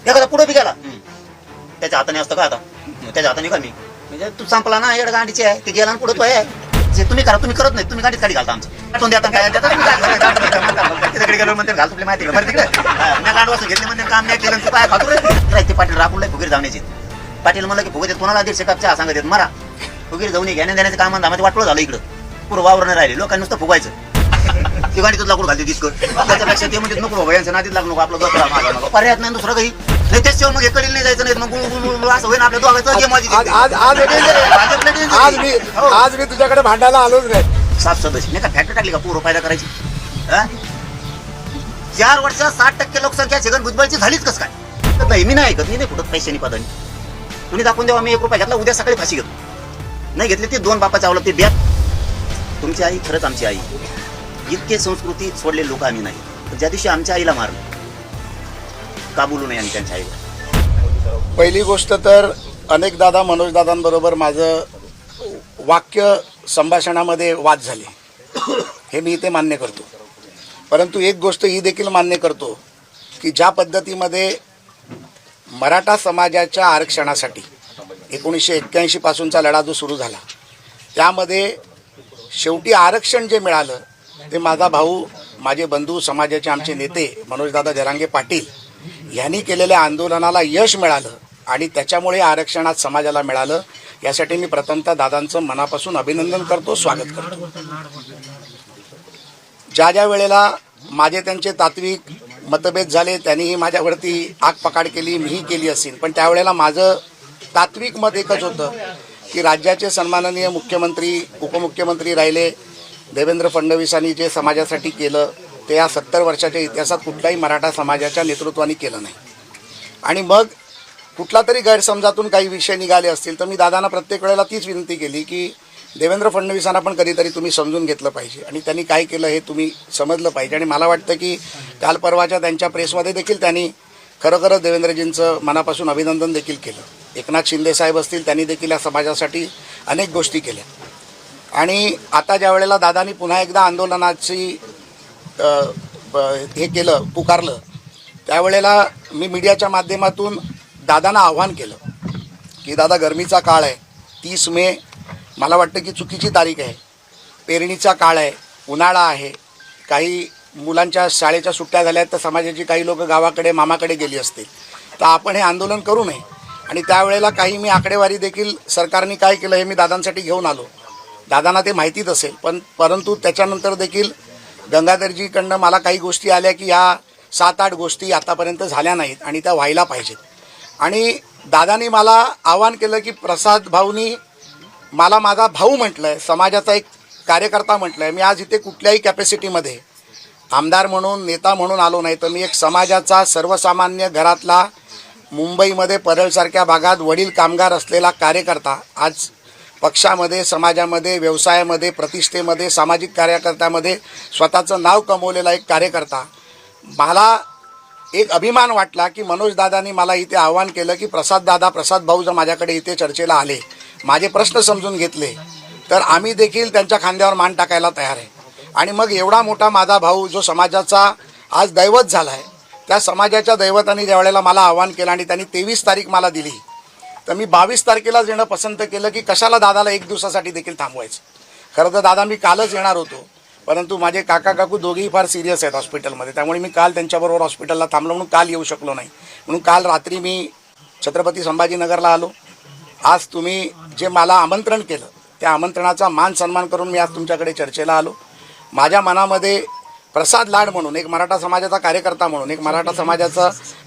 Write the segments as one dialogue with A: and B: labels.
A: एखादा पुढे बी गेला त्याच्या हाताने असतं का आता त्याच्या हाताने का मी म्हणजे तू संपला ना येड गांडीची आहे ते गेला पुढे तो आहे जे तुम्ही करा तुम्ही करत नाही तुम्ही गांडीत खाली घालता आमची आठवून देता काय तिकडे गेलो म्हणते घाल तुला माहिती बरं तिकडे मी गांड वाजून घेतली म्हणजे काम नाही केलं काय खातो रे ते पाटील राखून फुगीर जाण्याची पाटील म्हणलं की फुगीर कोणाला 150 कप चहा सांगत येत मरा फुगीर जाऊन घेण्या देण्याचं काम धामाचं वाटलं झालं इकडं पुरं वावर नाही राहिले लोकांनी नुसतं फुगायचं ती गाडीतच लाकूड घालते दिसकर त्याच्यापेक्षा ते म्हणजे नको बाबा यांच्या नादीत लागू नको आपलं गप्पा माझा पर्याय नाही दुसरं काही नाही त्याच्यावर मग एकडील नाही जायचं नाही मग असं होईल आपल्या दोघांचं गेम
B: आज मी तुझ्याकडे भांडायला आलोच नाही.
A: 7 सदस्य नाही का फॅक्टरी टाकली का पूर्व फायदा करायची 4 वर्षात 60% लोकसंख्या छगन भुजबळची झालीच कस काय नाही मी नाही ऐकत मी नाही कुठं पैशानी पदानी तुम्ही दाखवून द्यावा मी 1 रुपया घेतला उद्या सकाळी फाशी घेतो नाही घेतली ती 2 बापाच्या आवलं ते बॅग तुमची आई खरंच आमची आई इतके संस्कृती सोडले लोक आम्ही नाही तर ज्या दिवशी आमच्या आईला मारलं का बोलू नये आम्ही त्यांच्या आईला.
B: पहिली गोष्ट तर अनेक दादा मनोज दादांबरोबर माझं वाक्य संभाषणामध्ये वाद झाले हे मी इथे मान्य करतो. परंतु एक गोष्ट ही देखील मान्य करतो की ज्या पद्धतीमध्ये मराठा समाजाच्या आरक्षणासाठी 1981 पासूनचा लढा जो सुरू झाला त्यामध्ये शेवटी आरक्षण जे मिळालं ते माझा भाऊ माझे बंधू समाजाचे आमचे नेते मनोजदादा जरांगे पाटील यांनी केलेल्या आंदोलनाला यश मिळालं आणि त्याच्यामुळे आरक्षणात समाजाला मिळालं यासाठी मी प्रथमतः दादांचं मनापासून अभिनंदन करतो स्वागत करतो. ज्या ज्या वेळेला माझे त्यांचे तात्विक मतभेद झाले त्यांनीही माझ्यावरती आगपकाड केली मीही केली असेल पण त्यावेळेला माझं तात्विक मत एकच होतं की राज्याचे सन्माननीय मुख्यमंत्री उपमुख्यमंत्री राहिले देवेंद्र फडणवीसांनी जे समाजासाठी केलं ते या 70 वर्षाच्या इतिहासात कुठल्याही मराठा समाजाच्या नेतृत्वाने केलं नाही. आणि मग कुठला तरी गैरसमजातून काही विषय निघाले असतील तर मी दादांना प्रत्येक वेळेला तीच विनंती केली की देवेंद्र फडणवीसांना पण कधीतरी तुम्ही समजून घेतलं पाहिजे आणि त्यांनी काय केलं हे तुम्ही समजलं पाहिजे. आणि मला वाटतं की काल परवाच्या त्यांच्या प्रेसमध्ये देखील त्यांनी खरोखरच देवेंद्रजींचं मनापासून अभिनंदन देखील केलं. एकनाथ शिंदे साहेब असतील त्यांनी देखील या समाजासाठी अनेक गोष्टी केल्या. आणि आता ज्या वेळेला दादांनी पुन्हा एकदा आंदोलनाची हे केलं पुकारलं त्यावेळेला मी मीडियाच्या माध्यमातून दादांना आव्हान केलं की दादा गरमीचा काळ आहे 30 मे मला वाटतं की चुकीची तारीख आहे पेरणीचा काळ आहे उन्हाळा आहे काही मुलांच्या शाळेच्या सुट्ट्या झाल्या तर समाजाची काही लोक गावाकडे मामाकडे गेली असतील तर आपण हे आंदोलन करू नये. आणि त्यावेळेला काही मी आकडेवारी देखील सरकारने काय केलं हे मी दादांसाठी घेऊन आलो. दादांना ते माहितीच असेल परंतु त्याच्यानंतर देखील गंगाधरजीकडनं मला काही गोष्टी आल्या की या 7-8 गोष्टी आतापर्यंत झाल्या नाहीत आणि त्या व्हायला पाहिजेत. आणि दादांनी मला आवाहन केलं की प्रसाद भाऊनी मला माझा भाऊ म्हटलं आहे समाजाचा एक कार्यकर्ता म्हटलं आहे. मी आज इथे कुठल्याही कॅपॅसिटीमध्ये आमदार म्हणून नेता म्हणून आलो नाही तर मी एक समाजाचा सर्वसामान्य घरातला मुंबईमध्ये परळसारख्या भागात वडील कामगार असलेला कार्यकर्ता आज पक्षामध्ये समाजामध्ये व्यवसायामध्ये प्रतिष्ठेमध्ये सामाजिक कार्यकर्त्यामध्ये स्वतःचं नाव कमवलेला एक कार्यकर्ता. मला एक अभिमान वाटला की मनोजदादांनी मला इथे आवाहन केलं की प्रसाद भाऊ जर माझ्याकडे इथे चर्चेला आले माझे प्रश्न समजून घेतले तर आम्ही देखील त्यांच्या खांद्यावर मान टाकायला तयार आहे. आणि मग एवढा मोठा माझा भाऊ जो समाजाचा आज दैवत झाला आहे त्या समाजाच्या दैवताने ज्या वेळेला मला आवाहन केलं आणि त्यांनी 23 तारीख मला दिली तर मी 22 तारखेलाच येणं पसंत केलं की कशाला दादाला 1 दिवसासाठी देखील थांबवायचं. खरं तर दादा मी कालच येणार होतो परंतु माझे काकू दोघेही फार सिरियस आहेत हॉस्पिटलमध्ये त्यामुळे मी काल त्यांच्याबरोबर हॉस्पिटलला थांबलो म्हणून काल येऊ शकलो नाही. म्हणून काल रात्री मी छत्रपती संभाजीनगरला आलो. आज तुम्ही जे मला आमंत्रण केलं त्या आमंत्रणाचा मान सन्मान करून मी आज तुमच्याकडे चर्चेला आलो. माझ्या मनामध्ये प्रसाद लाड म्हणून एक मराठा समाजाचा कार्यकर्ता म्हणून एक मराठा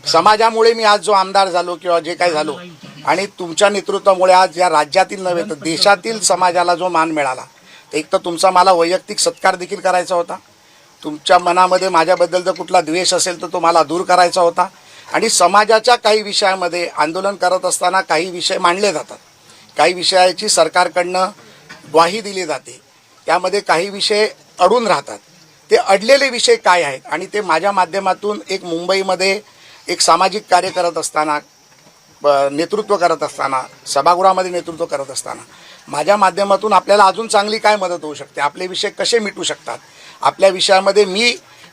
B: समाजामुळे मी आज जो आमदार झालो किंवा जे काय झालो आणि तुमच्या नेतृत्वामुळे आज या राज्यातील नव्हे तर देशातील समाजाला जो मान मिळाला एक तर तुमचा मला वैयक्तिक सत्कार देखील करायचा होता. तुमच्या मनामध्ये माझ्याबद्दल जर कुठला द्वेष असेल तर तो मला दूर करायचा होता. आणि समाजाच्या काही विषयामध्ये आंदोलन करत असताना काही विषय मांडले जातात काही विषयाची सरकारकडनं ग्वाही दिली जाते त्यामध्ये काही विषय अडून राहतात. ते अडलेले विषय काय आहेत आणि ते माझ्या माध्यमातून एक मुंबईमध्ये एक सामाजिक कार्य करत असताना नेतृत्व करत असताना सभागृहामध्ये नेतृत्व करत असताना माझ्या माध्यमातून आपल्याला अजून चांगली काय मदत होऊ शकते आपले विषय कसे मिटू शकतात आपल्या विषयामध्ये मी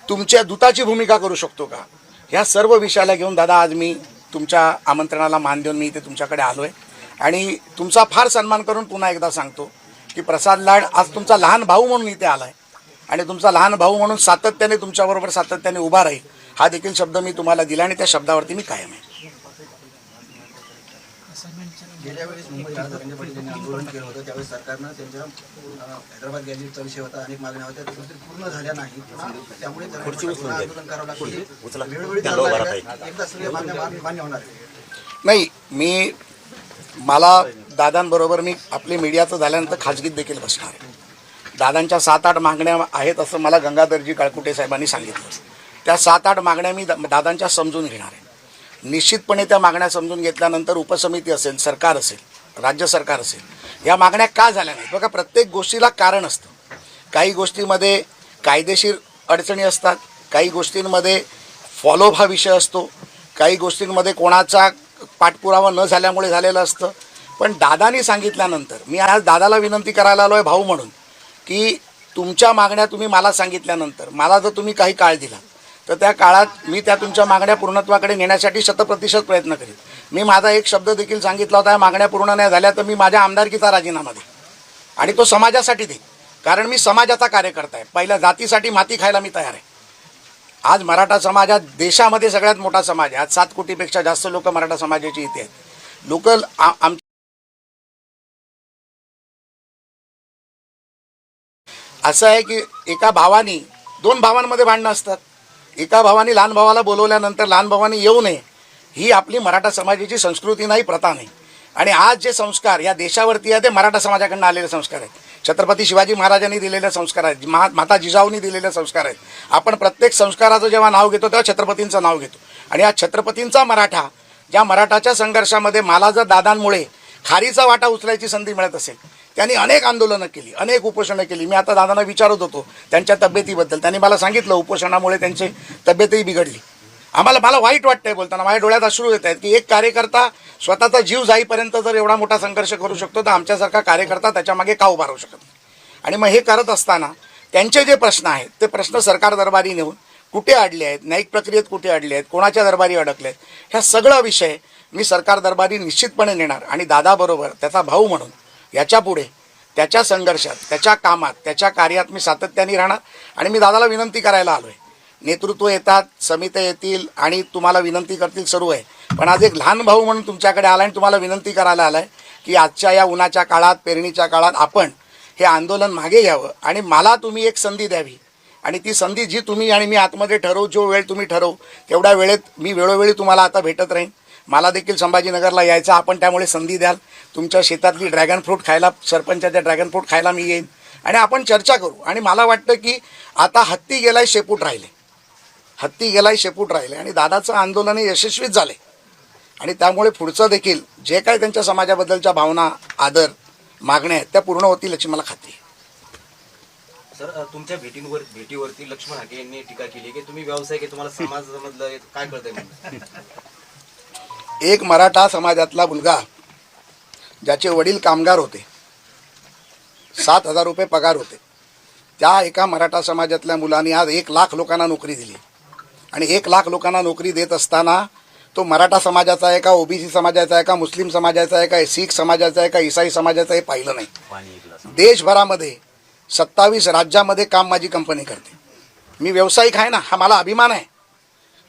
B: तुमच्या दूताची भूमिका करू शकतो का ह्या सर्व विषयाला घेऊन दादा आज मी तुमच्या आमंत्रणाला मान देऊन मी इथे तुमच्याकडे आलो आहे आणि तुमचा फार सन्मान करून पुन्हा एकदा सांगतो की प्रसाद लाड आज तुमचा लहान भाऊ म्हणून इथे आला आहे आणि तुमचा लहान भाऊ म्हणून सातत्याने तुमच्याबरोबर सातत्याने उभा राहील हा देखील शब्द मी तुम्हाला दिला आणि त्या शब्दावरती मी कायम आहे.
C: गेल्या वेळेस मुंबई राजधानी पाटील यांनी आंदोलन केलं होतं त्यावेळेस सरकारनं त्यांच्या हैदराबाद गॅजेटचा विषय होता, अनेक मागण्या होत्या, त्या पूर्ण झाल्या नाहीत. त्यामुळे आंदोलन करावं लागतं. वेळोवेळी एकदा सगळ्या मागण्या मान्य होणार आहे.
B: नाही, मला दादांबरोबर मी आपली मीडियाचं झाल्यानंतर खाजगीत देखील बसणार आहे. दादांच्या 7-8 मागण्या आहेत असं मला गंगाधरजी काळकुटे साहेबांनी सांगितलं. त्या 7-8 मागण्या मी दादांच्या समजून घेणार आहे. निश्चितपणे त्या मागण्या समजून घेतल्यानंतर उपसमिती असेल, सरकार असेल, राज्य सरकार असेल, या मागण्या का झाल्या नाहीत. बघा, प्रत्येक गोष्टीला कारण असतं. काही गोष्टीमध्ये कायदेशीर अडचणी असतात, काही गोष्टींमध्ये फॉलोअप हा विषय असतो, काही गोष्टींमध्ये कोणाचा पाठपुरावा न झाल्यामुळे झालेलं असतं. पण दादानी सांगितल्यानंतर मी आज दादाला विनंती करायला आलो आहे भाऊ म्हणून की तुमच्या मागण्या तुम्ही मला सांगितल्यानंतर मला जर तुम्ही काही काळ दिला तर त्या काळात मी त्या तुमच्या मागण्या पूर्णत्वाकडे नेण्यासाठी 100% प्रयत्न करेन. मी माझा एक शब्द देखील सांगितला होता, या मागण्या पूर्ण नाही झाल्या तर मी माझ्या आमदारकीचा राजीनामा देईन आणि तो समाजासाठी देईन. कारण मी समाजाचा कार्यकर्ता आहे. पहिल्या जातीसाठी माती खायला मी तयार आहे. आज मराठा समाज हा देशामध्ये सगळ्यात मोठा समाज आहे. आज 7 कोटीपेक्षा जास्त लोक मराठा समाजाची इथे आहेत. लोक असं आहे की एका भावानी 2 भावांमध्ये भांडणं असतात. एका भावानी लहान भावाला बोलवल्यानंतर लहान भावानी येऊ नये ही आपली मराठा समाजाची संस्कृती नाही, प्रथा नाही. आणि आज जे संस्कार या देशावरती आहे ते मराठा समाजाकडून आलेले संस्कार आहेत. छत्रपती शिवाजी महाराजांनी दिलेले संस्कार आहेत, माता जिजाऊंनी दिलेले संस्कार आहेत. आपण प्रत्येक संस्काराचं जेव्हा नाव घेतो तेव्हा छत्रपतींचं नाव घेतो. आणि या छत्रपतींचा मराठा, ज्या मराठाच्या संघर्षामध्ये मला जर दादांमुळे खारीचा वाटा उचलायची संधी मिळत असेल, त्यांनी अनेक आंदोलनं केली, अनेक उपोषणं केली. मी आता दादांना विचारत होतो त्यांच्या तब्येतीबद्दल. त्यांनी मला सांगितलं उपोषणामुळे त्यांची तब्येतही बिघडली. मला वाईट वाटतंय बोलताना, माझ्या डोळ्यात अश्रू येत आहेत की एक कार्यकर्ता स्वतःचा जीव जाईपर्यंत जर एवढा मोठा संघर्ष करू शकतो तर आमच्यासारखा कार्यकर्ता त्याच्यामागे का उभा राहू शकत नाही. आणि मग हे करत असताना त्यांचे जे प्रश्न आहेत ते प्रश्न सरकार दरबारी नेऊन कुठे अडले आहेत, न्यायिक प्रक्रियेत कुठे अडले आहेत, कोणाच्या दरबारी अडकले आहेत, ह्या सगळा विषय मी सरकार दरबारी निश्चितपणे नेणार. आणि दादाबरोबर त्याचा भाऊ म्हणून याच्यापुढे त्याच्या संघर्षात, त्याच्या कामात, त्याच्या कार्यात मी सातत्याने राहणार. आणि मी दादाला विनंती करायला आलो आहे. नेतृत्व येतात, समित्या येतील आणि तुम्हाला विनंती करतील, सर्व आहे. पण आज एक लहान भाऊ म्हणून तुमच्याकडे आला आणि तुम्हाला विनंती करायला आला आहे की आजच्या या उन्हाच्या काळात, पेरणीच्या काळात आपण हे आंदोलन मागे घ्यावं आणि मला तुम्ही एक संधी द्यावी. आणि ती संधी जी तुम्ही आणि मी आतमध्ये ठरवू, जो वेळ तुम्ही ठरवू तेवढ्या वेळेत मी वेळोवेळी तुम्हाला आता भेटत राहीन. मला देखील संभाजीनगरला यायचं, आपण त्यामुळे संधी द्याल. तुमच्या शेतातली ड्रॅगन फ्रूट खायला, सरपंचाच्या ड्रॅगन फ्रूट खायला मी येईन आणि आपण चर्चा करू. आणि मला वाटतं की आता हत्ती गेलाय शेपूट राहिले, हत्ती गेलाय शेपूट राहिले आणि दादाचं आंदोलन हे यशस्वीच झाले. आणि त्यामुळे पुढचं देखील जे काय त्यांच्या समाजाबद्दलच्या भावना, आदर, मागण्या आहेत त्या पूर्ण होतील याची मला खात्री आहे.
D: सर, तुमच्या भेटीवरती लक्ष्मण हाके यांनी टीका केली की तुम्ही व्यावसायिक आहे, तुम्हाला समाजामधलं काय कळतंय म्हणून.
B: एक मराठा समाजातला मुलगा ज्याचे वडील कामगार होते, 7,000 रुपये पगार होते, त्या एका मराठा समाजातल्या मुलांनी आज 1 लाख लोकांना नोकरी दिली. आणि 1 लाख लोकांना नोकरी देत असताना तो मराठा समाजाचा आहे का, ओबीसी समाजाचा आहे का, मुस्लिम समाजाचा आहे का, शीख समाजाचा आहे का, ईसाई समाजाचा, हे पाहिलं नाही. देशभरामध्ये 27 राज्यामध्ये काम माझी कंपनी करते. मी व्यावसायिक आहे ना, हा मला अभिमान आहे.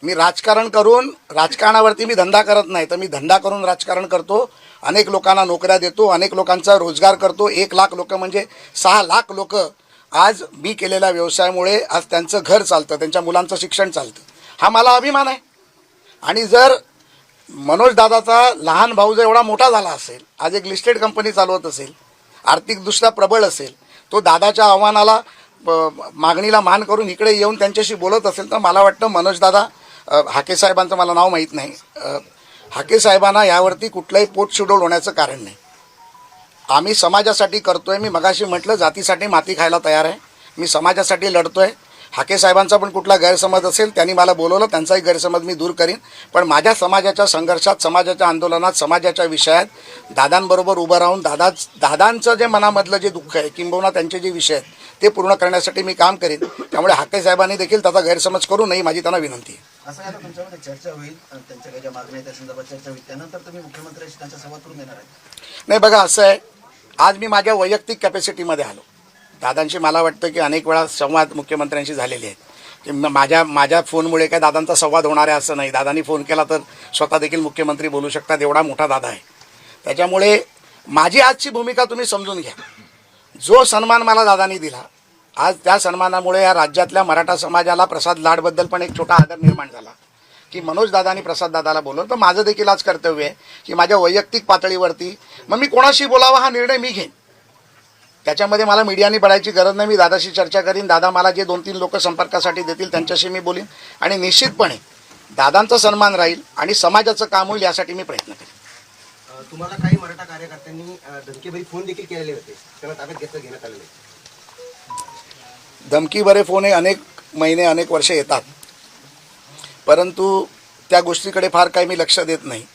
B: मी राजकारण करून राजकारणावरती मी धंदा करत नाही, तर मी धंदा करून राजकारण करतो. अनेक लोकांना नोकऱ्या देतो, अनेक लोकांचा रोजगार करतो. 1 लाख लोक म्हणजे 6 लाख लोक आज मी केलेल्या व्यवसायामुळे आज त्यांचं घर चालतं, त्यांच्या मुलांचं शिक्षण चालतं. हा मला अभिमान आहे. आणि जर मनोज दादाचा लहान भाऊ जर एवढा मोठा झाला असेल, आज एक लिस्टेड कंपनी चालवत असेल, आर्थिकदृष्ट्या प्रबळ असेल, तो दादाच्या आव्हानाला, मागणीला मान करून इकडे येऊन त्यांच्याशी बोलत असेल, तर मला वाटतं मनोज दादा, हाके साहेबांचं मला नाव माहीत नाही, हाके साहेबांना यावरती कुठलंही पोटशुडोल होण्याचं कारण नाही. आम्ही समाजासाठी करतोय. मी मगाशी म्हटलं जातीसाठी माती खायला तयार आहे. मी समाजासाठी लढतोय. हाके साहेबांचा पण कुठला गैरसमज असेल, त्यांनी मला बोलवलं, त्यांचाही गैरसमज मी दूर करीन. पण माझ्या समाजाच्या संघर्षात, समाजाच्या आंदोलनात, समाजाच्या विषयात दादांबरोबर उभं राहून दादांचं जे मनामधलं जे दुःख आहे, किंबहुना त्यांचे जे विषय आहेत ते पूर्ण करण्यासाठी मी काम करीन. त्यामुळे हाके साहेबांनी देखील त्याचा गैरसमज करू नये, माझी त्यांना विनंती आहे.
C: असं आता तुमच्यामध्ये चर्चा होईल त्यांच्या काही ज्या मागण्या आहेत त्या संदर्भात चर्चा होईल त्यानंतर तुम्ही मुख्यमंत्र्यांशी त्यांचा संवाद करून देणार आहे?
B: नाही बघा, असं आहे, आज मी माझ्या वैयक्तिक कॅपॅसिटीमध्ये आलो. दादांशी मला वाटतं की अनेक वेळा संवाद मुख्यमंत्र्यांशी झालेले आहेत की माझ्या फोनमुळे काय दादांचा संवाद होणार आहे असं नाही. दादांनी फोन केला तर स्वतः देखील मुख्यमंत्री बोलू शकतात, एवढा मोठा दादा आहे. त्याच्यामुळे माझी आजची भूमिका तुम्ही समजून घ्या. जो सन्मान मला दादांनी दिला, आज त्या सन्मानामुळे या राज्यातल्या मराठा समाजाला प्रसाद लाडबद्दल पण एक छोटा आदर निर्माण झाला की मनोज दादानी प्रसाद दादाला बोलवलं. तर माझं देखील आज कर्तव्य आहे की माझ्या वैयक्तिक पातळीवरती मग मी कोणाशी बोलावा हा निर्णय मी घेईन. त्याच्यामध्ये मला मीडियानी पडायची गरज नाही. मी दादाशी चर्चा करीन. दादा मला जे 2-3 लोक संपर्कासाठी देतील त्यांच्याशी मी बोलीन आणि निश्चितपणे दादांचा सन्मान राहील आणि समाजाचं काम होईल यासाठी मी प्रयत्न करेन.
E: तुम्हाला काही मराठा कार्यकर्त्यांनी धमकीभरी फोन देखील केलेले होते, त्यांना ताब्यात घेण्यात आलेले.
B: धमकीभरे फोन हे अनेक महिने अनेक वर्षे येतात, परंतु त्या गोष्टीकडे फार काही मी लक्ष देत नाही.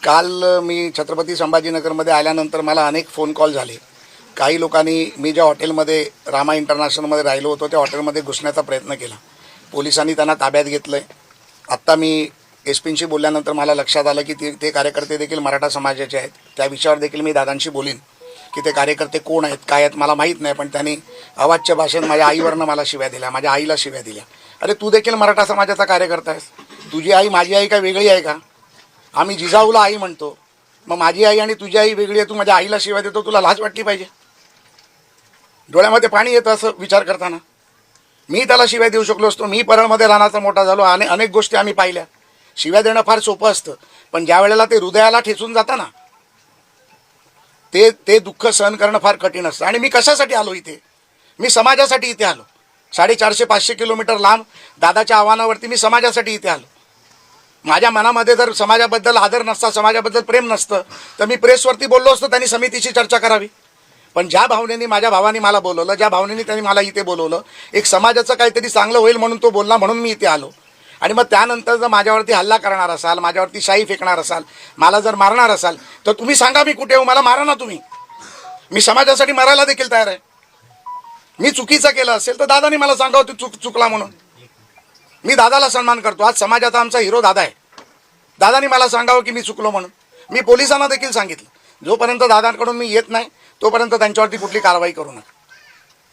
B: काल मी छत्रपती संभाजीनगरमध्ये आल्यानंतर मला अनेक फोन कॉल झाले. काही लोकांनी, मी ज्या हॉटेलमध्ये रामा इंटरनॅशनलमध्ये राहिलो होतो त्या हॉटेलमध्ये घुसण्याचा प्रयत्न केला. पोलिसांनी त्यांना ताब्यात घेतलं आहे. आत्ता मी एसपींशी बोलल्यानंतर मला लक्षात आलं की ते कार्यकर्ते देखील मराठा समाजाचे आहेत. त्या विषयावर देखील मी दादांशी बोलीन की ते कार्यकर्ते कोण आहेत, काय आहेत, मला माहीत नाही. पण त्यांनी अवाच्य भाषेत माझ्या आईवरनं मला शिव्या दिल्या, माझ्या आईला शिव्या दिल्या. अरे तू देखील मराठा समाजाचा कार्यकर्ता आहेस. तुझी आई माझी आई काय वेगळी आहे का? आम्ही जिजाऊला आई म्हणतो, मग माझी आई आणि तुझी आई वेगळी आहे. तू माझ्या आईला शिव्या देतो, तुला लाज वाटली पाहिजे. डोळ्यामध्ये पाणी येतं असं विचार करताना. मी त्याला शिव्या देऊ शकलो असतो. मी परळमध्ये राहण्याचा मोठा झालो. अनेक गोष्टी आम्ही पाहिल्या. शिव्या देणं फार सोपं असतं, पण ज्या वेळेला ते हृदयाला ठेचून जातं ना, ते दुःख सहन करणं फार कठीण असतं. आणि मी कशासाठी आलो इथे? मी समाजासाठी इथे आलो. 450-500 किलोमीटर लांब दादाच्या आव्हानावरती मी समाजासाठी इथे आलो. माझ्या मनामध्ये जर समाजाबद्दल आदर नसता, समाजाबद्दल प्रेम नसतं, तर मी प्रेसवरती बोललो असतो, त्यांनी समितीची चर्चा करावी. पण ज्या भावनेने माझ्या भावानी मला बोलवलं, ज्या भावनेने त्यांनी मला इथे बोलवलं, एक समाजाचं काहीतरी चांगलं होईल म्हणून तो बोलला, म्हणून मी इथे आलो. आणि मग त्यानंतर जर माझ्यावरती हल्ला करणार असाल, माझ्यावरती शाई फेकणार असाल, मला जर मारणार असाल, तर तुम्ही सांगा मी कुठे येऊ, मला मारा ना तुम्ही. मी समाजासाठी मरायला देखील तयार आहे. मी चुकीचं केलं असेल तर दादानी मला सांगावं तू चुकला म्हणून. मी दादाला सन्मान करतो. आज समाजाचा आमचा हिरो दादा आहे. दादानी मला सांगावं की मी चुकलो म्हणून. मी पोलिसांना देखील सांगितलं, जोपर्यंत दादांकडून मी येत नाही तोपर्यंत त्यांच्यावरती कुठली कारवाई करू नका.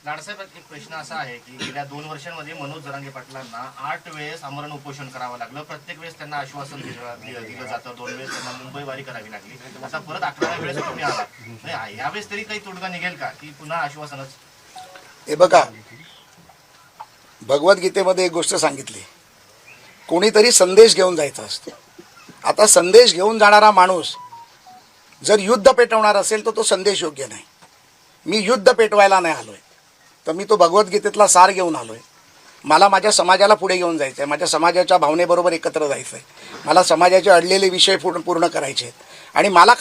F: लाडसाहेब, एक प्रश्न असा आहे की गेल्या 2 वर्षांमध्ये मनोज जरांगे पाटलांना 8 वेळेस आमरण उपोषण करावं लागलं. प्रत्येक वेळेस त्यांना आश्वासन दिलं जातं. 2 वेळेस त्यांना मुंबई वारी करावी लागली. आता परत 11व्या वेळेस तुम्ही आलात. यावेळेस तरी काही तोडगा निघेल का, की पुन्हा आश्वासनच?
B: हे बघा, भगवद्गीतेमध्ये एक गोष्ट सांगितली, कोणीतरी संदेश घेऊन जायचा असतो. आता संदेश घेऊन जाणारा माणूस जर युद्ध पेटवणार असेल तर तो संदेश योग्य नाही. मी युद्ध पेटवायला नाही आलोय, तर मी तो भगवद्गीतेतला सार घेऊन आलोय. मला माझ्या समाजाला पुढे घेऊन जायचं आहे. माझ्या समाजाच्या भावनेबरोबर एकत्र जायचं आहे. मला समाजाचे अडलेले विषय पूर्ण करायचे आहेत. आणि मला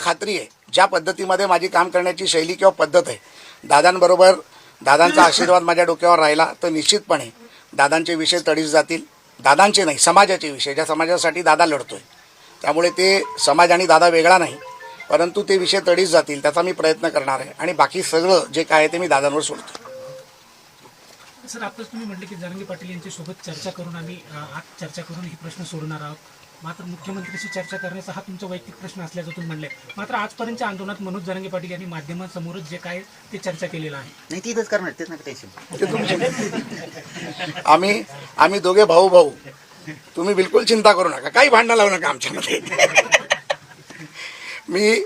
B: खात्री आहे ज्या पद्धतीमध्ये माझी काम करण्याची शैली किंवा पद्धत आहे, दादांबरोबर दादांचा आशीर्वाद माझ्या डोक्यावर राहिला तर निश्चितपणे दादांचे विषय तडीस जातील. दादांचे नाही, समाजाचे विषय, ज्या समाजासाठी दादा लढतोय. त्यामुळे ते समाज आणि दादा वेगळा नाही, परंतु ते विषय तडीस जातील त्याचा मी प्रयत्न करणार आहे. आणि बाकी सगळं जे काय आहे ते मी दादांवर सोडतो.
G: सर, आताच तुम्ही म्हटले की जरांगे पाटील यांच्यासोबत चर्चा करून आम्ही आज चर्चा करून हे प्रश्न सोडणार आहोत. मात्र मुख्यमंत्र्यांशी चर्चा करण्याचा हा तुमचा वैयक्तिक प्रश्न असल्याचं तुम्ही म्हणले. मात्र आजपर्यंतच्या आंदोलनात मनोज जरांगे पाटील यांनी माध्यमांसमोरच जे काय ते चर्चा केलेलं आहे.
A: नाही, ती इथंच करणार, तेच नका टेन्शन.
B: ते तुमचे आम्ही दोघे भाऊ. तुम्ही बिलकुल चिंता करू नका, काही भांडणं लावू नका आमच्यामध्ये. मी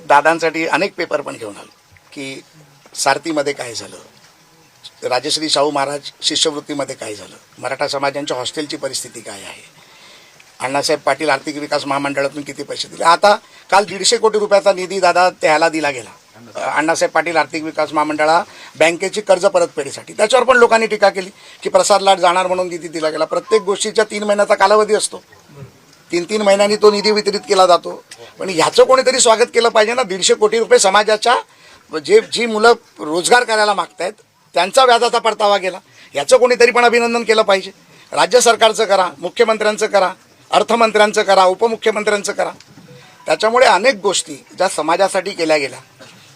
B: दादांसाठी अनेक पेपर पण घेऊन आलो की सारथीमध्ये काय झालं, राजश्री शाहू महाराज शिष्यवृत्तीमध्ये काय झालं, मराठा समाजांच्या हॉस्टेलची परिस्थिती काय आहे, अण्णासाहेब पाटील आर्थिक विकास महामंडळातून किती पैसे दिले. आता काल 150 कोटी रुपयाचा निधी दादा त्याला दिला गेला अण्णासाहेब पाटील आर्थिक विकास महामंडळा बँकेची कर्ज परतफेडीसाठी. त्याच्यावर पण लोकांनी टीका केली की प्रसाद लाड जाणार म्हणून निधी दिला गेला. प्रत्येक गोष्टीच्या 3 महिन्याचा कालावधी असतो. 3 महिन्यांनी तो निधी वितरित केला जातो. पण ह्याचं कोणीतरी स्वागत केलं पाहिजे ना. 150 कोटी रुपये समाजाच्या जी मुलं रोजगार करायला मागतायत त्यांचा व्याजाचा परतावा गेला, याचं कोणीतरी पण अभिनंदन केलं पाहिजे. राज्य सरकारचं करा, मुख्यमंत्र्यांचं करा, अर्थमंत्र्यांचं करा, उपमुख्यमंत्र्यांचं करा. त्याच्यामुळे अनेक गोष्टी ज्या समाजासाठी केल्या गेल्या,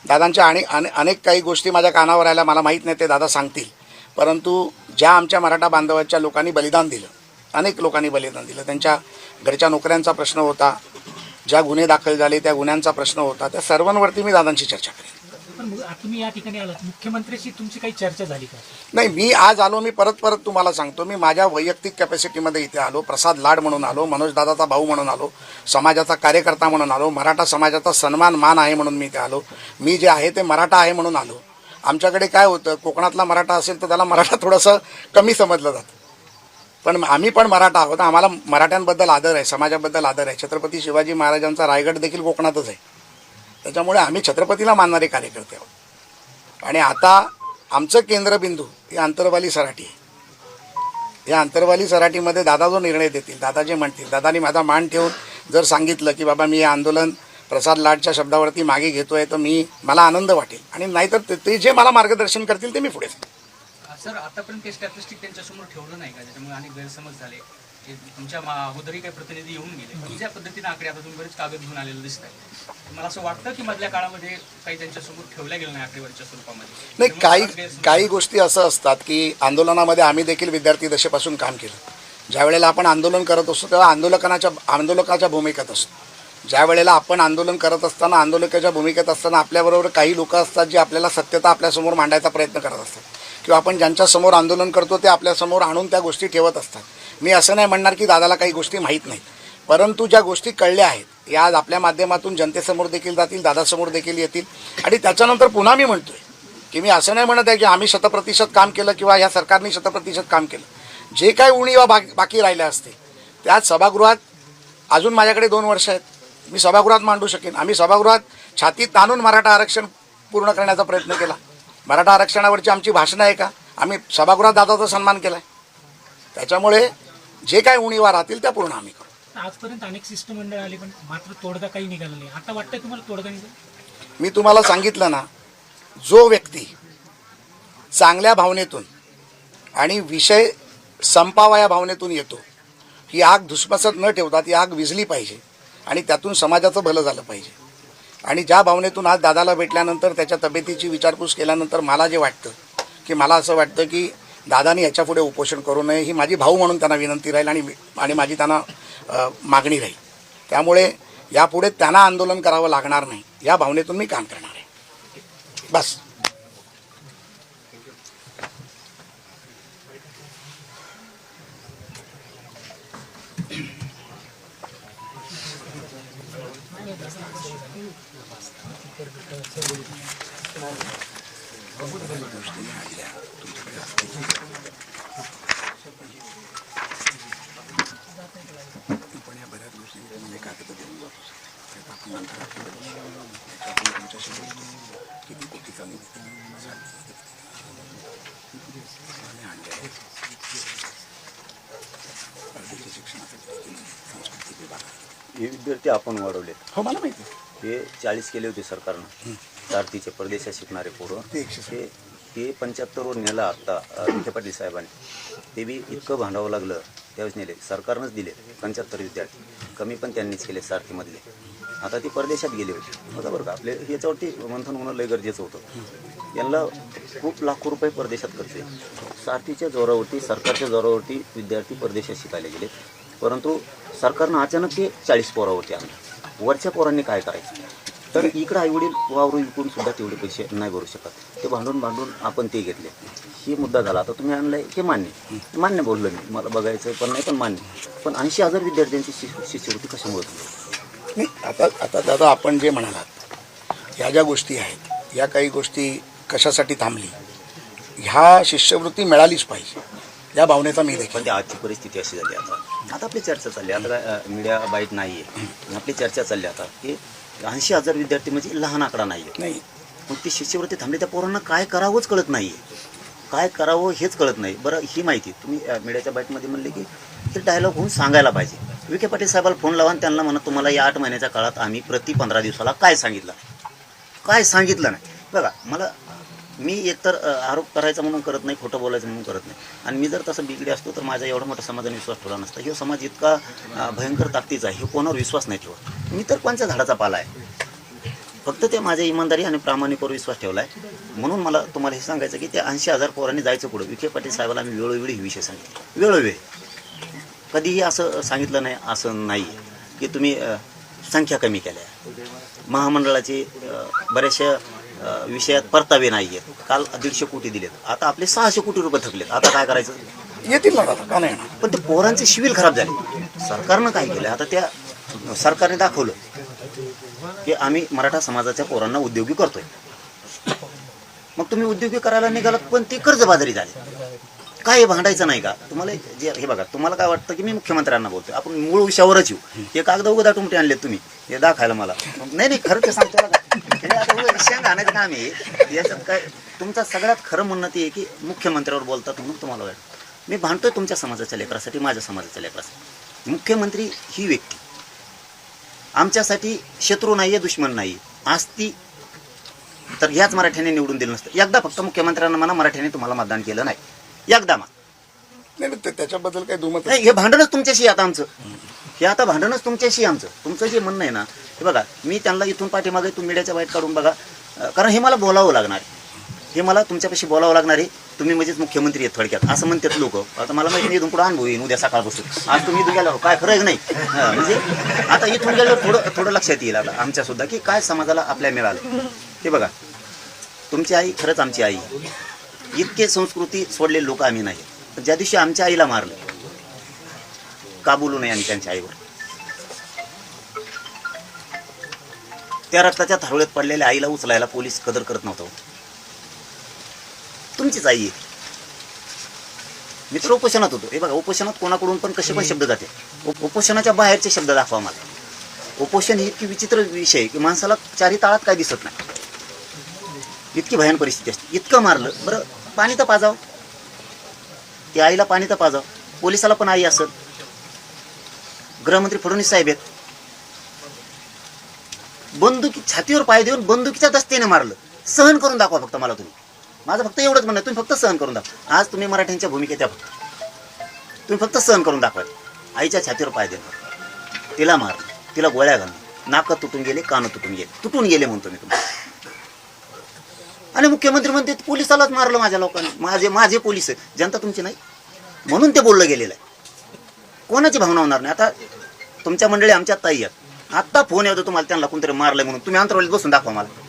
B: दादांच्या आणि अनेक काही गोष्टी माझ्या कानावर आल्या, मला माहीत नाही ते दादा सांगतील. परंतु ज्या आमच्या मराठा बांधवाच्या लोकांनी बलिदान दिलं, अनेक लोकांनी बलिदान दिलं, त्यांच्या घरच्या नोकऱ्यांचा प्रश्न होता, ज्या गुन्हे दाखल झाले त्या गुन्ह्यांचा प्रश्न होता, त्या सर्वांवरती मी दादांशी चर्चा करेन.
G: पण तुम्ही या ठिकाणी आलात, मुख्यमंत्र्यांशी तुमची काही चर्चा झाली का?
B: नाही, मी आज आलो, मी परत तुम्हाला सांगतो, मी माझ्या वैयक्तिक कॅपॅसिटीमध्ये इथे आलो, प्रसाद लाड म्हणून आलो, मनोज दादाचा भाऊ म्हणून आलो, समाजाचा कार्यकर्ता म्हणून आलो, मराठा समाजाचा सन्मान मान आहे म्हणून मी इथे आलो. मी जे आहे ते मराठा आहे म्हणून आलो. आमच्याकडे काय होतं, कोकणातला मराठा असेल तर त्याला मराठा थोडंसं कमी समजलं जातं, पण आम्ही पण मराठा आहोत. आम्हाला मराठ्यांबद्दल आदर आहे, समाजाबद्दल आदर आहे. छत्रपती शिवाजी महाराजांचा रायगड देखील कोकणातच आहे, त्याच्यामुळे आम्ही छत्रपतीला मानणारे कार्यकर्ते आहोत. आणि आता आमचं केंद्रबिंदू हे आंतरवाली सराटी आहे. या आंतरवाली सराटीमध्ये दादा जो निर्णय देतील, दादा जे म्हणतील, दादानी माझा मान ठेवून जर सांगितलं की बाबा मी हे आंदोलन प्रसाद लाडच्या शब्दावरती मागे घेतोय, तर मला आनंद वाटेल. आणि नाहीतर ते जे मला मार्गदर्शन करतील ते मी पुढे.
H: सर, आतापर्यंत काही स्टॅटिस्टिक त्यांच्यासमोर ठेवलं नाही का, ज्याच्यामुळे अनेक गैरसमज झाले? तुमच्या अगोदरही काही प्रतिनिधी येऊन गेले, पण ज्या पद्धतीने आकडे आता तुम्ही बरेच कागद घेऊन आलेलं दिसत आहे, मला असं वाटतं की मधल्या काळामध्ये काही त्यांच्यासमोर ठेवल्या गेलं नाही आकडेवारीच्या स्वरूपामध्ये.
B: नाही, काही गोष्टी असं असतात की आंदोलनामध्ये आम्ही देखील विद्यार्थी दशेपासून काम केलं. ज्या वेळेला आपण आंदोलन करत असतो तेव्हा आंदोलकाच्या भूमिकेत असतो. ज्या वेळेला आपण आंदोलन करत असताना, आंदोलकाच्या भूमिकेत असताना आपल्याबरोबर काही लोक असतात जे आपल्याला सत्यता आपल्यासमोर मांडायचा प्रयत्न करत असतात, किंवा आपण ज्यांच्यासमोर आंदोलन करतो ते आपल्यासमोर आणून त्या गोष्टी ठेवत असतात. मी असं नाही म्हणणार की दादाला काही गोष्टी माहीत नाहीत, परंतु ज्या गोष्टी कळल्या आहेत या आज आपल्या माध्यमातून जनतेसमोर देखील जातील, दादासमोर देखील येतील. आणि त्याच्यानंतर पुन्हा मी म्हणतोय की मी असं नाही म्हणत आहे की आम्ही 100% काम केलं किंवा ह्या सरकारने 100% काम केलं. जे काही उणीवा बाकी राहिल्या असते त्यात सभागृहात अजून माझ्याकडे 2 वर्ष आहेत, मी सभागृहात मांडू शकेन. आम्ही सभागृहात छातीत ताणून मराठा आरक्षण पूर्ण करण्याचा प्रयत्न केला. मराठा आरक्षणावरची आमची भाषणं आहे का, आम्ही सभागृहात दादाचा सन्मान केला आहे. त्याच्यामुळे जे काही उणीवा राहतील त्या पूर्ण आम्ही करू.
G: आजपर्यंत अनेक शिष्टमंडळ आली, पण मात्र तोडगा काही निघाला नाही. आता वाटतंय तुम्हाला तोडगा निघेल?
B: मी तुम्हाला सांगितलं ना, जो व्यक्ती चांगल्या भावनेतून आणि विषय संपावा या भावनेतून येतो, ही आग धुसमसत न ठेवता ती आग विझली पाहिजे आणि त्यातून समाजाचं भलं झालं पाहिजे. आणि ज्या भावनेतून आज दादाला भेटल्यानंतर त्याच्या तब्येतीची विचारपूस केल्यानंतर मला जे वाटतं की मला असं वाटतं की दादानी याच्यापुढे उपोषण करू नये, ही माझी भाऊ म्हणून त्यांना विनंती राहील आणि माझी त्यांना मागणी राहील. त्यामुळे यापुढे त्यांना आंदोलन करावं लागणार नाही या भावनेतून मी काम करणार आहे. बस.
A: हे विद्यार्थी आपण वाढवले.
B: हो, मला माहिती.
A: हे 40 केले होते सरकारनं, सारथीचे परदेशात शिकणारे पोरं. ते 75वर नेलं आता विखे पाटील साहेबांनी. ते बी इतकं भांडावं लागलं त्यावेळेस नेले, सरकारनंच दिले 75 विद्यार्थी. कमी पण त्यांनीच केले सारथीमधले. आता ते परदेशात गेले होते. बघा बरं का, आपले याच्यावरती मंथन होणं लय गरजेचं होतं. यांना खूप लाखो रुपये परदेशात खर्च आहे. सारथीच्या जोरावरती, सरकारच्या जोरावरती विद्यार्थी परदेशात शिकायला गेले, परंतु सरकारनं अचानक ते 40 पोरावरती आणलं. वरच्या पोरांनी काय करायचं? तर इकडं आईवडील वावर विकून सुद्धा तेवढे पैसे नाही भरू शकत. ते भांडून आपण ते घेतले. ही मुद्दा झाला. आता तुम्ही आणलाय हे मान्य बोललो मी, मला बघायचं पण नाही, पण मान्य. पण 80,000 विद्यार्थ्यांची शिष्यवृत्ती कशामुळे
B: नाही? आता दादा, आपण जे म्हणालात ह्या ज्या गोष्टी आहेत, या काही गोष्टी कशासाठी थांबली, ह्या शिष्यवृत्ती मिळालीच पाहिजे या भावनेचा मी देखील.
A: पण आजची परिस्थिती अशी झाली. आता आपली चर्चा चालली, आता मीडिया बाईट नाही आहे, आपली चर्चा चालली आता की 80,000 विद्यार्थी म्हणजे लहान आकडा नाही आहे.
B: नाही,
A: मग ती शिष्यवृत्ती थांबली. त्या पोरांना काय करावंच कळत नाही आहे, काय करावं हेच कळत नाही. बरं, ही माहिती तुम्ही मीडियाच्या बाईटमध्ये म्हणले की ते डायलॉग होऊन सांगायला पाहिजे. विखे पाटील साहेबाला फोन लावा आणि त्यांना म्हणा तुम्हाला या 8 महिन्याच्या काळात आम्ही प्रति 15 दिवसाला काय सांगितलं नाही. बघा, मी एकतर आरोप करायचा म्हणून करत नाही, खोटं बोलायचं म्हणून करत नाही. आणि मी जर तसं बिगडे असतो तर माझा एवढा मोठा समाजाने विश्वास ठेवला नसता. हे समाज इतका भयंकर ताकदीचा आहे, हे कोणावर विश्वास नाही ठेवत. मी तर कोणत्या झाडाचा पाला आहे. फक्त ते माझ्या इमानदारी आणि प्रामाणिकवर विश्वास ठेवला आहे. म्हणून मला तुम्हाला हे सांगायचं की त्या 80,000 पोरांनी जायचं पुढं. विखे पाटील साहेबाला आम्ही वेळोवेळी हे विषय सांगितले, वेळोवेळी. कधीही असं सांगितलं नाही असं नाही की तुम्ही संख्या कमी केल्या. महामंडळाची बऱ्याचशा विषयात परतावे नाही आहेत. काल 150 कोटी दिलेत, आता आपले 600 कोटी रुपये थकलेत. आता काय करायचं?
B: येतील ना दादा, का नाही येणार?
A: पण ते पोरांचे शिविल खराब झाले. सरकारनं काय केलं? आता त्या सरकारने दाखवलं की आम्ही मराठा समाजाच्या पोरांना उद्योगी करतोय. मग तुम्ही उद्योगी करायला निघालात, पण ते कर्जबाजारी झाले. काय हे भांडायचं नाही का तुम्हाला? जे हे बघा, तुम्हाला काय वाटतं की मी मुख्यमंत्र्यांना बोलतोय, आपण मूळ विषयावरच येऊ. हे कागद उगदा तुमटे आणले तुम्ही हे दाखायला मला. नाही खरं ते सांगतो बघा. हे आता विषय घालायचं काम आहे याच्यात. काय तुमचं सगळ्यात खरं म्हणणं ते आहे की मुख्यमंत्र्यावर बोलतात म्हणून तुम्हाला वाटतं. मी भांडतोय तुमच्या समाजाच्या लेकरासाठी, माझ्या समाजाच्या लेकरासाठी. मुख्यमंत्री ही व्यक्ती आमच्यासाठी शत्रू नाहीये, दुश्मन नाही. असती तर ह्याच मराठ्याने निवडून दिलं नसतं. एकदा फक्त मुख्यमंत्र्यांना म्हणा मराठ्याने तुम्हाला मतदान केलं नाही, एकदा मा.
B: नाही त्याच्याबद्दल काही दुमत
A: नाही, हे भांडणच तुमच्याशी आता आमचं. हे आता भांडणच तुमच्याशी आमचं. तुमचं जे म्हणणं आहे ना, हे बघा, मी त्यांना इथून पाठीमागे तुम्ही मीडियाच्या बाहेर काढून बघा, कारण हे मला बोलावं लागणार आहे. हे मला तुमच्यापाशी बोलावं लागणार आहे. तुम्ही म्हणजेच मुख्यमंत्री आहेत थोडक्यात असं म्हणतात लोक. आता मला माहिती नाही इथून पुढे अनुभव येईन उद्या सकाळपासून. आज तुम्ही इथून गेल्यावर काय खरं आहे नाही. म्हणजे आता इथून गेल्यावर थोडं लक्षात येईल आता आमच्या सुद्धा की काय समाजाला आपल्या मिळालं. हे बघा, तुमची आई खरंच आमची आई. इतके संस्कृती सोडलेले लोक आम्ही नाही. ज्या दिवशी आमच्या आईला मारलं, का बोलू नये आम्ही त्यांच्या आईवर? त्या रक्ताच्या थारोळ्यात पडलेल्या आईला उचलायला पोलीस कदर करत नव्हतं. तुमचीच आई आहे. मित्र उपोषणात होतो. हे बघा, उपोषणात कोणाकडून पण कसे पण शब्द जाते. उपोषणाच्या बाहेरचे शब्द दाखवा मला. उपोषण ही इतकी विचित्र विषय आहे की माणसाला चारी ताळात काय दिसत नाही. इतकी भयान परिस्थिती असते. इतकं मारलं, बरं पाणी तर पाजावं. त्या आईला पाणी तर पाजावं. पोलिसाला पण आई असत. गृहमंत्री फडणवीस साहेब आहेत. बंदुकी छातीवर पाय देऊन बंदुकीच्या दस्तेने मारलं. सहन करून दाखवा फक्त मला तुम्ही. माझं फक्त एवढंच म्हणणं आहे, तुम्ही फक्त सहन करून दाखवा. आज तुम्ही मराठ्यांच्या भूमिकेत आहे फक्त. तुम्ही फक्त सहन करून दाखवा. आईच्या छातीवर पाय देणार, तिला मारलं, तिला गोळ्या घालणं, नाकं तुटून गेले, कानं तुटून गेले म्हणतो मी तुम्हाला. आणि मुख्यमंत्री म्हणते पोलिसालाच मारलं माझ्या लोकांनी. माझे पोलीस आहे, जनता तुमची नाही म्हणून ते बोललं गेलेलं आहे. कोणाची भावना होणार नाही. आता तुमच्या मंडळी आमच्यात ताई आहेत. आत्ता फोन येतो तुम्हाला, त्यांना कोणतरी मारलंय म्हणून. तुम्ही अंतरावलीत बसून दाखवा मला.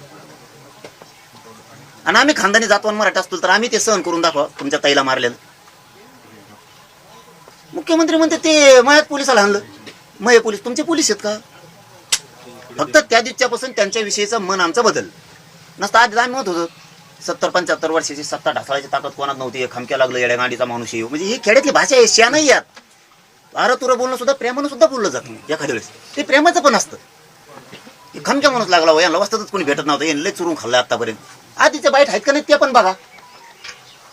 A: आणि आम्ही खानदानी जातवान मराठा असतो तर आम्ही ते सहन करून दाखवा तुमच्या ताईला मारलेलं. मुख्यमंत्री म्हणते ते मयात पोलिसाला आणलं. मय पोलीस तुमचे पोलीस आहेत का? फक्त त्या दिवसापासून त्यांच्याविषयीचं मन आमचं बदल नसतं. आधी आम्ही म्हणत होतो 70-75 वर्षाची सत्ता ढासळायची ताकद कोणात नव्हती. खमक्या लागलं येड्या गांडीचा माणूस येऊ. म्हणजे ही खेड्यातली भाषा आहे, शिया नाही यात. अरे तुला बोलणं सुद्धा प्रेमानं सुद्धा बोललं जातं एखाद्या वेळेस. ते प्रेमाचं पण असतं. खमक्या माणूस लागला हो, यांना वस्तातच कोणी भेटत नव्हतं, यांना लय चुरून खाल्लं आतापर्यंत. आधीचे बाईट आहेत का नाही ते पण बघा.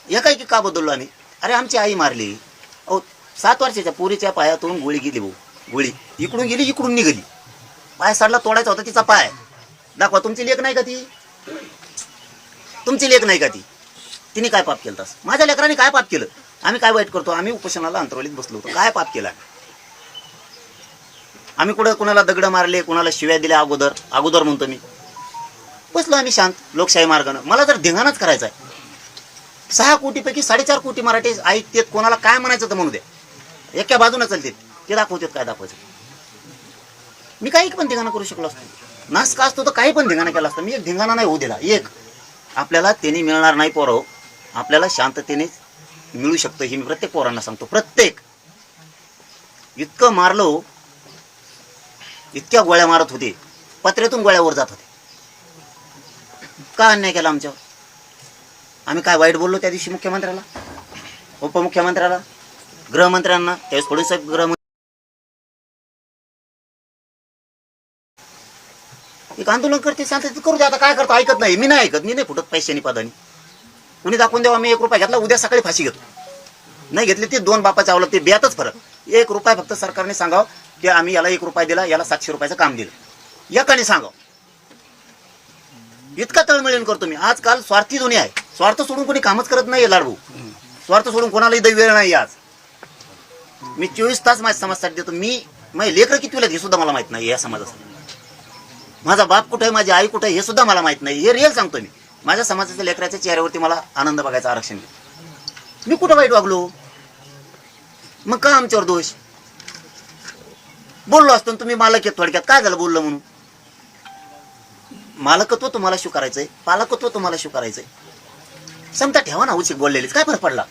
A: हे काय की का बदललो आम्ही? अरे आमची आई मारली. अहो 7 वर्षाच्या पोरीच्या पायातून गोळी गेली भाऊ. गोळी इकडून गेली, इकडून निघाली. पाय साडला तोडायचा होता तिचा पाय. दाखवा. तुमची लेख नाही का ती? तुमची लेख नाही का ती? तिने काय पाप केलं? तसं माझ्या लेकरांनी काय पाप केलं? आम्ही काय वाईट करतो? आम्ही उपोषणाला अंतरवलीत बसलो होतो. काय पाप केला आम्ही? कुठं कुणाला दगड मारले, कुणाला शिव्या दिल्या? अगोदर म्हणतो मी. बसलो आम्ही शांत लोकशाही मार्गानं. मला जर धिंगाणाच करायचा आहे. 6 कोटीपैकी 4.5 कोटी मराठी ऐकतेत. कोणाला काय म्हणायचं तर म्हणू द्या. एका बाजूने चालतात ते दाखवतात काय दाखवायचं. मी काही पण धिंगाणा करू शकलो असतो. नास का असतो तर काही पण धिंगाणा केला असतो. मी एक धिंगाणा नाही होऊ दिला. एक आपल्याला त्यांनी मिळणार नाही पोरं. आपल्याला शांततेने मिळू शकतं हे मी प्रत्येक पोरांना सांगतो. प्रत्येक इतकं मारलो, इतक्या गोळ्या मारत होते, पत्र्यातून गोळ्यावर जात होते. का अन्याय केला आमच्यावर? आम्ही काय वाईट बोललो त्या दिवशी मुख्यमंत्र्याला, उपमुख्यमंत्र्याला, गृहमंत्र्यांना? त्यावेळेस फडणवीस साहेब गृहमंत्री. एक आंदोलन करते, शांततेत करू दे. आता काय करतो? ऐकत नाही. मी नाही ऐकत. मी नाही फुटत पैशानी पदानी. कुणी दाखवून द्यावा मी 1 रुपया घेतला, उद्या सकाळी फाशी घेतो. नाही घेतली ते 2 बापाच्या आवलं. ते ब्यातच फरक. 1 रुपया फक्त सरकारने सांगावं की आम्ही याला 1 रुपया दिला, याला 700 रुपयाचं काम दिलं. एकाने सांगावं. इतका तळमळीन करतो मी. आजकाल स्वार्थी दुनिया आहे. स्वार्थ सोडून कोणी कामच करत नाही लाडू. स्वार्थ सोडून कोणालाही वेळ नाही. आज मी 24 तास माझ्या समाजासाठी देतो. मी माझे लेकरं किती वेळेला हे सुद्धा मला माहित नाही या समाजासाठी. माझा बाप कुठे आहे, माझी आई कुठे आहे हे सुद्धा मला माहित नाही. हे रिअल सांगतो मी. माझ्या समाजाच्या लेकराच्या चेहऱ्यावरती मला आनंद बघायचं आरक्षण दिलं. मी कुठं वाईट वागलो? मग का आमच्यावर दोष? बोललो असतो तुम्ही मालक आहे, थोडक्यात काय झालं बोललो म्हणून? मालकत्व तुम्हाला स्वीकारायचंय, पालकत्व तुम्हाला स्वीकारायचंय. समजा ठेवा ना उचित बोललेलीच, काय फरक पडला?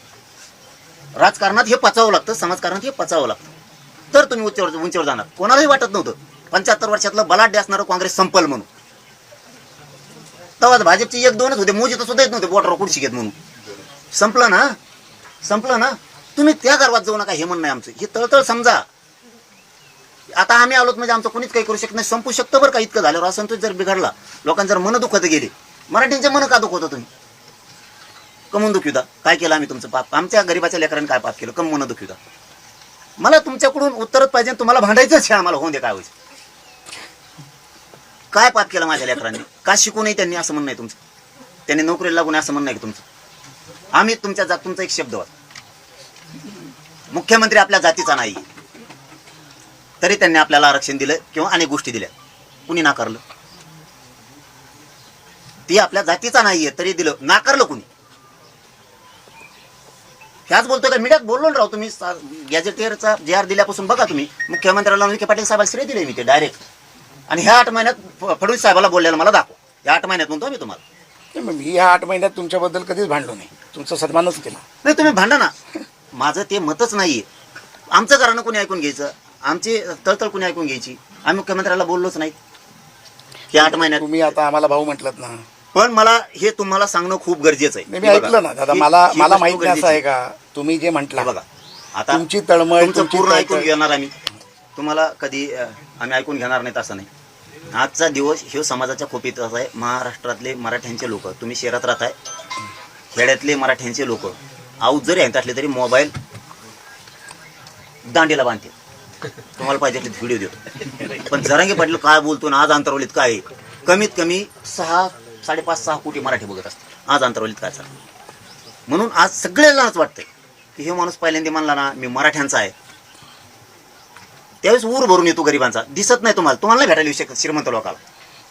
A: राजकारणात हे पचावं लागतं, समाजकारणात हे पचावं लागतं, तर तुम्ही उंचीवर जाणार. कोणालाही वाटत नव्हतं 75 वर्षातलं बलाढ्य असणारं काँग्रेस संपल म्हणून. तेव्हा भाजपची 1-2च होते, मोजी तर सुद्धा येत नव्हते बोटावर कुठशी घेत म्हणून. संपलं ना, संपलं ना. तुम्ही त्या गर्वात जाऊ नका हे म्हणणं आहे आमचं. हे तळतळ समजा. आता आम्ही आलोत म्हणजे आमचं कोणीच काही करू शकत नाही, संपू शकतं बरं का. इतकं झाल्यावर असंतोष जर बिघडला, लोकांचं जर मन दुखत गेले, मराठींचे मन का दुखत होतं तुम्ही? कमवून दुखिता काय केलं आम्ही तुमचं पाप? आमच्या गरीबाच्या लेकरांनी काय पाप केलं? कम मन दुखिता. मला तुमच्याकडून उत्तरच पाहिजे, तुम्हाला भांडायचंच आहे आम्हाला. होऊन दे काय व्हायचं. काय पाप केलं माझ्या लेकरांनी? का शिकू नये त्यांनी असं म्हणणं आहे तुमचं? त्यांनी नोकरीला लागू नये असं म्हणणं आहे की तुमचं? आम्ही तुमच्या तुमचा एक शब्द होता, मुख्यमंत्री आपल्या जातीचा नाही, तरी त्यांनी आपल्याला आरक्षण दिलं किंवा अनेक गोष्टी दिल्या. कुणी नाकारलं? ती आपल्या जातीचा नाहीये तरी दिलं, नाकारलं कुणी? ह्याच बोलतोय का? मीडियात बोललो ना राव तुम्ही. गॅजेटियरचा JR दिल्यापासून बघा तुम्ही, मुख्यमंत्र्याला विखे पाटील साहेबाला श्रेय दिले मी ते डायरेक्ट. आणि ह्या 8 महिन्यात फडणवीस साहेबाला बोललेलं मला दाखवा. या 8 महिन्यात म्हणतो मी तुम्हाला.
B: मी ह्या 8 महिन्यात तुमच्याबद्दल कधीच भांडलो नाही, तुमचा सन्मानच केला
A: नाही. तुम्ही भांडा ना, माझं ते मतच नाहीये. आमचं घरानं कोणी ऐकून घ्यायचं? आमची तळतळ कोणी ऐकून घ्यायची? आम्ही मुख्यमंत्र्याला बोललोच नाही या 8 महिन्यात.
B: तुम्ही आता आम्हाला भाऊ म्हटलात ना,
A: पण मला हे तुम्हाला सांगणं खूप गरजेचं आहे.
B: मी ऐकलं ना दादा. मला माहित नाही असं आहे का तुम्ही जे म्हटलं
A: बघा. आता
B: तुमची तळमळ,
A: तुमचं
B: तुमची
A: पूर्ण
B: तळतळ.
A: ऐकून घेणार आम्ही. तुम्हाला कधी आम्ही ऐकून घेणार नाहीत असं नाही. आजचा दिवस हे समाजाच्या खोपीत आहे. महाराष्ट्रातले मराठ्यांचे लोक, तुम्ही शहरात राहताय, खेड्यातले मराठ्यांचे लोक आऊत जरी आहेत असले तरी मोबाईल दांडीला बांधते. तुम्हाला पाहिजे व्हिडिओ देतो. पण जरांगे पाटील काय बोलतो ना आज अंतरवलीत काय आहे? कमीत कमी 5.5-6 कोटी मराठी बघत असतात आज अंतरवलीत काय चाललं. म्हणून आज सगळ्यांनाच वाटतंय की हे माणूस पहिल्यांदा म्हणला ना मी मराठ्यांचा आहे, त्यावेळेस ऊर भरून येतो गरिबांचा. दिसत नाही तुम्हाला, तुम्हाला नाही भेटायला येऊ शकत श्रीमंत लोकांना.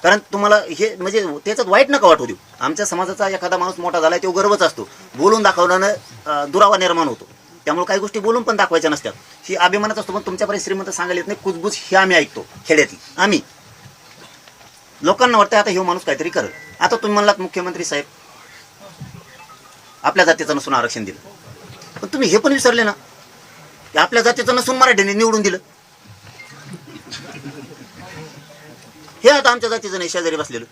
A: कारण तुम्हाला हे म्हणजे त्याच्यात वाईट नका वाटू देऊ. आमच्या समाजाचा एखादा माणूस मोठा झालाय तो गर्वच असतो. बोलून दाखवल्यानं दुरावा निर्माण होतो. त्यामुळे काही गोष्टी बोलून पण दाखवायच्या नसतात. ही अभिमानात असतो. पण तुमच्यापर्यंत श्रीमंत सांगायला येत नाही. कुजबुज हे आम्ही ऐकतो खेड्यातली. आम्ही लोकांना वाटतं आता हे माणूस काहीतरी करत. आता तुम्ही म्हणलात मुख्यमंत्री साहेब आपल्या जातीचं नसून आरक्षण दिलं, पण तुम्ही हे पण विसरले ना की आपल्या जातीचं नसून मराठ्यांनी निवडून दिलं. हे आता आमच्या जातीचं नाही, शेजारी बसलेलं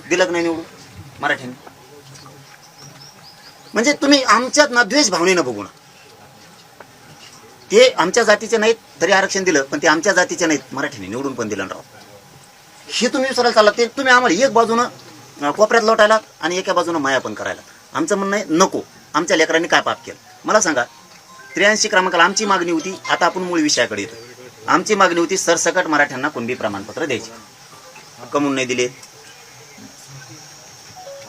A: दिलं नाही निवडून मराठ्यांनी. म्हणजे तुम्ही आमच्यात ना द्वेष भावनेनं बघू ना. ते आमच्या जातीचे नाहीत तरी आरक्षण दिलं, पण ते आमच्या जातीचे नाहीत मराठ्यांनी निवडून पण दिलं राव. हे तुम्ही विसरायला चालला. ते तुम्ही आम्हाला एक बाजूनं कोपऱ्यात लोटायला आणि एका बाजूनं माया पण करायला. आमचं म्हणणं आहे नको. आमच्या लेकरांनी काय पाप केलं मला सांगा. 83 क्रमांकाला आमची मागणी होती. आता आपण मूळ विषयाकडे येतो. आमची मागणी होती सरसकट मराठ्यांना कुणबी प्रमाणपत्र द्यायचे. कमून नाही दिले.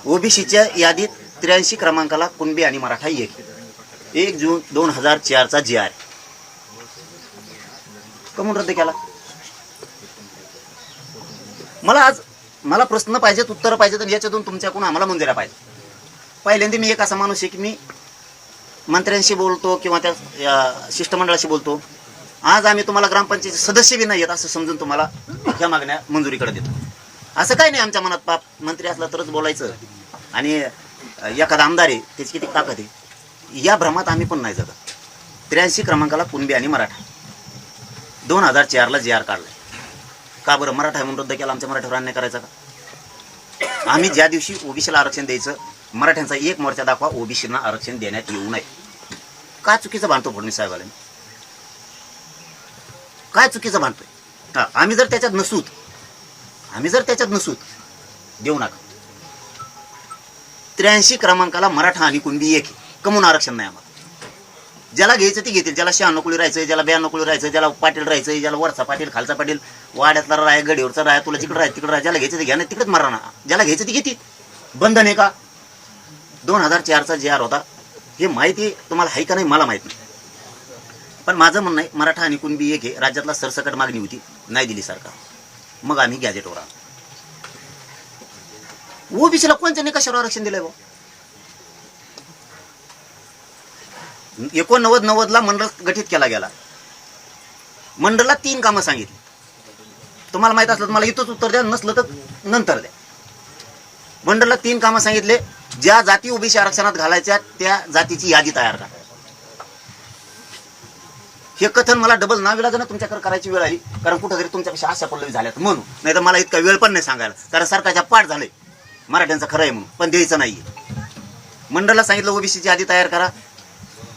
A: ओबीसीच्या यादीत 83 क्रमांकाला कुणबी आणि मराठा 1 जून 2004चा JR कमून रद्द केला. मला प्रश्न पाहिजेत, उत्तर पाहिजेत आणि याच्यातून तुमच्याकडून आम्हाला मंजुऱ्या पाहिजे. पहिल्यांदा मी एक असा माणूस आहे की मी मंत्र्यांशी बोलतो किंवा त्या शिष्टमंडळाशी बोलतो. आज आम्ही तुम्हाला ग्रामपंचायत सदस्य बी नाही आहेत असं समजून तुम्हाला ह्या मागण्या मंजुरीकडे देतो. असं काही नाही आमच्या मनात पाप. मंत्री असला तरच बोलायचं आणि एखादा आमदार आहे त्याची किती ताकद आहे या भ्रमात आम्ही पण नाही जगत. 83 क्रमांकाला कुणबी आणि मराठा 2004ला JR काढलाय. का बरं? मराठा म्हणून रद्द केला. आमच्या मराठ्यावर अन्याय करायचा का? आम्ही ज्या दिवशी ओबीसीला आरक्षण द्यायचं, मराठ्यांचा एक मोर्चा दाखवा ओबीसीना आरक्षण देण्यात येऊ नये. काय चुकीचं बांधतो फडणवीस साहेबांनी? काय चुकीचं बांधतोय? हा, आम्ही जर त्याच्यात नसूत देऊ नका. 83 क्रमांकाला मराठा आणि कुणबी 1 कमून आरक्षण नाही आम्हाला. ज्याला घ्यायचं ती घेतील. ज्याला 96 कुळी राहायचं, ज्याला 92 कुळी राहायचं, ज्याला पाटील राहायचं, ज्याला वरचा पाटील खालचा पाटील, वाड्यातला राय, गडीवरचा राय, तुला जिकडे राहाय तिकडे राहाय, ज्याला घ्यायचं ते घ्या, नाही तिकडेच मारा ना. ज्याला घ्यायचं ती घेतील. बंधन आहे का? 2004चा JR होता. हे माहिती तुम्हाला आहे का नाही मला माहित नाही. पण माझं म्हणणं आहे मराठा आणि कुणबी 1 राज्यातला सरसकट मागणी होती, नाही दिली सरकार. मग आम्ही गॅजेटवर आणू. ओबीसीला कोणत्या निकषावर आरक्षण दिलंय भाऊ? 89-90 मंडळ गठीत केला गेला. मंडळाला 3 कामं सांगितली. तुम्हाला माहित असलं तर मला इथंच उत्तर द्या, नसलं तर नंतर द्या. मंडळाला 3 कामं सांगितले. ज्या जाती ओबीसी आरक्षणात घालायच्या त्या जातीची यादी तयार करा. हे कथन मला डबल नाविलाजानं तुमच्याकडे करायची वेळ आली, कारण कुठेतरी तुमच्यापेक्षा आशा पल्लवी झाल्यात म्हणून. नाही तर मला इतका वेळ पण नाही सांगायला, कारण सरकारच्या पाठ झालंय मराठ्यांचं खरं आहे म्हणून, पण द्यायचं नाहीये. मंडळाला सांगितलं ओबीसीची यादी तयार करा.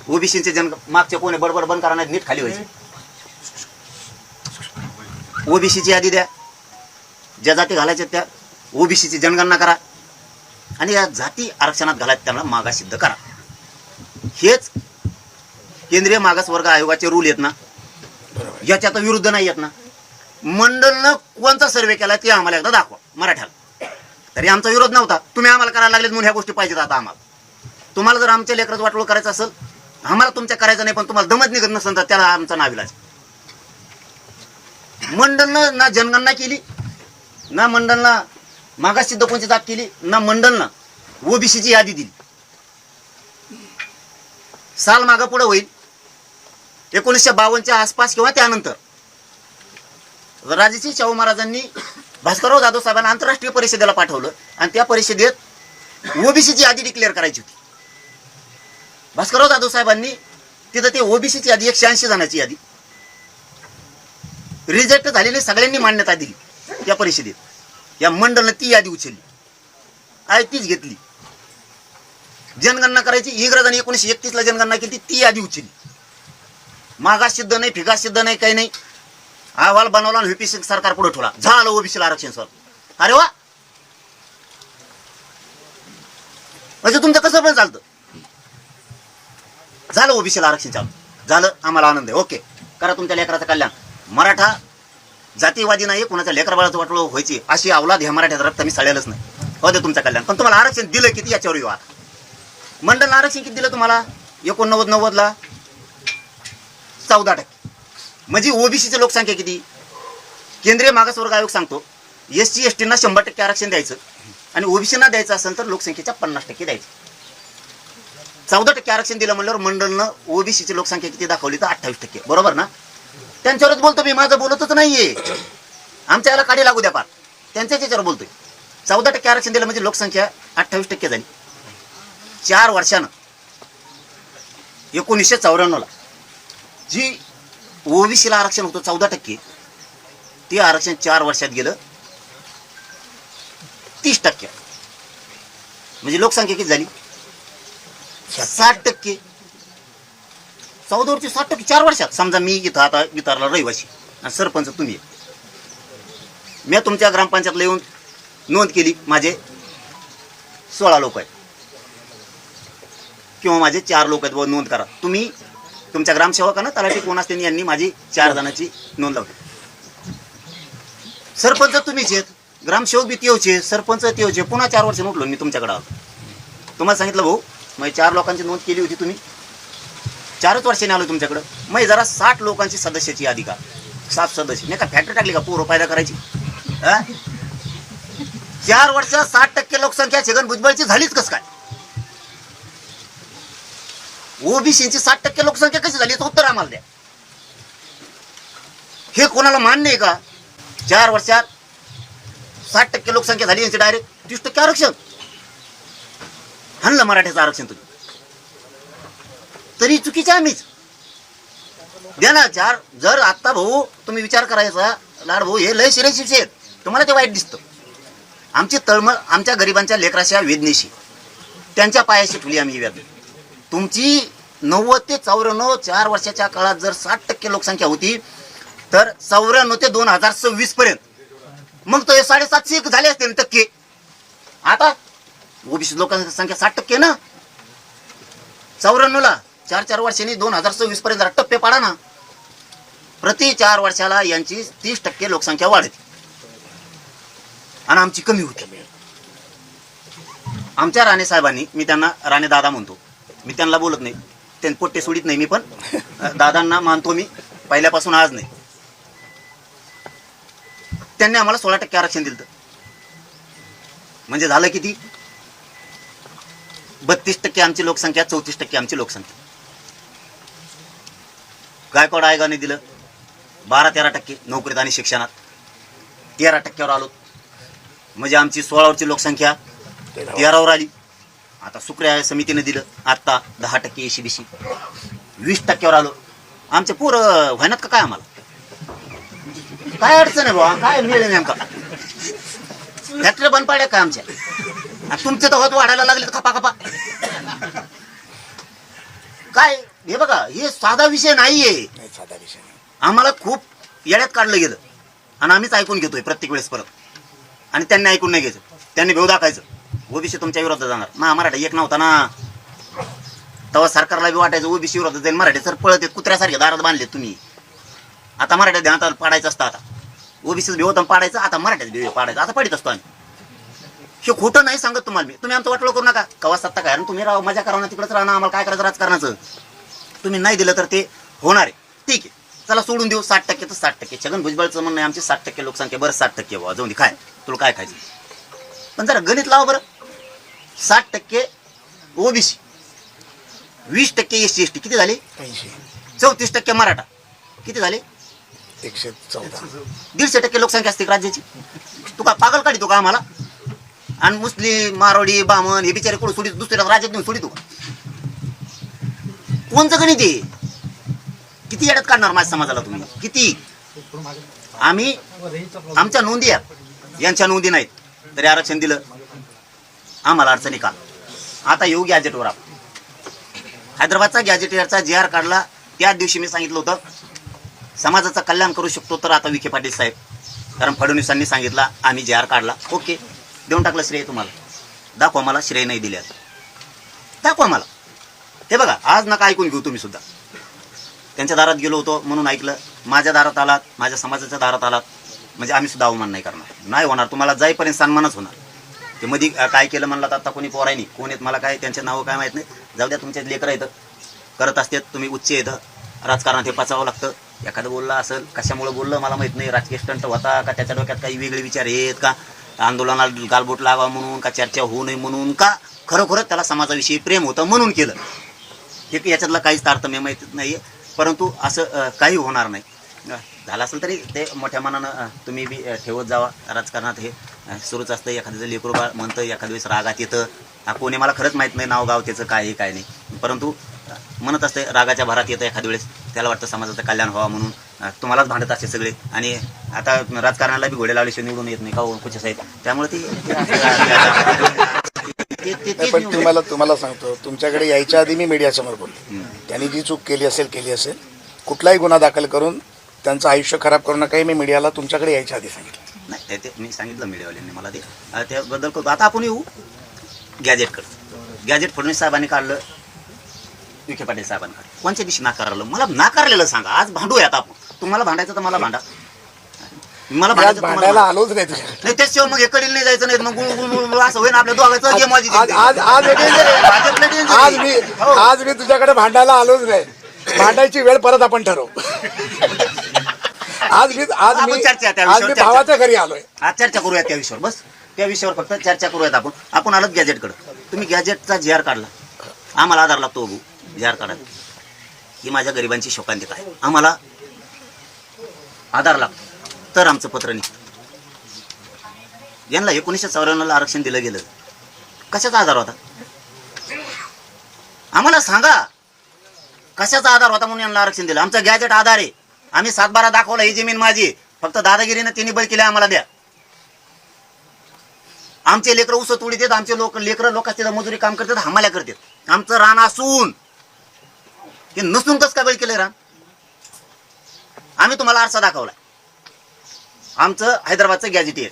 A: ओबीसीचे मागचे कोणी बडबड बंद करा, नाही नीट खाली व्हायचे. ओबीसीची यादी द्या, ज्या जाती घालायच्या त्या ओबीसीची जनगणना करा, आणि या जाती आरक्षणात घालायच्या त्यांना मागास सिद्ध करा. हेच केंद्रीय मागासवर्ग आयोगाचे रूल आहेत ना, याच्यात विरुद्ध नाही आहेत ना. मंडळनं कोणता सर्वे केला ते आम्हाला एकदा दाखवा मराठ्याला. तरी आमचा विरोध नव्हता, तुम्ही आम्हाला करायला लागलेत म्हणून ह्या गोष्टी पाहिजेत आता आम्हाला. तुम्हाला जर आमच्या लेकराचं वाटोळ करायचं असेल, आम्हाला तुमच्या करायचं नाही, पण तुम्हाला दमत निघत नसेल तर त्याला आमचा नाविलाज. मंडळनं ना जनगणना केली, ना मंडळनं मागास सिद्ध कोणची जात केली, ना मंडळनं ओबीसीची यादी दिली. साल मागं पुढे होईल 1952च्या आसपास किंवा त्यानंतर राजश्री शाहू महाराजांनी भास्करराव जाधव साहेबांना आंतरराष्ट्रीय परिषदेला पाठवलं, आणि त्या परिषदेत ओबीसीची यादी डिक्लेअर करायची होती. भास्करराव जाधव साहेबांनी तिथं ते ओबीसीची यादी 180 जणांची यादी रिजेक्ट झालेली सगळ्यांनी मान्यता दिली त्या परिषदेत. या मंडळानं ती यादी उचलली आहे, तीच घेतली. जनगणना करायची, इंग्रजांनी 1931ला जनगणना केली, ती यादी उचलली. मागास सिद्ध नाही, फिगास सिद्ध नाही, काही नाही. अहवाल बनवला आणि व्हीपी सरकार पुढे ठेवला, झालं ओबीसीला आरक्षण सर. अरे वा, म्हणजे तुमचं कसं पण चालतं. झालं ओबीसीला आरक्षण चालू झालं, आम्हाला आनंद आहे. ओके, करा तुमच्या लेकराचं कल्याण. मराठा जातीवादी नाही, कोणाच्या लेकराबाळाचं वाटोळ व्हायची अशी अवलाद ह्या मराठ्याचं रक्त मी सळेलच नाही. हो दे तुमचं कल्याण. पण तुम्हाला आरक्षण दिलं किती याच्यावर विवाद. मंडळ आरक्षण किती दिलं तुम्हाला? 89-90ला 14%. म्हणजे ओबीसीची लोकसंख्या किती? केंद्रीय मागासवर्ग आयोग सांगतो SC ST ना 100% आरक्षण द्यायचं, आणि ओबीसीना द्यायचं असेल तर लोकसंख्येच्या 50% द्यायचं. 14% आरक्षण दिलं म्हणल्यावर मंडळनं ओबीसीची लोकसंख्या किती दाखवली तर 28%. बरोबर ना? त्यांच्यावरच बोलतो मी, माझं बोलतच नाहीये. आमच्या याला काढी लागू द्या पार, त्यांच्याच याच्यावर बोलतोय. 14% आरक्षण दिलं म्हणजे लोकसंख्या 28% झाली. 4 वर्षानं 1994ला जी ओबीसीला आरक्षण होतं 14%, ते आरक्षण 4 वर्षात गेलं 30%. म्हणजे लोकसंख्या किती झाली? 60%. 14 वरची 60% 4 वर्षात. समजा मी इथं आता वितारला रहिवासी आणि सरपंच तुम्ही, मी तुमच्या ग्रामपंचायतला येऊन नोंद केली, माझे 16 लोक आहेत किंवा माझे 4 लोक आहेत, व नोंद करा. तुम्ही तुमच्या ग्रामसेवकांना तलाठी कोण असते यांनी माझी 4 जणांची नोंद लावली. सरपंच तुम्हीच आहेत, ग्रामसेवक बी तेवचे, सरपंच तेवचे. पुन्हा 4 वर्ष उठलो मी तुमच्याकडे आलो. तुम्हाला सांगितलं भाऊ मग 4 लोकांची नोंद केली होती तुम्ही, 4च वर्षांनी आलो तुमच्याकडं. मग जरा 60 लोकांची सदस्याची यादी का, 7 सदस्य नाही का फॅक्टरी टाकली का पोरं फायदा करायची? 4 वर्षात 60% लोकसंख्या छगन भुजबळची झालीच कस काय? ओबीसीची 60% लोकसंख्या कशी झाली याचं उत्तर आम्हाला द्या. हे कोणाला मान्य आहे का? 4 वर्षात 60% लोकसंख्या झाली यांची डायरेक्ट 30% आरक्षण हाणलं मराठ्याचं आरक्षण तुम्ही. तरी चुकीचे आम्हीच द्या ना 4. जर आता भाऊ तुम्ही विचार करायचा, लाड भाऊ हे लय शिरेशिरचे आहेत, तुम्हाला ते वाईट दिसतं. आमची तळमळ आमच्या गरिबांच्या लेकराच्या वेदनेशी त्यांच्या पायाशी ठेवली आम्ही वेदना. तुमची 90 ते 94 4 वर्षाच्या काळात जर 60% लोकसंख्या होती, तर 94 ते 2026 पर्यंत मग तो 750 झाले असते टक्के. आता ओबीसी लोकांची संख्या 60% ना. 94ला 4 वर्षांनी 2026 पर्यंत जरा टप्पे पाडा ना. प्रति 4 वर्षाला यांची 30% लोकसंख्या वाढते आणि आमची कमी होती. आमच्या राणे साहेबांनी, मी त्यांना राणे दादा म्हणतो, मी त्यांना बोलत नाही, त्यांनी पोट्टे सोडित नाही मी, पण दादांना मानतो मी पहिल्यापासून आज नाही. त्यांनी आम्हाला 16% आरक्षण दिलं. म्हणजे झालं किती? 32% आमची लोकसंख्या, 34% आमची लोकसंख्या. गायकवाड आयोगाने दिलं 12-13% नोकरीत आणि शिक्षणात, 13%वर आलो. म्हणजे आमची 16वरची लोकसंख्या 13वर आली. आता सुक्रिया समितीने दिलं आता 10% एसीबीसी, 20%वर आलो. आमचे पोरं व्हायनात का काय? आम्हाला काय अडचण आहे बाबा? काय मिळेल नेमका? फॅक्टरी बंद पाड्या काय आमच्या? तुमचे तर होत वाढायला लागले खपा खपा. काय हे बघा, हे साधा विषय नाहीये.
B: नाही, साधा विषय नाही.
A: आम्हाला खूप येड्यात काढलं गेलं आणि आम्हीच ऐकून घेतोय प्रत्येक वेळेस परत. आणि त्यांनी ऐकून नाही घ्यायचं, त्यांनी भेव दाखायचं. ओबीसी तुमच्या विरोधात जाणार. मराठा एक नव्हता ना तेव्हा सरकारला बी वाटायचं ओबीसी विरोधात जाईल. मराठी सर पळत आहेत कुत्र्यासारखे दारात बांधले तुम्ही. आता मराठ्या ध्यानात पाडायचं असतं. आता ओबीसीच भेव पाडायचं, आता मराठ्याच भेव पाडायचं. आता पडित असतो आम्ही. हे खोटं नाही सांगत तुम्हाला मी. तुम्ही आमचं वाटलं करू नका. कवा सत्ता काय तुम्ही राहा, मजा करा ना, तिकडच राहणार. आम्हाला काय करायचं राजकारणाचं? तुम्ही नाही दिलं तर ते होणार आहे. ठीक आहे, चला सोडून देऊ. 60% तर 60%. छगन भुजबळचं म्हणणं आहे आमची 60% लोकसंख्या. बरं 60% बाबा जाऊन दे, काय तुला काय खायचं? पण जरा गणित लावा बरं. 60% ओबीसी, 20% एसटी एसटी, किती झाले? 34% मराठा, किती झाले?
B: 114.
A: 150% लोकसंख्या असते राज्याची. तू का पागल काढी तो का आम्हाला? आणि मुस्लिम, मारवाडी, बामण हे बिचारे कुठं सोडी दुसऱ्या राज्यात नेऊन सोडी तू? कोणचं गणित आहे? किती येड्यात काढणार माझ्या समाजाला तुम्ही? किती? आम्ही आमच्या नोंदी आहेत, यांच्या नोंदी नाहीत, तरी आरक्षण दिलं. आम्हाला अडचणी का? आता येऊ गॅजेटवर. आपण हैदराबादचा गॅजेटियरचा GR काढला. त्याच दिवशी मी सांगितलं होतं समाजाचं कल्याण करू शकतो तर आता विखे पाटील साहेब, कारण फडणवीसांनी सांगितलं आम्ही GR काढला. ओके, देऊन टाकलं श्रेय तुम्हाला. दाखवा मला श्रेय नाही दिले. दाखवा मला. हे बघा, आज नका ऐकून घेऊ तुम्ही सुद्धा. त्यांच्या दारात गेलो होतो म्हणून ऐकलं. माझ्या दारात आलात, माझ्या समाजाच्या दारात आलात म्हणजे आम्ही सुद्धा अवमान नाही करणार. नाही होणार. तुम्हाला जाईपर्यंत सन्मानच होणार. ते मध्ये काय केलं म्हणलं आता कोणी पोरायनी कोण आहेत मला काय त्यांचे नावं काय माहीत नाही. जाऊ द्या, तुमचे लेकरं येतं करत असतात. तुम्ही उच्च येतं राजकारणात हे पचावं लागतं. एखादं बोललं असेल, कशामुळे बोललं मला माहीत नाही. राजकीय स्टंट होता का? त्याच्या डोक्यात काही वेगळे विचार आहेत का? आंदोलनाला गालबोट लावा म्हणून का? चर्चा होऊ नये म्हणून का? खरोखरच त्याला समाजाविषयी प्रेम होतं म्हणून केलं. हे याच्यातला काहीच तारतम्य माहीत नाही आहे. परंतु असं काही होणार नाही. झालं असेल तरी ते मोठ्या मनानं तुम्ही बी ठेवत जावा. राजकारणात हे सुरूच असतं. एखाद्याचं लेकरू बाळ म्हणतं, एखाद्या वेळेस रागात येतं. कोणी मला खरंच माहीत नाही नाव गाव त्याचं काय आहे काय नाही, परंतु म्हणत असते रागाच्या भरात येतं एखाद्या वेळेस. त्याला वाटतं समाजाचं कल्याण व्हावं म्हणून तुम्हालाच भांडत असते सगळे. आणि आता राजकारणाला बी घोडे लावल्याशिवाय निवडून येत नाही का हो कुठे साहेब? त्यामुळे
B: पण तुम्हाला सांगतो, तुमच्याकडे यायच्या आधी मी मीडियासमोर बोललो. त्यांनी जी चूक केली असेल, कुठलाही गुन्हा दाखल करून त्यांचं आयुष्य खराब करू नका. मी मीडियाला तुमच्याकडे यायच्या आधी सांगितलं.
A: नाही, ते मी सांगितलं मीडियावाल्यांनी मला ते त्याबद्दल करतो. आता आपण येऊ गॅजेटकडे. गॅजेट फडणवीस साहेबांनी काढलं, विखे पाटील साहेबांनी काढलं. कोणत्या दिवशी नाकारलं? मला नाकारलेलं सांगा. आज भांडूयात आपण. तुम्हाला भांडायचं तर मला भांडा. मला
B: भांडायला आलोच नाही तुझ्या.
A: नाही, त्याशिवाय मग एकडील नाही जायचं नाही. मग गुळ असं होईल आपल्या दोघांचं गेम माझी.
B: आज मी तुझ्याकडे भांडायला आलोच नाही. भांडायची वेळ परत आपण ठरवू. आज मी भावाच्या घरी आलोय.
A: आज चर्चा करूया त्या विषयावर. बस त्या विषयावर फक्त चर्चा करूयात आपण. आपण आलोत गॅजेटकडे. तुम्ही गॅजेटचा GR काढला. आम्हाला आधार लागतो बघू GR काढायला. ही माझ्या गरिबांची शोकांतिका आहे. आम्हाला आधार लागतो तर आमचं पत्र निघतं. यांना 1994 आरक्षण दिलं गेलं. कशाचा आधार होता? आम्हाला सांगा कशाचा आधार होता म्हणून यांना आरक्षण दिलं? आमचं गॅजेट आधार आहे. आम्ही 7-12 दाखवलं. ही जमीन माझी. फक्त दादागिरीनं त्यांनी बळ केले. आम्हाला द्या. आमचे लेकरं उसत उडीत आहेत. आमचे लेकरं लोकांचे मजुरी काम करतात, हमाल्या करतात. आमचं रान असून हे नसून कसं काय बळ केलंय रान? आम्ही तुम्हाला आरसा दाखवलाय. आमचं हैदराबादचं गॅजेटियर.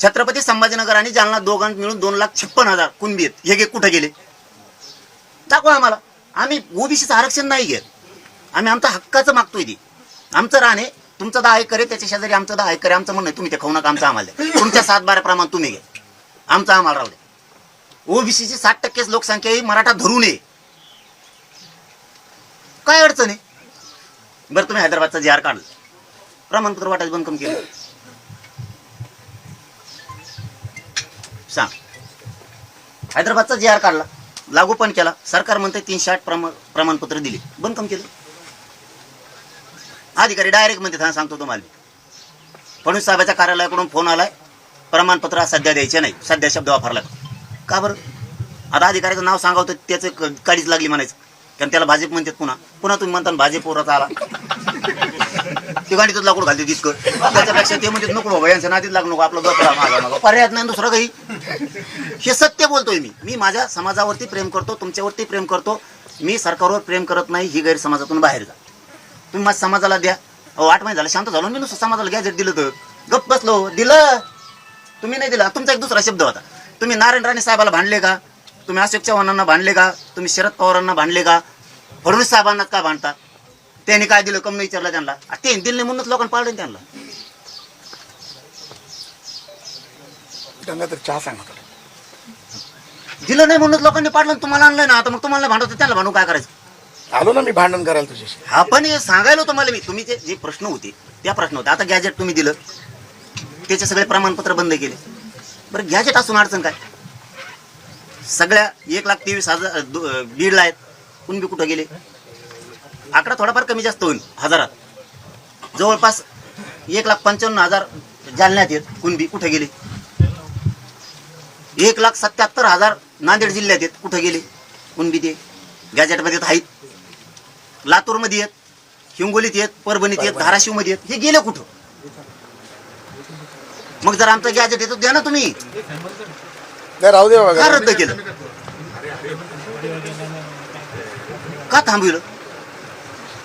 A: छत्रपती संभाजीनगर आणि जालना दोघांत मिळून 2,56,000 कुणबी आहेत. हे कुठे गेले? दाखवा आम्हाला. आम्ही ओबीसीचं आरक्षण नाही घेत. आम्ही आमच्या हक्काचं मागतोय. ती आमचं रान आहे. तुमचं 10 एकर आहे, त्याच्या शेजारी आमचं 10 एकर आहे. आमचं म्हणणं तुम्ही ते खाऊ नका, आमचं आम्हाला द्या. तुमच्या 7-12 प्रमाण तुम्ही घ्या, आमचं आम्हाला राहू द्या. ओबीसीची 60% लोकसंख्या ही मराठा धरू नये. काय अडचण आहे? बरं, तुम्ही हैदराबादचा GR काढलं, प्रमाणपत्र वाटायचं बंद कमी केलं. सांग. हैदराबादचा जी आर काढला, लागू पण केला, सरकार म्हणते 308 प्रमाणपत्र दिली, बंद कम केलं. अधिकारी डायरेक्ट म्हणते, सांगतो तुम्हाला, फडणवीस साहेबाच्या कार्यालयाकडून फोन आलाय, प्रमाणपत्र सध्या द्यायचे नाही, सध्या शब्द वापरला. का बरं? आता अधिकाऱ्याचं नाव सांगावं तर त्याचं काळीच लागली म्हणायचं, कारण त्याला भाजप म्हणतात. पुन्हा तुम्ही म्हणता भाजप पोराचा आला, ते गाडीतच लाकूड घालते तितकं. त्याच्यापेक्षा ते म्हणजे नको बाबा, यांच्या नादीत लागू नको, आपलं गप्पा मागा पर्याय नाही दुसरं काही. हे सत्य बोलतोय मी माझ्या समाजावरती प्रेम करतो, तुमच्यावरती प्रेम करतो. मी सरकारवर प्रेम करत नाही, ही गैरसमाजातून बाहेर जा. तुम्ही माझ्या समाजाला द्या. 8 महिने झाले शांत झालो, मी नुसतं समाजाला गॅजेट दिलं तर गप्प बसलो, दिलं. तुम्ही नाही दिला. तुमचा एक दुसरा शब्द होता, तुम्ही नारायण राणे साहेबाला भांडले का, तुम्ही अशोक चव्हाणांना भांडले का, तुम्ही शरद पवारांना भांडले का, फडणवीस साहेबांना का भांडता? त्यांनी काय दिलं कम नाही विचारलं त्यांना, ते दिले म्हणूनच लोकांना पाळलं त्यांना.
B: त्यांना तर चहा सांगा.
A: दिलं नाही म्हणूनच लोकांनी पाडलं, तुम्हाला आणलं ना. आता मग तुम्हाला भांडवतं, त्यांना भांडून काय करायचं?
B: आलो ना मी भांडण करायला तुझ्याशी.
A: हा पण हे सांगायला तुम्हाला मी, तुम्ही जे प्रश्न होते त्या प्रश्न होते. आता गॅजेट तुम्ही दिलं, त्याचे सगळे प्रमाणपत्र बंद केले. बरं गॅजेट असून अडचण काय? सगळ्या 1,23,000 बीडला आहेत, कुणबी कुठं गेले? आकडा थोडाफार कमी जास्त होईल हजारात. जवळपास 1,55,000 जालन्यात आहेत, कुणबी कुठे गेले? 1,77,000 नांदेड जिल्ह्यात आहेत, कुठे गेले कुणबी? ते गॅजेटमध्ये आहेत. लातूरमध्ये आहेत, हिंगोलीत आहेत, परभणीत आहेत, धाराशिवमध्ये आहेत. हे गेले कुठं? मग जर आमचं गॅजेट येतो द्या ना तुम्ही.
B: राहू दे
A: का
B: बघा.
A: रद्द केलं? का थांबविलं?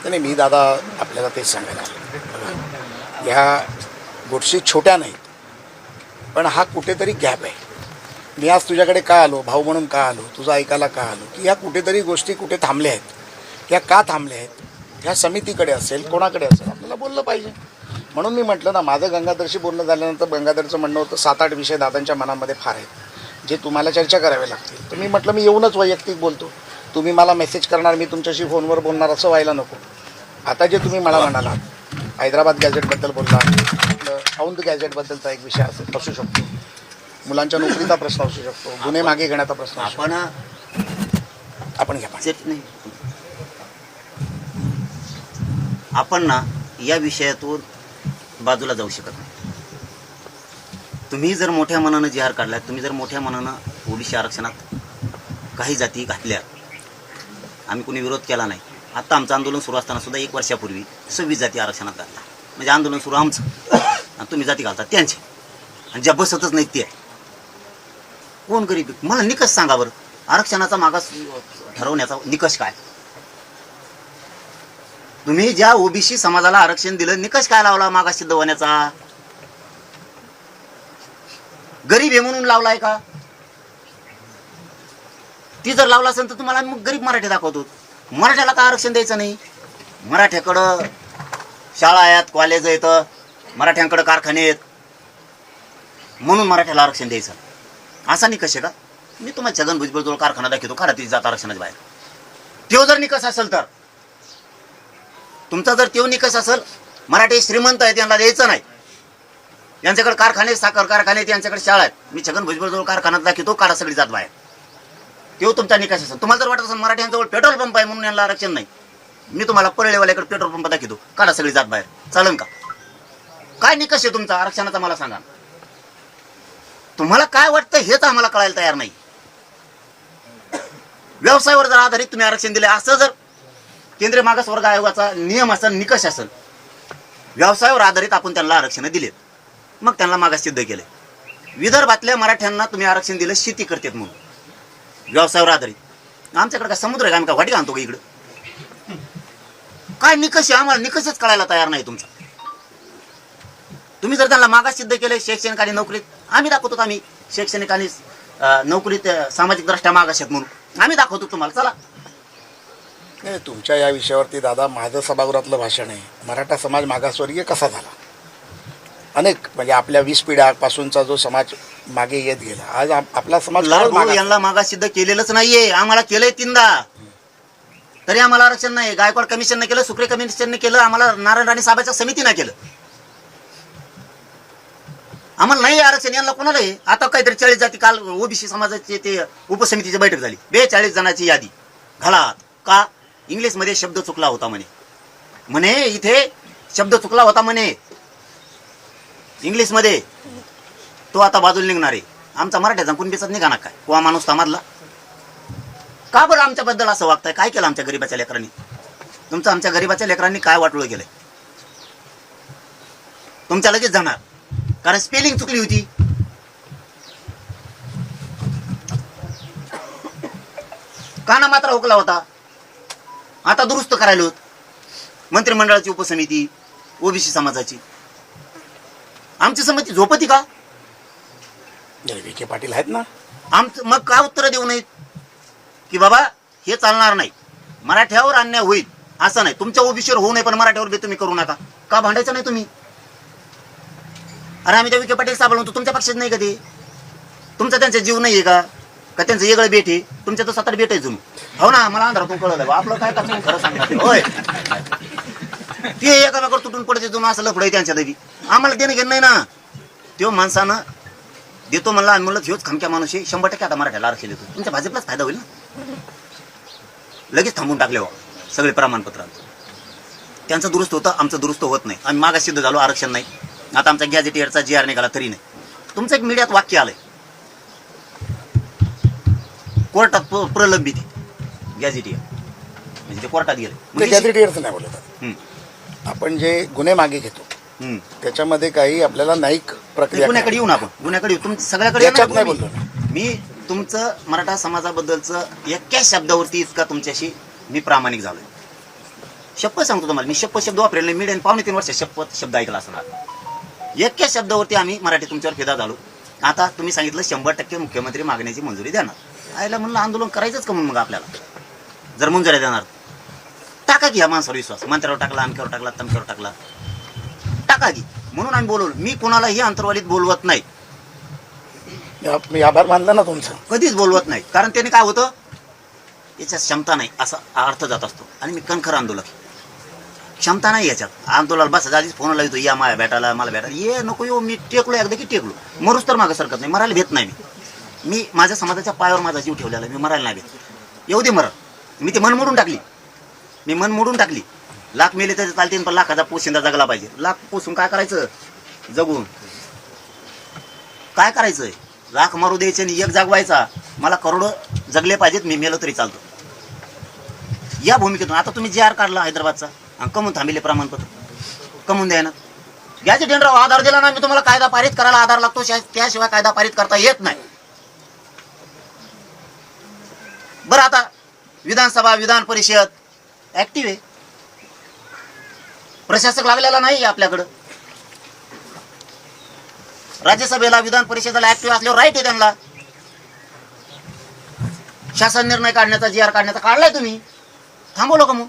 B: नाही मी दादा आपल्याला तेच सांगायला आलो. ह्या गोष्टी छोट्या नाहीत, पण हा कुठेतरी गॅप आहे. मी आज तुझ्याकडे का आलो, भाऊ म्हणून का आलो, तुझं ऐकायला का आलो, की ह्या कुठेतरी गोष्टी कुठे थांबल्या आहेत. ह्या का थांबल्या आहेत? ह्या समितीकडे असेल, कोणाकडे असेल, आपल्याला बोललं पाहिजे. म्हणून मी म्हटलं ना, माझं गंगाधरशी बोलणं झाल्यानंतर गंगाधरचं म्हणणं होतं 7-8 विषय दादांच्या मनामध्ये फार आहेत जे तुम्हाला चर्चा करावे लागतील. तर मी म्हटलं मी येऊनच वैयक्तिक बोलतो, तुम्ही मला मेसेज करणार, मी तुमच्याशी फोनवर बोलणार, असं व्हायला नको. आता जे तुम्ही मला म्हणालात, हैदराबाद गॅजेटबद्दल बोलला, औंध गॅजेटबद्दलचा एक विषय असू शकतो, मुलांच्या नोकरीचा प्रश्न असू शकतो, गुन्हे मागे घेण्याचा प्रश्न असू शकतो. आपण घ्या
A: नाही, आपण ना या विषयातून बाजूला जाऊ शकत नाही. तुम्ही जर मोठ्या मनानं जी आर काढला, तुम्ही जर मोठ्या मनानं ओबीसी आरक्षणात काही जाती घातल्या, आम्ही कोणी विरोध केला नाही. आता आमचं आंदोलन सुरू असताना सुद्धा 1 वर्षापूर्वी 26 जाती आरक्षणात घातला. म्हणजे आंदोलन सुरू आमचं आणि तुम्ही जाती घालता त्यांचे, आणि ज्या बसतच नाहीत ते कोण गरीब? मला निकष सांगा बरं, आरक्षणाचा मागास ठरवण्याचा निकष काय? तुम्ही ज्या ओबीसी समाजाला आरक्षण दिलं, निकष काय लावला मागास सिद्ध होण्याचा? गरीब आहे म्हणून लावलाय का? ती जर लावला असेल तर तुम्हाला मग गरीब मराठी दाखवतो. मराठ्याला का आरक्षण द्यायचं नाही? मराठ्याकडं शाळा आहेत, कॉलेज आहेत, मराठ्यांकडं कारखाने आहेत, म्हणून मराठ्याला आरक्षण द्यायचं असा निकष आहे का? मी तुम्हाला छगन भुजबळ कारखाना दाखवतो, खरा ती जात आरक्षणाच्या बाहेर. तो जर निकष असेल तर, तुमचा जर तो निकष असेल, मराठी श्रीमंत आहेत यांना द्यायचं नाही, यांच्याकडे कारखाने, साखर कारखाने आहेत, यांच्याकडे शाळा आहेत, मी छगन भुजबळ कारखाना दाखवतो, काढा सगळी जात बाहेर. तो तुमचा निकष असेल. तुम्हाला जर वाटत असेल मराठ्यांजवळ पेट्रोल पंप आहे म्हणून यांना आरक्षण नाही, मी तुम्हाला परळेवाल्याकडे पेट्रोल पंप दाखवतो, काढा सगळी जात बाहेर, चालन का? काय निकष आहे तुमचा आरक्षणाचा मला सांगा. तुम्हाला काय वाटतं हेच आम्हाला कळायला तयार नाही. व्यवसायावर जर आधारित तुम्ही आरक्षण दिले, असं जर केंद्रीय मागासवर्ग आयोगाचा नियम असेल, निकष असेल, व्यवसायावर आधारित आपण त्यांना आरक्षण दिलेत, मग त्यांना मागास सिद्ध केले. विदर्भातल्या मराठ्यांना तुम्ही आरक्षण दिलं शेती करतात म्हणून, व्यवसायावर आधारित. आमच्याकडे काय समुद्र आहे का? आम्ही काय वाटी आणतो का इकडं? काय निकष आहे? आम्हाला निकषच कळायला तयार नाही तुमचा. तुम्ही जर त्यांना मागास सिद्ध केले शैक्षणिक आणि नोकरीत, आम्ही दाखवतो आम्ही शैक्षणिक आणि नोकरीत सामाजिक दृष्ट्या मागास आहेत म्हणून आम्ही दाखवतो तुम्हाला. चला.
B: नाही, तुमच्या या विषयावरती दादा माझं सभागृहातलं भाषण आहे, मराठा समाज मागासवर्गीय कसा झाला. अनेक म्हणजे आपल्या 20 पिढ्यापासूनचा जो समाज मागे येत गेला, आज आपला समाज
A: यांना मागास सिद्ध केलेलंच नाहीये. आम्हाला केलंय 3दा, तरी आम्हाला आरक्षण नाही. गायकवाड कमिशनने केलं, सुक्रे कमिशनने केलं, आम्हाला नारायण राणे साहेबांच्या समितीने केलं. आम्हाला नाही आरक्षण, यांना कोणाला आहे? आता काहीतरी 40 जाती, काल ओबीसी समाजाची ते उपसमितीची बैठक झाली, 42 जणांची यादी घालात का? इंग्लिशमध्ये शब्द चुकला होता म्हणे इथे शब्द चुकला होता म्हणे इंग्लिशमध्ये, तो आता बाजूला निघणार आहे. आमचा मराठ्याचा कुणबीचाच निघाणार काय? कोवा माणूस तामादला का बरं आमच्याबद्दल असं वागताय? काय केलं आमच्या गरीबाच्या लेकरांनी? तुमचं आमच्या गरीबाच्या लेकरांनी काय वाटलं गेलंय? तुमच्या लगेच जाणार, कारण स्पेलिंग चुकली होती. काना मात्रा हुकला होता, आता दुरुस्त करायला होत. मंत्रिमंडळाची उपसमिती ओबीसी समाजाची, आमची समिती झोपती का?
B: विखे पाटील आहेत ना,
A: आमचं मग का उत्तर देऊ नयेत की बाबा हे चालणार नाही, मराठ्यावर अन्याय होईल असं नाही. तुमच्या ओबीसीवर होऊ नये पण मराठ्यावर बी तुम्ही करू नका. का भांडायचं नाही तुम्ही? अरे आम्ही त्या विखे पाटील साहेब म्हणतो, तुमच्या पक्षात नाही का ते? तुमचा त्यांचा जीव नाहीये का त्यांचं वेगळं बेट आहे? तुमच्या तर 7-8 बेट आहे जणू. हो ना, मला अंधारातून कळलं आपलं काय कसं खरं सांगणार होय. ते एकामेकावर तुटून पडते जणू, असं लफड आहे त्यांच्या तरी. आम्हाला देणं घेणं नाही ना. त्यो माणसानं देतो म्हणला, आम्ही म्हणलं ह्योच खमक्या माणूस आहे, 100% आता मराठ्याला आरक्षण देतो. तुमच्या भाजपलाच फायदा होईल ना. लगेच थांबून टाकले हो सगळे प्रमाणपत्र. त्यांचं दुरुस्त होतं, आमचं दुरुस्त होत नाही. आम्ही मागास सिद्ध झालो, आरक्षण नाही. आता आमचा गॅझेटियरचा GR निघाला तरी नाही. तुमचं एक मीडियात वाक्य आलंय, कोर्टात प्रलंबित गॅझेटियर, म्हणजे ते कोर्टात गेले.
B: गॅझेटियरचं नाही बोलत. आपण जे गुन्हे मागे घेतो त्याच्यामध्ये काही आपल्याला न्यायिक प्रक्रिया,
A: गुन्ह्याकडे येऊन आपण गुन्ह्याकडे येऊ. तुम सगळ्याकडे
B: याच्यात नाही बोलतो
A: मी. तुमचं मराठा समाजाबद्दलचं एका शब्दावरती इतका तुमच्याशी मी प्रामाणिक झालोय. शपथ सांगतो तुम्हाला, मी शपथ शब्द वापरेल नाही. मी 2.5-3 वर्ष शपथ शब्द ऐकला असणार. एका शब्दावरती आम्ही मराठी तुमच्यावर फिदा झालो. आता तुम्ही सांगितलं 100% मुख्यमंत्री मागण्याची मंजुरी देणार. आयला म्हणलं आंदोलन करायचंच का मग आपल्याला? जर मंजुरी देणार टाका की, या माणसावर विश्वास. मंत्र्यावर टाकला, अमक्यावर टाकला, तमक्यावर टाकला, टाका की. म्हणून आम्ही बोलवलं. मी कोणालाही अंतर्वालीत बोलवत नाही,
B: मी आभार मानला ना तुमचा,
A: कधीच बोलवत नाही. कारण त्याने काय होतं, याच्यात क्षमता नाही असा अर्थ जात असतो. आणि मी कणखर आंदोलक, क्षमता नाही याच्यात. आंदोलन बस आधीच फोन लावतो, या माझ्या भेटायला, मला भेटायला ये नको येऊ. मी टेकलो एकदा की टेकलो, मरूच तर मागं सरकत नाही. मरायला भेट नाही. मी माझ्या समाजाच्या पायावर माझा जीव ठेवलेला, मी मरायला नाही भेट. येऊ दे मरण. मी ते मन मोडून टाकली, मी मन मोडून टाकली. लाख मेले तर चालते, पण लाखाचा पोशिंदा जगला पाहिजे. लाख पोसून काय करायचं? जगून काय करायचंय? लाख मारू द्यायचे आणि एक जागवायचा. मला करोडो जगले पाहिजेत, मी मेलो तरी चालतो. या भूमिकेतून आता तुम्ही GR काढला हैदराबादचा, कमून थांबिले प्रमाणपत्र, कमून द्या ना. गॅझेटियरला आधार दिला ना, मी तुम्हाला कायदा पारित करायला आधार लागतो, त्याशिवाय कायदा पारित करता येत नाही. बरं, आता विधानसभा, विधान परिषद ऍक्टिव्ह आहे, प्रशासक लागलेला नाही आपल्याकडं. राज्यसभेला, विधान परिषदेला ऍक्टिव्ह असल्यावर राईट आहे त्यांना. शासन निर्णय काढण्याचा, GR काढण्याचा काढलाय तुम्ही, थांबवलं का मग?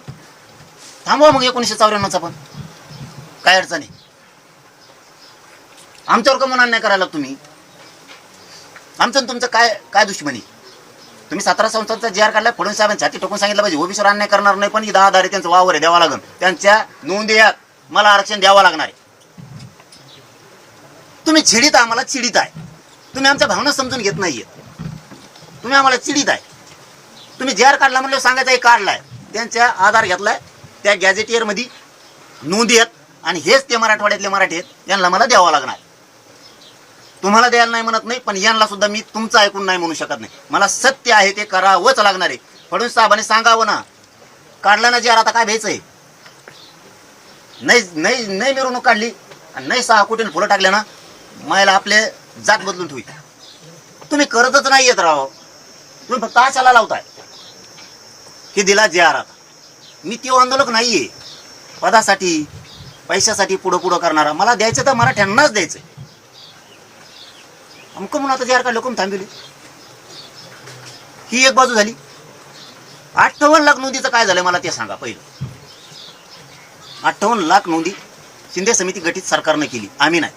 A: थांबवा मग 1954चा पण, काय अडचण आहे? आमच्यावर कमून अन्याय करायला तुम्ही? आमचं तुमचं काय काय दुश्मनी? तुम्ही 17 संस्थांचा GR काढलाय, फडणवीस साहेबांनी छाती टोकून सांगितलं पाहिजे ओबीसीवर अन्याय करणार नाही, पण 10 दारे त्यांचं वावर आहे, द्यावा लागेल. त्यांच्या नोंदी यात मला आरक्षण द्यावं लागणार आहे. तुम्ही चिडीत, आम्हाला चिडीत आहे. तुम्ही आमच्या भावना समजून घेत नाहीये. तुम्ही आम्हाला चिडीत आहे. तुम्ही GR काढला म्हणलं सांगायचं आहे, काढलाय, त्यांच्या आधार घेतलाय, त्या गॅझेटियर मध्ये नोंदी आहेत, आणि हेच ते मराठवाड्यातले मराठी आहेत, यांना मला द्यावं लागणार. तुम्हाला द्यायला नाही म्हणत नाही, पण यांना सुद्धा मी तुमचं ऐकून नाही म्हणू शकत नाही. मला सत्य आहे ते करावंच लागणार आहे. फडणवीस साहेबांनी सांगावं ना, काढला ना GR, आता काय भ्यायचंय? नाही मिरवणूक काढली आणि नाही 6 कोटीने फुलं टाकल्या ना, मायला आपले जात बदलून ठेवी. तुम्ही करतच नाही येत राव. तुम्ही फक्त आशाला लावताय की दिला GR. आता मी ते आंदोलक नाहीये, पदासाठी पैशासाठी पुढं करणारा. मला द्यायचं तर मराठ्यांनाच द्यायचंय. अमकं म्हणून आता GR काढलं, कोण थांबली? ही एक बाजू झाली. 58 लाख नोंदीचं काय झालंय मला ते सांगा पहिलं. 58 लाख नोंदी शिंदे समिती गठीत सरकारने केली, आम्ही नाही.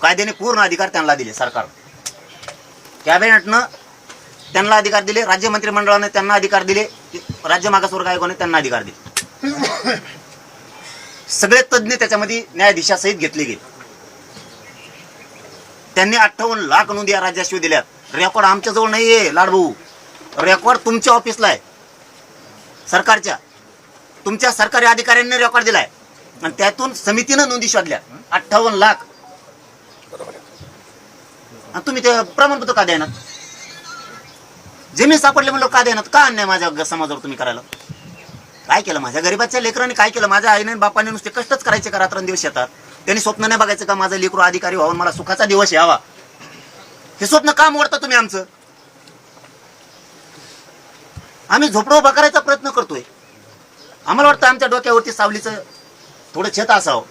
A: कायद्याने पूर्ण अधिकार त्यांना दिले सरकार. कॅबिनेटनं त्यांना अधिकार दिले, राज्य मंत्रिमंडळाने त्यांना अधिकार दिले, राज्य मागासवर्ग आयोगाने त्यांना अधिकार दिले. सगळे तज्ज्ञ त्याच्यामध्ये न्यायाधीशासहित घेतले गेले. त्यांनी 58 लाख नोंदी या राज्याशिवाय दिल्यात. रेकॉर्ड आमच्याजवळ नाहीये लाडभाऊ, रेकॉर्ड तुमच्या ऑफिसला आहे, सरकारच्या तुमच्या सरकारी अधिकाऱ्यांनी रेकॉर्ड दिलाय आणि त्यातून समितीनं नोंदी शोधल्या 58 लाख. आणि तुम्ही ते प्रमाणपत्र का देणार? जमीन सापडले म्हणलं का देणार? का अन्याय माझ्या समाजावर तुम्ही करायला? काय केलं माझ्या गरीबाच्या लेकरांनी? काय केलं माझ्या आईने बापाने? नुसते कष्टच करायचे का रात्रंदिवस येतात? त्यांनी स्वप्न नाही बघायचं का माझं लेकरू अधिकारी व्हावं, मला सुखाचा दिवस यावा? हे स्वप्न का मोडता तुम्ही आमचं? आम्ही झोपडं उभा करायचा प्रयत्न करतोय. आम्हाला वाटतं आमच्या डोक्यावरती सावलीचं थोडं छत असावं.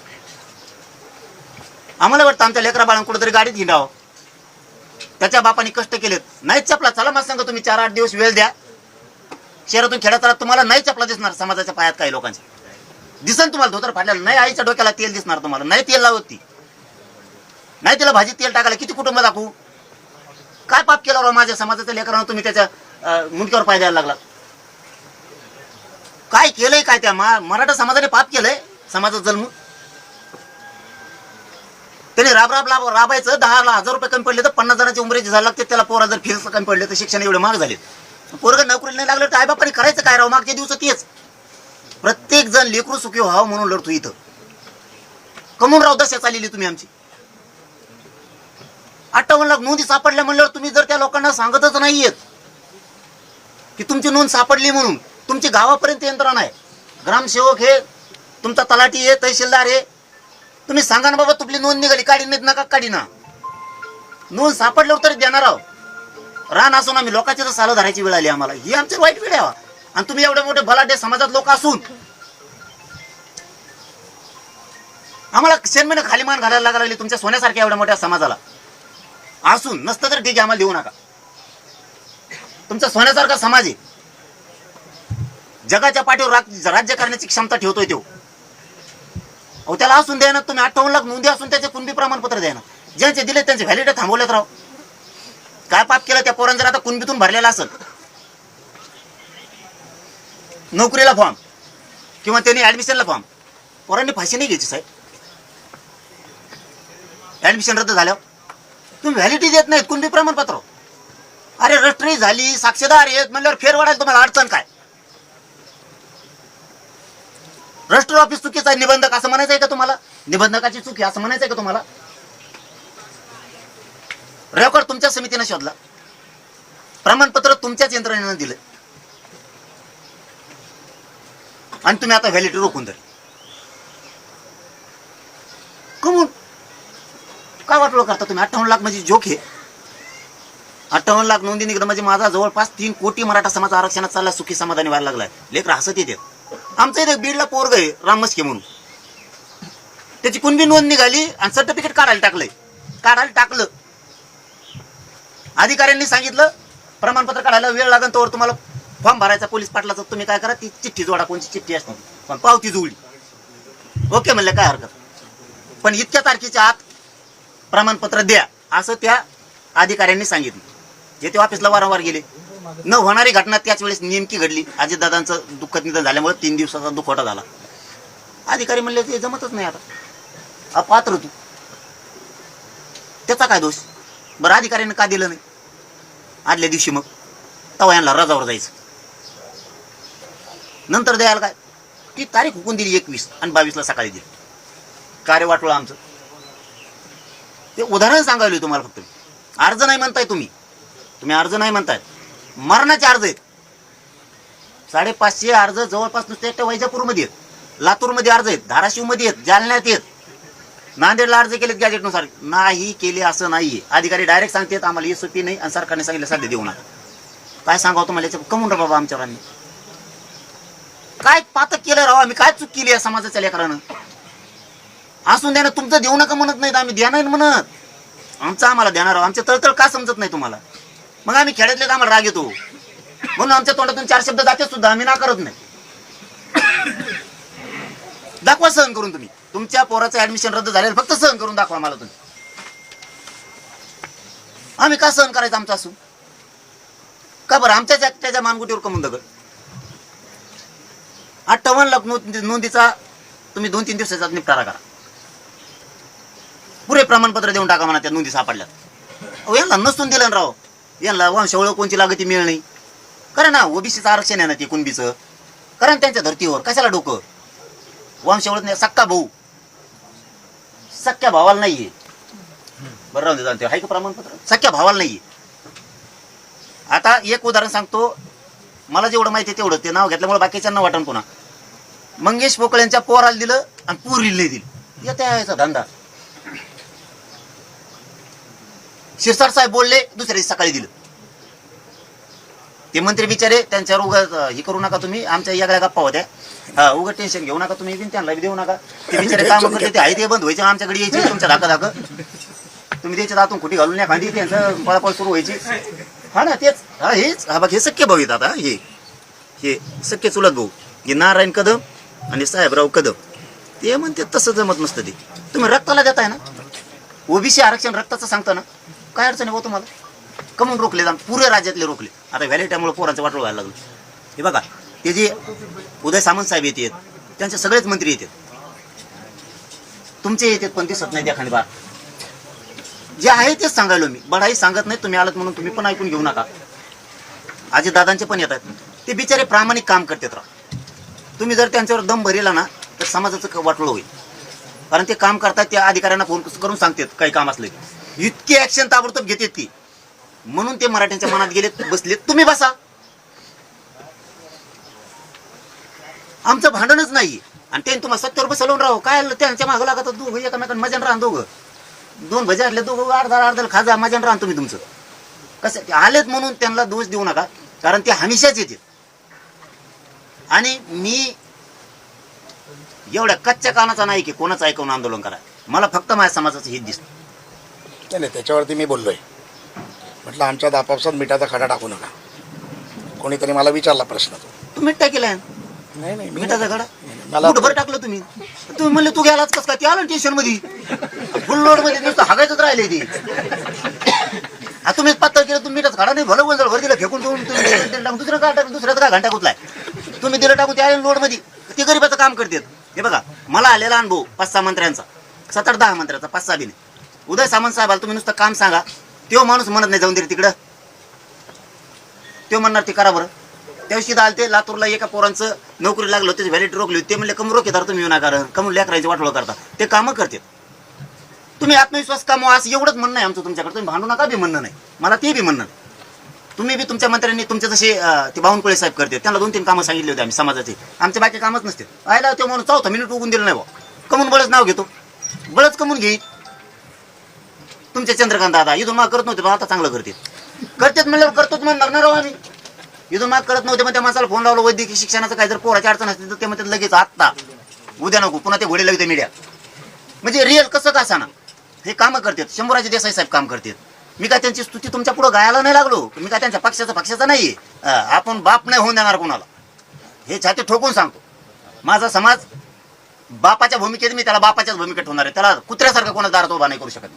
A: आम्हाला वाटतं आमच्या लेकरा बाळांना कुठेतरी गाडीत हिंडावं. त्याच्या बापाने कष्ट केलेत, नाही चपला. चला मला सांगा, तुम्ही 4-8 दिवस वेळ द्या, शहरातून खेड्यात राहत तुम्हाला नाही चपला दिसणार. समाजाच्या पायात काही लोकांच्या दिसन तुम्हाला धोतर फाडलेलं नाही. आईच्या डोक्याला तेल दिसणार तुम्हाला नाही. तेल लावत ती नाही, तिला भाजीत तेल टाकायला किती कुटुंब दाखवू? काय पाप केलं राव माझ्या समाजाच्या लेकरांना? तुम्ही त्याच्या मुंडक्यावर पाय द्यायला लागला. काय केलंय? काय त्या मराठा समाजाने पाप केलंय? समाजात जन्म त्याने राबायचं. 10,000 रुपये कमी पडले तर 50 जणांची उमरेची झाली लागते. त्याला पोरा जर फीस कमी पडले तर शिक्षण एवढे महाग झाले. पोरग नोकरीला नाही लागलं तर आईबापाने करायचं काय राव? मागच्या दिवस तेच प्रत्येक जण लेकरू सुखी व्हावं म्हणून लढतो इथं. कमून राव दशा चाललेली तुम्ही आमची. 58 लाख नोंदी सापडल्या म्हणल्यावर तुम्ही जर त्या लोकांना सांगतच नाहीयेत की तुमची नोंद सापडली म्हणून, तुमची गावापर्यंत यंत्रणा आहे, ग्रामसेवक हे, तुमचा तलाठी आहे, तहसीलदार आहे, तुम्ही सांगा ना बाबा तुमची नोंद निघाली, काढी नाहीत नका काढी ना. नोंद सापडल्यावर तरी देणार आहोत. रान असून आम्ही लोकांची तर सालं धरायची वेळ आली आम्हाला. ही आमची वाईट वेळ आहे. आणि तुम्ही एवढे मोठे भलाढ्य समाजात लोक असून आम्हाला शेणमेने खाली मान घालायला लागायला लागली तुमच्या सोन्यासारख्या एवढ्या मोठ्या समाजाला असून. नसतं तर ठीक आहे, आम्हाला देऊ नका. तुमचा सोन्यासारखा समाज आहे, जगाच्या पाठीवर राज्य करण्याची क्षमता ठेवतोय तो. अहो त्याला असून द्या ना. तुम्ही 58 लाख नोंदी असून त्याचे कुणबी प्रमाणपत्र द्या ना. ज्यांचे दिले त्यांचे व्हॅलिड थांबवलेत राव. काय पाप केलं त्या पोरांनी? जर आता कुणबीतून भरलेला असेल नोकरीला फॉर्म किंवा त्यांनी ऍडमिशनला फॉर्म, पोरांनी फाशी नाही घ्यायची साहेब. ऍडमिशन रद्द झाल्यावर तुम्ही व्हॅलिडिटी देत नाहीत कुणबी प्रमाणपत्र. अरे रजिस्ट्री झाली, साक्षीदार आहेत म्हणल्यावर फेर वाढायला तुम्हाला अडचण काय? रजिस्टर ऑफिस चुकीचं आहे, निबंधक असं म्हणायचं आहे का तुम्हाला? निबंधकाची चुकी असं म्हणायचं आहे का तुम्हाला? रेकॉर्ड तुमच्या समितीने शोधला, प्रमाणपत्र तुमच्याच यंत्रणेनं दिलं आणि तुम्ही आता व्हॅलिडिटी रोखून धरली. कमून काय वाटलं करता तुम्ही? 58 लाख म्हणजे जोक आहे. 58 लाख नोंदी निघणं म्हणजे माझा जवळपास 3 कोटी मराठा समाज आरक्षणात चालला सुखी समाधानी व्हायला लागलाय. लेकर हसत येते. आमचं इथे बीडला पोरग आहे रामस्के म्हणून, त्याची कुणबी नोंद निघाली आणि सर्टिफिकेट काढायला टाकलं. अधिकाऱ्यांनी सांगितलं प्रमाणपत्र काढायला वेळ लागेल तर तुम्हाला फॉर्म भरायचा पोलीस पाटलाचा. तुम्ही काय करा, ती चिठ्ठी जोडा, कोणची चिठ्ठी असते पण पावती जोडली. ओके म्हणलं काय हरकत, पण इतक्या तारखेच्या आत प्रमाणपत्र द्या असं त्या अधिकाऱ्यांनी सांगितलं. जे ते ऑफिसला वारंवार गेले. न होणारी घटना त्याच वेळेस नेमकी घडली. अजितदादांचं दुःखद निधन झाल्यामुळे 3 दिवसाचा दुखवटा झाला. अधिकारी म्हणले ते जमतच नाही, आता अपात्र तू, त्याचा काय दोष? बरं अधिकाऱ्यांनी का दिलं नाही आदल्या दिवशी? मग तवा यांना रजावर जायचं, नंतर द्यायला काय? ती तारीख हुकून दिली 21 आणि 22ला सकाळी दिली. कार्य वाटलं आमचं. ते उदाहरण सांगायला तुम्हाला. फक्त अर्ज नाही म्हणताय तुम्ही अर्ज नाही म्हणताय, मरणाचे अर्ज आहेत. 550 अर्ज जवळपास नुसते एकट्या वैजापूरमध्ये आहेत, लातूरमध्ये अर्ज आहेत, धाराशिवमध्ये आहेत, जालन्यात आहेत, नांदेडला अर्ज केलेत गॅजेटनुसार. नाही केले असं नाहीये. अधिकारी डायरेक्ट सांगतात आम्हाला ही सुट्टी नाही आणि सरकारने सांगितलं सध्या देऊ नका. काय सांगावं तुम्हाला याच्या? कमून रा बाबा आमच्यावर आम्ही काय पातक केलं राव? आम्ही काय चूक केली या समाजाच्या लेकरानं? असून द्या ना. तुमचं देऊ नका म्हणत नाहीत, आम्ही द्या नाही म्हणत. आमचं आम्हाला देणार आहोत. आमच्या तळतळ का समजत नाही तुम्हाला? मग आम्ही खेड्यातले आम्हाला राग येतो म्हणून आमच्या तोंडातून 4 शब्द जाते सुद्धा आम्ही ना करत नाही. दाखवा सहन करून. तुम्ही तुमच्या पोराचं ऍडमिशन रद्द झालेलं फक्त सहन करून दाखवा मला तुम्ही. आम्ही का सहन करायचं आमचं असून? का बरं आमच्याच एकट्याच्या मानगुटीवर कमवून दगड? 58 लाख नोंदीचा तुम्ही 2-3 दिवसाचा निपटारा करा. पुरे प्रमाणपत्र देऊन टाका म्हणा, त्या नोंदी सापडल्यात. अहो यांना नसून दिलं ना राव, यांना वंशावळ कोणची लागती मिळ नाही. करा ना, ओबीसीचं आरक्षण आहे ना ते कुणबीचं, करा ना त्यांच्या धर्तीवर, कशाला डोकं. वंशावळ नाही, सक्का भाऊ, सख्या भावाला नाहीये. बरं राहून दे, जाणते आहे का प्रमाणपत्र, सख्या भावाला नाहीये. आता एक उदाहरण सांगतो, मला जेवढं माहिती आहे तेवढं, ते नाव घेतल्यामुळे बाकीच्यांना वाटण. पुन्हा मंगेश पोकळ्यांच्या पोराला दिलं आणि पुरीला नाही दिलं, येते याचा धंदा. शिरसाट साहेब बोलले, दुसऱ्या दिवशी सकाळी दिलं. ते मंत्री बिचारे, त्यांच्यावर उगा हे करू नका तुम्ही, आमच्या यागळ्या गप्पा होत्या. हा, उगा टेन्शन घेऊ नका तुम्ही, त्यांना बी देऊ नका. ते बिचारे काम करते, ते आहे ते बंद व्हायचे, आमच्याकडे यायचे तुमच्या धाका तुम्ही त्याच्या दातून कुठे घालून या खांदी, त्यांचं पळापळ सुरू व्हायची. हा ना, तेच. हा हेच, हा बघ, हे सख्य भाऊ आहेत. आता हे सख्य चुलत भाऊ, हे नारायण कदम आणि साहेबराव कदम, ते म्हणते तसं जमत नसतं. ते तुम्ही रक्ताला देताय ना, ओबीसी आरक्षण रक्ताचं सांगता ना, काय अडचण आहे हो तुम्हाला. कमून रोखले, पुरे राज्यातले रोखले. आता व्हॅलिटीमुळे पोरांचं वाटोळ व्हायला लागलं. हे बघा, ते जे उदय सामंत साहेब येतात, त्यांचे सगळेच मंत्री येतात, तुमचे येतात पण दिसत नाही. त्या खंडबार जे आहे तेच सांगायलो मी, बडाई सांगत नाही. तुम्ही आलात म्हणून तुम्ही पण ऐकून घेऊ नका. आजी दादांचे पण येतात, ते बिचारे प्रामाणिक काम करतात राव. तुम्ही जर त्यांच्यावर दम भरिला ना, तर समाजाचं वाटोळ होईल. कारण ते काम करतात, त्या अधिकाऱ्यांना फोन करून सांगतात काही काम असले, इतकी ऍक्शन ताबडतोब घेतात ती. म्हणून ते मराठ्यांच्या मनात गेलेत, बसलेत. तुम्ही बसा, आमचं भांडणच नाही. आणि ते तुम्हाला सत्तर रुपये सलवून राहू काय, त्यांच्या मागं लागतात दोघं, एकामेकांना मजान राहा. दोघं दोन भजे असले, दोघं अर्धा खाजा, मजान राहा तुम्ही. तुमचं कसं आलेत म्हणून त्यांना दोष देऊ नका, कारण ते हमेशाच येते. आणि मी एवढ्या कच्च्या कानाचा नाही की कोणाचं ऐकून आंदोलन करा. मला फक्त माझ्या समाजाचं हित दिसतं.
B: नाही, त्याच्यावरती मी बोललोय. म्हटलं आमच्यात आपापसात मिठाचा खडा टाकू नका. कोणीतरी मला विचारला प्रश्न, तो
A: तुम्ही टाकेला
B: नाही
A: मिठाचा खडा
B: मला
A: कुठभर टाकलं तुम्ही. तुम्ही म्हणले तू गेलाच कस काय, ते आलं स्टेशन मध्ये फुल लोड मध्ये नुसतं हागायचंच राहिले ते. तुम्ही पातळ केलं, तुम्ही मिठाचा खडा नाही भलं गोंधळ भर दिलं, फेकून देऊन दुसरं काय टाकलं, दुसऱ्याचा काय घंटा कुठलाय तुम्ही दिलं टाकून, ते आले लोड मध्ये. ते गरीबाचं काम करतात. हे बघा, मला आलेला अनुभव 5-6 मंत्र्यांचा, 7-8-10 मंत्र्यांचा, 5-6 बिने. उदय सामंत साहेबाला तुम्ही नुसतं काम सांगा, तो माणूस म्हणत नाही जाऊन दे तिकडं, तो म्हणणार ते करा बरं. त्याविषयी आलते लातूरला, एका पोरांचं नोकरी लागलं, त्याची व्हॅलिटी रोखली. ते म्हणले कमू रोखेदार तुम्ही येऊ नका, कमून लेकरायचे वाटोळ करता. ते कामं करतात. तुम्ही आत्मविश्वास कमवा, असं एवढंच म्हणणं आहे आमचं तुमच्याकडे. तुम्ही भांडू नका बी म्हणणं नाही, मला ते बी म्हणणं. तुम्ही बी तुमच्या मंत्र्यांनी तुमचे जसे ते बावनकुळे साहेब करते, त्यांना 2-3 कामं सांगितले होते आम्ही समाजाचे. आमचे बाकी कामच नसते. आयला ते म्हणून 4था मिनिट उगून दिलं नाही बा, कमून बळच नाव घेतो, बळच कमून घेईल. तुमचे चंद्रकांत दादा इथून माग करत नव्हते, पण आता चांगलं करतात म्हणल्यावर करतोच म्हणणार ना राव आम्ही. इथून माग करत नव्हते, पण त्या माणसाला फोन लावलं, वैद्यकीय शिक्षणाचं काय जर पोराची अडचण असते तर ते म्हणतात लगेच आत्ता, उद्या नको, पुन्हा ते घोडे लागते मीडिया. म्हणजे रिअल कसं का ना, हे कामं करतात. शंभूराजे देसाई साहेब काम करतात. मी काय त्यांची स्तुती तुमच्या पुढे गायला नाही लागलो, मी काय त्यांच्या पक्षाचा नाहीये. आपण बाप नाही होऊन देणार कोणाला, हे छाती ठोकून सांगतो. माझा समाज बापाच्या भूमिकेत, मी त्याला बापाच्याच भूमिकेत होणार आहे. त्याला कुत्र्यासारखं कोणा दारात उभा नाही करू शकत.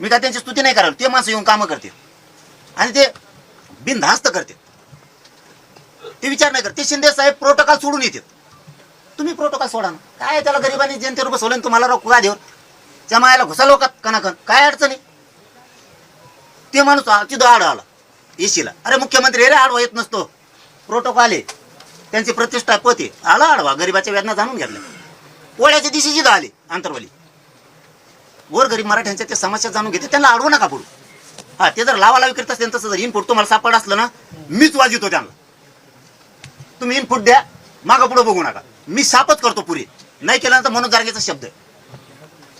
A: मी काय त्यांची स्तुती नाही करायला. ते माणसं येऊन कामं करते आणि ते बिनधास्त करते, ते विचार नाही करत. ते शिंदे साहेब प्रोटोकॉल सोडून येतात. तुम्ही प्रोटोकॉल सोडा ना, काय त्याला गरिबांनी जनतेवर बसवलं, तुम्हाला रोख गादीवर त्या मायाला घुसा लोकात कनाकन, काय अडचण आहे. ते माणूस तिथं आला येशीला, अरे मुख्यमंत्री रे आडवा येत नसतो, प्रोटोकॉल आहे, त्यांची प्रतिष्ठा पती आला आडवा, गरिबाच्या वेदना जाणून घेतल्या. पोळ्याच्या दिवशी जिथं आले अंतरवाली वर गरीब मराठ्यांच्या ते समस्या जाणून घेते, त्यांना अडवू नका पुढे. हा, ते जर लावालावी करत असते तसं जर इनपुट तुम्हाला सापड असलं ना, मीच वाजितो त्यांना. तुम्ही इनपुट द्या, मागं पुढे बघू नका. मी सापच करतो पुरी, नाही केलं तर मनोज जारगेचा शब्द आहे.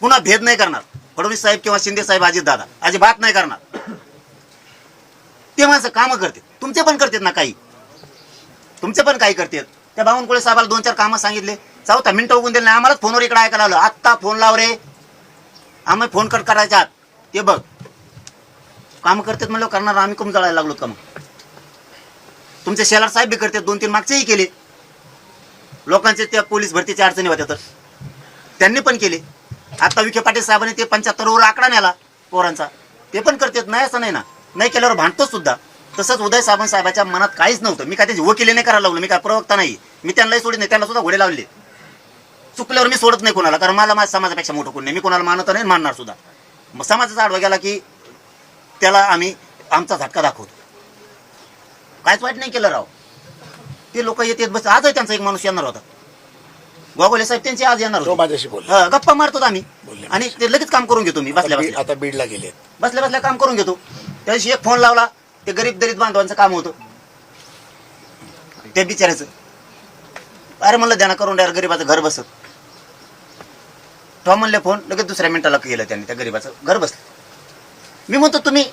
A: पुन्हा भेद नाही करणार. फडणवीस साहेब किंवा शिंदे साहेब, अजित दादा अजिबात नाही करणार. ते माणसं कामं करतात, तुमचे पण करतात ना, काही तुमचे पण काही करतात. त्या बावनकुळे साहेबाला 2-4 कामं सांगितले, 4था मिनिटं उगून दिले नाही. आम्हालाच फोनवर इकडे ऐकायला आलं, आत्ता फोन लाव रे, आम्ही फोन कट करायच्या आत. ते बघ काम करतात म्हणलं करणार, आम्ही कमी जळायला लागलो का मग. तुमचे शेलार साहेब बी करतात, 2-3 मागचेही केले. लोकांचे त्या पोलीस भरतीच्या अडचणी होत्या तर त्यांनी पण केले. आता विखे पाटील साहेबांनी ते 75वर आकडा नेला पोरांचा, ते पण करतात. नाही असं नाही ना, नाही केल्यावर भांडतो सुद्धा. तसंच उदय साहेबांच्या मनात काहीच नव्हतं. मी काय त्याची वकिली नाही करायला लागलो, मी काय प्रवक्ता नाही. मी त्यांनाही सोडित नाही, त्यांना सुद्धा घोडे लावले. चुकल्यावर मी सोडत नाही कोणाला, कारण मला माझ्या समाजापेक्षा मोठं कोण नाही, मी कोणाला मानत नाही मानणार सुद्धा. मग समाजाचा आडवा गेला की त्याला आम्ही आमचा झटका दाखवतो. काहीच वाईट नाही केलं राव. ते लोक येतात बस. आजही त्यांचा एक माणूस येणार होता, गोगोले साहेब, त्यांचे आज येणार
B: तो
A: होते.
B: माझ्याशी बोलला.
A: गप्पा मारतो आम्ही
B: बोलले.
A: आणि ते लगेच काम करून घेतो. मी बसल्या बसल्या
B: आता बीडला गेलेत.
A: बसल्या बसल्या काम करून घेतो. त्या दिवशी एक फोन लावला, ते गरीब दलित बांधवांचं काम होतं ते बिचारायचं. अरे म्हणलं ध्यान करून द्या, गरीबाचं घर बसत. तो म्हणले फोन, लगेच दुसऱ्या मिनिटाला केलं त्यांनी, त्या गरीबाचं घर बसलं. मी म्हणतो तुम्ही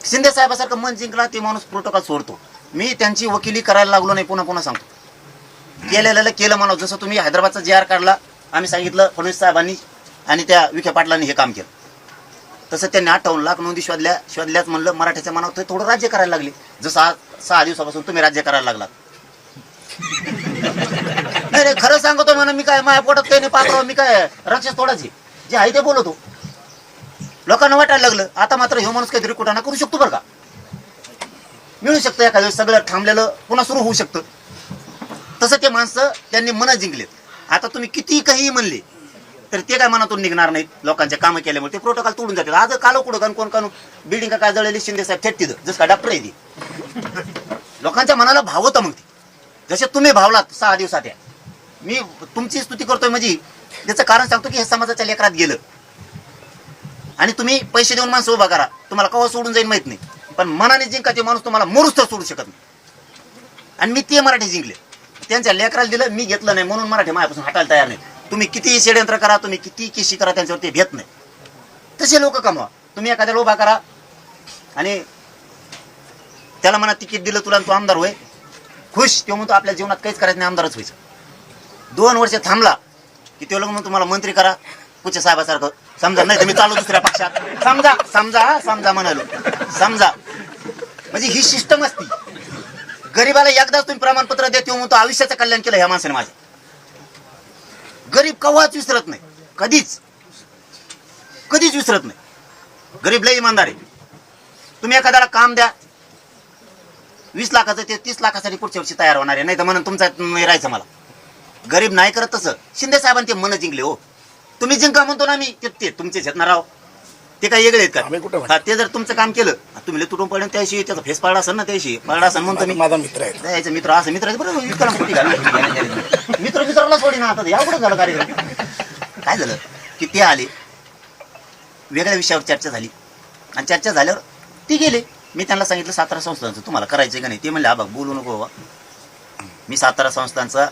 A: शिंदे साहेबासारखं मन जिंकला, ते माणूस प्रोटोकॉल सोडतो. मी त्यांची वकिली करायला लागलो नाही, पुन्हा पुन्हा सांगतो. केलेलं केलं म्हणा. जसं तुम्ही हैदराबादचा JR काढला, आम्ही सांगितलं फडणवीस साहेबांनी आणि त्या विखे पाटलांनी हे काम केलं, तसं त्यांनी 58 लाख नोंदी शोधल्याच म्हणलं. मराठ्याच्या मनावर थोडं राज्य करायला लागले, जसं आज 6 दिवसापासून तुम्ही राज्य करायला लागलात. नाही रे, खरं सांगतो म्हणा. मी काय माझ्या पोटात काही नाही पात्र, मी काय राक्षस थोडाच जे आहे ते बोलतो. लोकांना वाटायला लागलं आता मात्र हे माणूस काहीतरी कुठं ना करू शकतो बरं का, मिळू शकतं एखाद्या वेळेस, सगळं थांबलेलं पुन्हा सुरू होऊ शकतं. तसं ते माणसं त्यांनी मनं जिंकलेत. आता तुम्ही किती काही म्हणले तर ते काय मनातून निघणार नाहीत. लोकांचे कामं केल्यामुळे ते प्रोटोकॉल तोडून जातात. आज कालो कुठं कोण कानू बिल्डिंग काय जळलेली, शिंदे साहेब थेट तिथं जसं का डॉक्टर आहे ती. लोकांच्या मनाला भावतं मग ते, जसे तुम्ही भावलात 6 दिवसात. मी तुमची स्तुती करतोय म्हणजे त्याचं कारण सांगतो की हे समाजाच्या लेकरात गेलं. आणि तुम्ही पैसे देऊन माणसं उभा करा, तुम्हाला केव्हा सोडून जाईल माहित नाही, पण मनाने जिंका ते माणूस तुम्हाला मरूच तर सोडू शकत नाही. आणि मी ते मराठी जिंकले, त्यांच्या लेकराला दिलं, मी घेतलं नाही म्हणून मराठी माझ्यापासून हटायला तयार नाही. तुम्ही किती षडयंत्र करा, तुम्ही किती केशी करा, त्यांच्यावर ते भेट नाही. तसे लोक कमवा. तुम्ही एखाद्याला उभा करा आणि त्याला म्हणा तिकीट दिलं तुला, तू आमदार होय, खुश. तो म्हणतो आपल्या जीवनात काहीच करायचं नाही, आमदारच व्हायचं. 2 वर्ष थांबला की ते लोक म्हणून तुम्हाला मंत्री करा कुचे साहेबासारखं, समजा. नाही तर मी चालू दुसऱ्या पक्षात, समजा समजा समजा म्हणालो, समजा. म्हणजे ही सिस्टम असती. गरीबाला एकदाच तुम्ही प्रमाणपत्र देतो म्हणतो आयुष्याचं कल्याण केलं ह्या माणसाने माझ्या. गरीब कव्हाच विसरत नाही, कधीच कधीच विसरत नाही. गरीब लय इमानदार आहे. तुम्ही एखाद्याला काम द्या 20 लाखाचं, ते 30 लाखासाठी पुढच्या वर्षी तयार होणार आहे. नाही तर म्हणून तुमचा नाही राहायचं मला. गरीब नाही करत तसं. शिंदे साहेबांनी ते मन जिंकले हो. तुम्ही जिंका म्हणतो ना, मी ते तुमचे झेतणार आहो, ते काय वेगळे आहेत का? ते जर तुमचं काम केलं, तुम्ही तुटून पडून त्याशी त्याचा फेस पाडला असेल ना, त्याशी पाडला असेल म्हणतो मी.
B: माझा मित्र आहे,
A: यायचं मित्र असं मित्र बरोबर मित्र मित्राला सोडी ना. आता यावढं झालं कार्यक्रम. काय झालं की ते आले, वेगळ्या विषयावर चर्चा झाली, आणि चर्चा झाल्यावर ते गेले. मी त्यांना सांगितलं 17 संस्थांचं तुम्हाला करायचं का नाही. ते म्हणले हा बघ बोलू नको बाबा, मी 17 संस्थांचा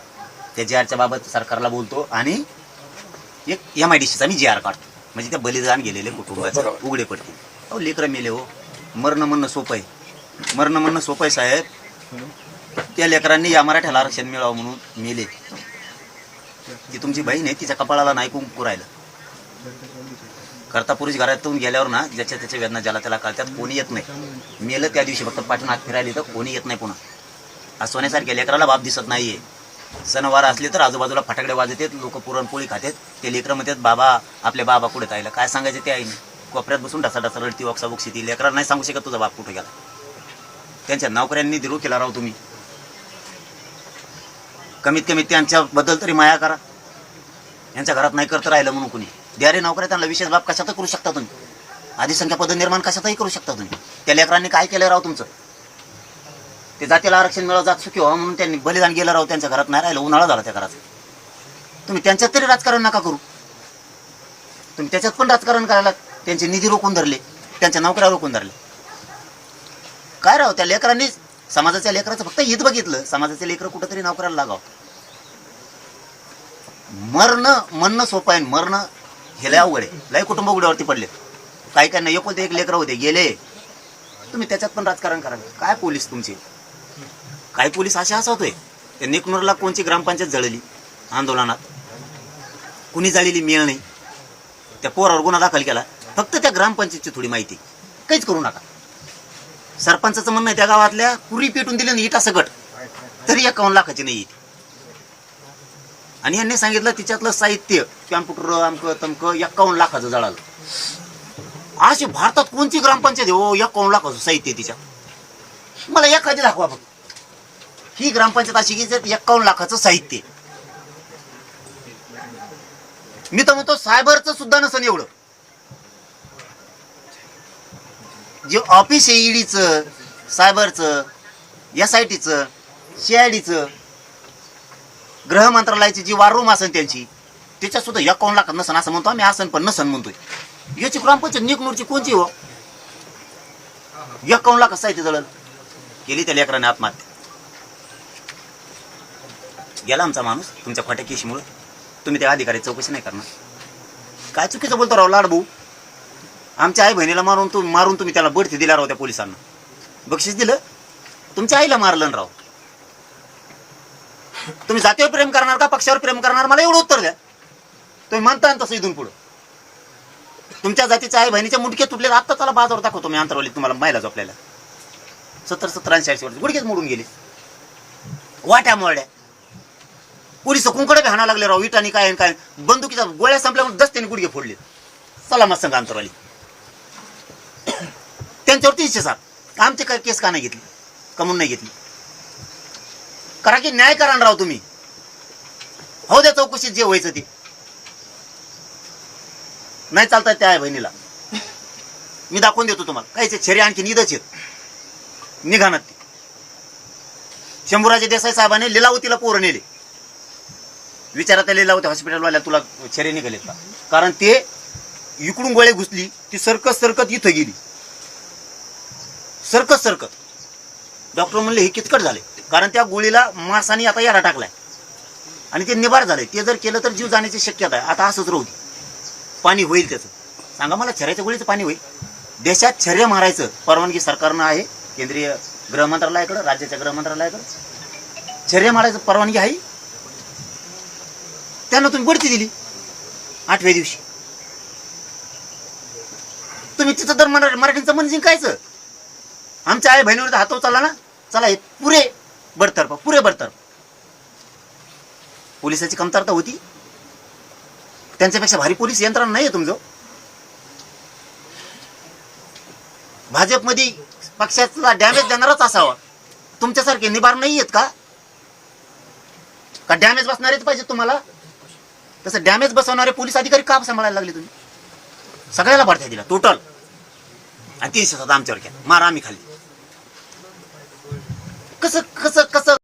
A: त्या JRच्या बाबत सरकारला बोलतो आणि एक MIDCचा मी JR काढतो, म्हणजे त्या बलिदान गेलेले कुटुंबाचं उघडे पडतील. अहो लेकरं मेले हो. मरणं म्हणणं सोपं आहे, मरणं म्हणणं सोपं आहे साहेब. त्या लेकरांनी या मराठ्याला आरक्षण मिळावं म्हणून मेले. ती तुमची बहीण आहे, तिच्या कपाळाला नाही कुंकू राहिलं. करता पुरुष घरातून गेल्यावर ना ज्याच्या त्याच्या वेदना ज्याला त्याला कळतात, कोणी येत नाही. मेलं त्या दिवशी फक्त पाठून हात फिरायला तर कोणी येत नाही पुन्हा. आज सोन्यासारख्या लेकराला बाप दिसत नाहीये. सणवार असले तर आजूबाजूला फटाकडे वाजतात, लोक पुरणपोळी खातात. ते लेकरं म्हणतात बाबा आपले बाबा कुठे राहिलं. काय सांगायचे ते आईने कोपऱ्यात बसून ढसा ढसा रडती वक्सा बक्षी. ती लेकराला नाही सांगू शकत तुझा बाप कुठे गेला. त्यांच्या नोकऱ्यांनी दिरू केला राव तुम्ही. कमीत कमी त्यांच्याबद्दल तरी माया करा. यांच्या घरात नाही करत राहिलं म्हणून कुणी द्या रे नोकऱ्या. त्यांना विशेष बाब कशात करू शकता तुम्ही, आदिसंख्या पद निर्माण कशातही करू शकता तुम्ही. त्या लेकरांनी काय केलं राव तुमचं. ते जातीला आरक्षण मिळावं, जात सुखी व्हावं म्हणून त्यांनी बलिदान गेलं राव. त्यांच्या घरात नाही राहिलं, उन्हाळा झाला त्या घरात. तुम्ही त्यांच्यात तरी राजकारण नका करू. तुम्ही त्याच्यात पण राजकारण करायला. त्यांचे निधी रोखून धरले, त्यांच्या नोकऱ्या रोखून धरले. काय राव त्या लेकरांनी समाजाच्या लेकराचं फक्त हित बघितलं. समाजाचे लेकरं कुठंतरी नोकऱ्याला लागावं. मरणं म्हणणं सोपं आहे, मरणं हे लय अवघड आहे. लय कुटुंब उघड्यावरती पडले. काही काही नाही, एकुलते एक लेकरं होते गेले. तुम्ही त्याच्यात पण राजकारण करा. काय पोलीस तुमचे, काही पोलीस असे हसवतोय. त्या निकनूरला कोणची ग्रामपंचायत जळली आंदोलनात, कुणी जळलेली मिळ नाही. त्या पोरावर गुन्हा दाखल केला. फक्त त्या ग्रामपंचायतची थोडी माहिती, काहीच करू नका. सरपंचाचं म्हणणं आहे त्या गावातल्या पुरी पेटून दिली ना इटा सकट, तरी 51 लाखाची नाही. आणि यांनी सांगितलं तिच्यातलं साहित्य कॅम्प्युटर अमकं तमकं 51 लाखाचं जळालं. अशी भारतात कोणती ग्रामपंचायत हो 51 लाखाचं साहित्य तिच्या. मला एखादी दाखवा फक्त. ही ग्रामपंचायत अशी की 51 लाखाचं साहित्य. मी तर म्हणतो सायबरचं सुद्धा नसन एवढं. जे ऑफिस आहे ईडीचं, सायबरचं, SITचं, CIDचं, गृह मंत्रालयाची जी वॉर रूम असेल त्यांची, त्याच्यात सुद्धा 51 लाख नसन असं म्हणतो आम्ही, असन पण नसन म्हणतोय. याची ग्रामपंचायत निकनूरची कोणची हो? 51 लाख साहित्य जळल केली त्या लेकराने आत्महत्या. गेला आमचा माणूस तुमच्या खोट्या केशीमुळे. तुम्ही त्या अधिकारी चौकशी नाही करणार. काय चुकीचं बोलतो राव लाडभाऊ. आमच्या आई बहिणीला मारून तुम्ही त्याला बढती दिला राव त्या पोलिसांना. बक्षीस दिलं, तुमच्या आईला मारलं ना राव. तुम्ही जातीवर प्रेम करणार का पक्षावर प्रेम करणार मला एवढं उत्तर द्या. तुम्ही म्हणता तसं इथून पुढं तुमच्या जातीच्या आई बहिणीच्या मुंडके तुटले. आता त्याला बाजावर दाखवतो मी अंतरवली तुम्हाला महिला झोपलेला 70-80 वर्ष गुडघेच मोडून गेले, वाट्या मोरड्या. पोलिस कुंकडे हाणा लागले राव विटानी काय काय बंदुकीच्या गोळ्या संपल्यावर दस्त्याने गुडघे फोडले. सलामत संघ अंतरवाली त्यांच्यावर 307. आमची काय केस का नाही घेतली, कमून नाही घेतली. करा की न्याय करा राव तुम्ही. हो द्या चौकशीत जे व्हायचं ते. नाही चालतात त्या बहिणीला मी दाखवून देतो तुम्हाला. काहीचे छेरे आणखी निदच आहेत निघाणात ते. शंभूराजे देसाई साहेबांनी लिलावतीला पोरं नेले. विचारात लिलावती हॉस्पिटलवाल्या तुला छेरे निघालेत का? कारण ते इकडून गोळे घुसली ती सरकत इथं गेली. सरकत डॉक्टर म्हणले हे किचकट झाले. कारण त्या गोळीला माणसाने आता याडा टाकलाय आणि ते निबार झाले. ते जर केलं तर जीव जाण्याची शक्यता आहे. आता असंच राहू दे. पाणी होईल त्याचं. सांगा मला छर्याच्या गोळीचं पाणी होईल? देशात छर्या मारायचं परवानगी सरकारनं आहे. केंद्रीय गृह मंत्रालयाकडं, राज्याच्या गृह मंत्रालयाकडं छर्या मारायचं परवानगी आहे. त्यांना तुम्ही बढती दिली 8व्या दिवशी. तुम्ही तिथं तर मराठीचं मन जिंकायचं. आमच्या आई बहिणीवर हात उचलला ना, चला हे पुरे बडतर्फ. पोलिसाची कमतरता होती. त्यांच्यापेक्षा भारी पोलीस यंत्रणा नाही आहे तुमचं. भाजपमध्ये पक्षाला डॅमेज देणारच असावा. तुमच्यासारखे निबार नाही आहेत का? डॅमेज बसणारेच पाहिजे तुम्हाला. तसं डॅमेज बसवणारे पोलीस अधिकारी का सांभाळायला लागले तुम्ही? सगळ्याला बढत्या दिला टोटल. आणि 307 आमच्यावर घ्या मार आम्ही खाल्ली. कसं कसं कसं